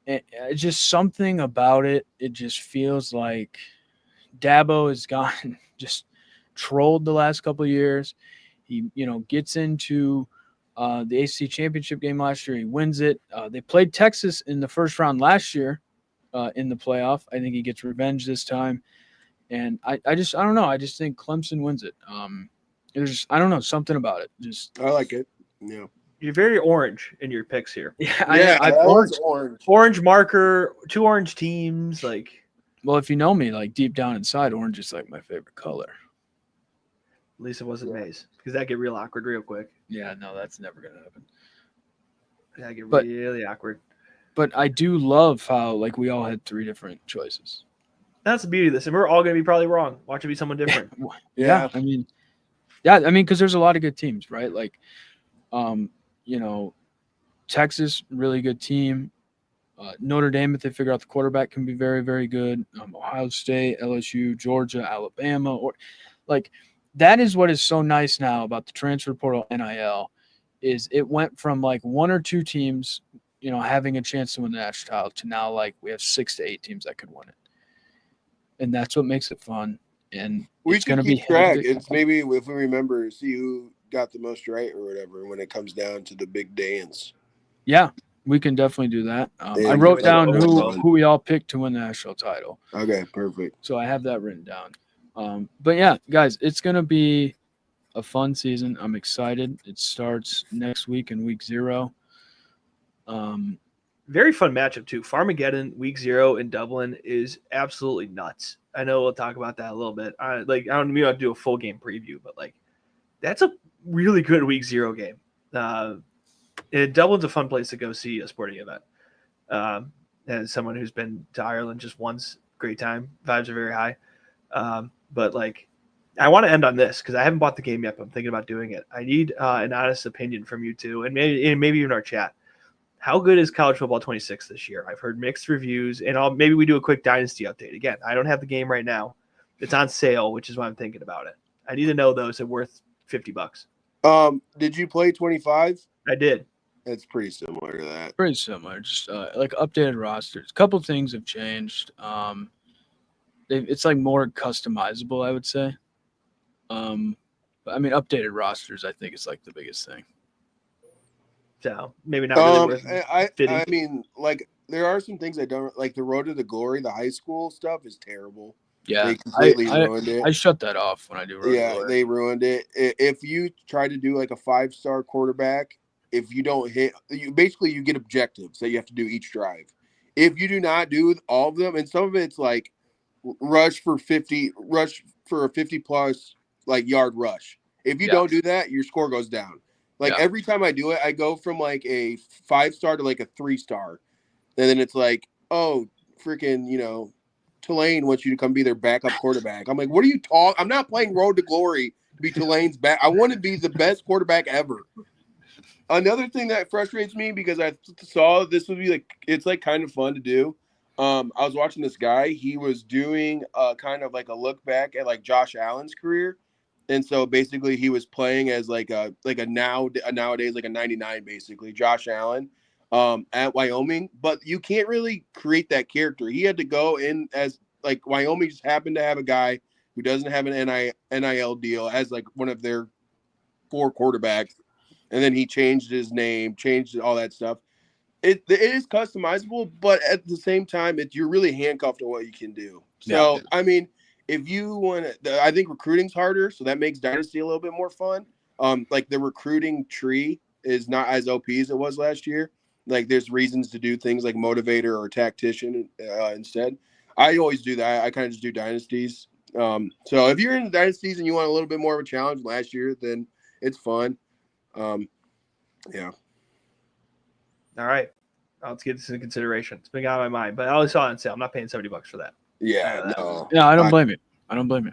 It's just something about it. It just feels like Dabo has gotten just trolled the last couple of years. He, gets into the ACC championship game last year. He wins it. They played Texas in the first round last year in the playoff. I think he gets revenge this time. And I don't know. I just think Clemson wins it. There's, I don't know, something about it. Just I like it. Yeah. You're very orange in your picks here. Yeah, I orange. Orange marker, 2 orange teams. Like, well, if you know me, like deep down inside, orange is like my favorite color. At least it wasn't maize, because that get real awkward real quick. Yeah, no, that's never gonna happen. That get really awkward. But I do love how like we all had 3 different choices. That's the beauty of this, and we're all gonna be probably wrong. Watch it be someone different. Yeah, I mean, because there's a lot of good teams, right? Like, Texas, really good team. Notre Dame, if they figure out the quarterback, can be very, very good. Ohio State, LSU, Georgia, Alabama, or like that is what is so nice now about the transfer portal NIL is it went from like 1 or 2 teams, having a chance to win the national title to now like we have 6 to 8 teams that could win it, and that's what makes it fun. And it's going to be track. It's maybe if we remember, see who got the most right or whatever when it comes down to the big dance. Yeah, we can definitely do that. I wrote down who we all picked to win the national title. Okay, perfect. So I have that written down. But yeah, guys, it's going to be a fun season. I'm excited. It starts next week in week 0. Very fun matchup too. Farmageddon week 0 in Dublin is absolutely nuts. I know we'll talk about that a little bit. I don't mean to do a full game preview, but like that's a really good week 0 game. Dublin's a fun place to go see a sporting event. As someone who's been to Ireland just once, great time. Vibes are very high. But like, I want to end on this because I haven't bought the game yet, but I'm thinking about doing it. I need an honest opinion from you two, and maybe even our chat. How good is College Football 26 this year? I've heard mixed reviews, and maybe we do a quick Dynasty update. Again, I don't have the game right now. It's on sale, which is why I'm thinking about it. I need to know, though, is it worth $50? Did you play 25? I did. It's pretty similar to that. Pretty similar. Just like updated rosters. A couple things have changed. It's like more customizable, I would say. But I mean, updated rosters, I think, is like the biggest thing. So maybe not really worth I mean, like there are some things I don't like. The Road to the Glory, the high school stuff is terrible. Yeah, they completely ruined it. I shut that off when I do Road to Glory. They ruined it. If you try to do like a 5-star quarterback, if you don't hit, you get objectives that you have to do each drive. If you do not do all of them, and some of it's like rush for a 50 plus like yard rush. If you don't do that, your score goes down. Like every time I do it, I go from like a 5-star to like a 3-star. And then it's like, oh, freaking, Tulane wants you to come be their backup quarterback. I'm like, what are you talking? I'm not playing Road to Glory to be Tulane's back. I want to be the best quarterback ever. Another thing that frustrates me because I saw this would be like, it's like kind of fun to do. I was watching this guy. He was doing kind of like a look back at like Josh Allen's career, and so basically he was playing as like a nowadays like a 99 basically Josh Allen at Wyoming. But you can't really create that character. He had to go in as like Wyoming just happened to have a guy who doesn't have an NIL deal as like one of their 4 quarterbacks, and then he changed his name, changed all that stuff. It is customizable, but at the same time, you're really handcuffed to what you can do. So, Yeah. I mean, if you want to, I think recruiting's harder, so that makes Dynasty a little bit more fun. Like the recruiting tree is not as OP as it was last year. Like there's reasons to do things like motivator or tactician instead. I always do that. I kind of just do dynasties. So if you're in the dynasties and you want a little bit more of a challenge last year, then it's fun. Yeah. All right. Let's get this into consideration. It's been out of my mind, but I only saw it on sale. I'm not paying $70 for that. Yeah. No. Yeah, I don't blame you. I don't blame you.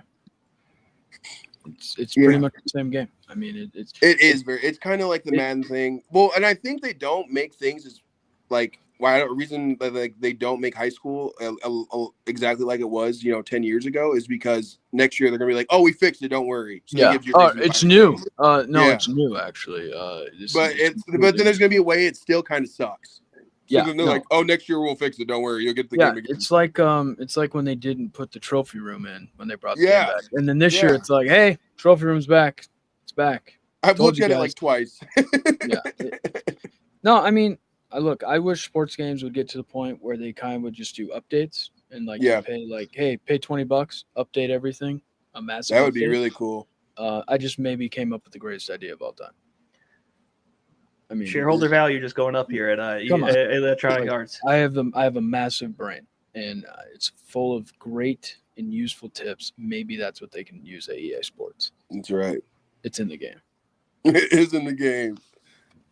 It's pretty much the same game. I mean, it's kind of like the Madden thing. Well, and I think they don't make things as like reason that like they don't make high school exactly like it was 10 years ago is because next year they're gonna be like, oh, we fixed it, don't worry. So yeah. It's new. It's new actually. But then there's gonna be a way it still kind of sucks. So then they're like, oh, next year we'll fix it. Don't worry, you'll get the game again. It's like when they didn't put the trophy room in when they brought the game back, and then this year it's like, hey, trophy room's back. It's back. I've looked at it like twice. Yeah. No, I mean, I wish sports games would get to the point where they kind of would just do updates and like pay pay $20, update everything. A massive. That would be really cool. I just maybe came up with the greatest idea of all time. I mean, shareholder value just going up here at Electronic Arts. I have a massive brain, and it's full of great and useful tips. Maybe that's what they can use at EA Sports. That's right. It's in the game. It is in the game.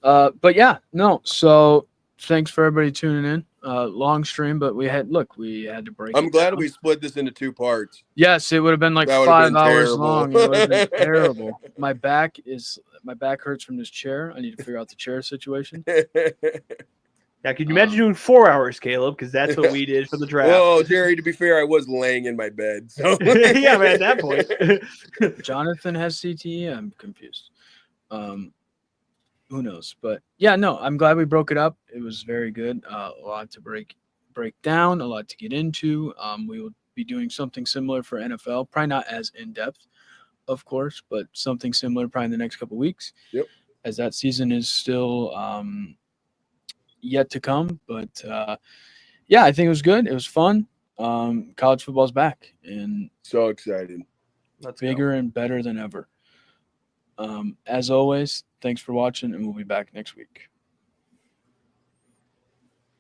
But yeah, no. So thanks for everybody tuning in. Long stream, but we had to break. I'm glad we split this into 2 parts. Yes, it would have been like 5 hours long. It would have been terrible. My back hurts from this chair. I need to figure out the chair situation. Yeah, could you imagine doing 4 hours, Caleb? Because that's what we did for the draft. Well, Jerry, to be fair, I was laying in my bed. So. Yeah, man, at that point. Jonathan has CTE. I'm confused. Who knows? But yeah, no, I'm glad we broke it up. It was very good. A lot to break down, a lot to get into. We will be doing something similar for NFL, probably not as in depth, of course, but something similar probably in the next couple of weeks. Yep. As that season is still yet to come. But yeah, I think it was good. It was fun. College football's back and so excited. Bigger and better than ever. As always, thanks for watching, and we'll be back next week.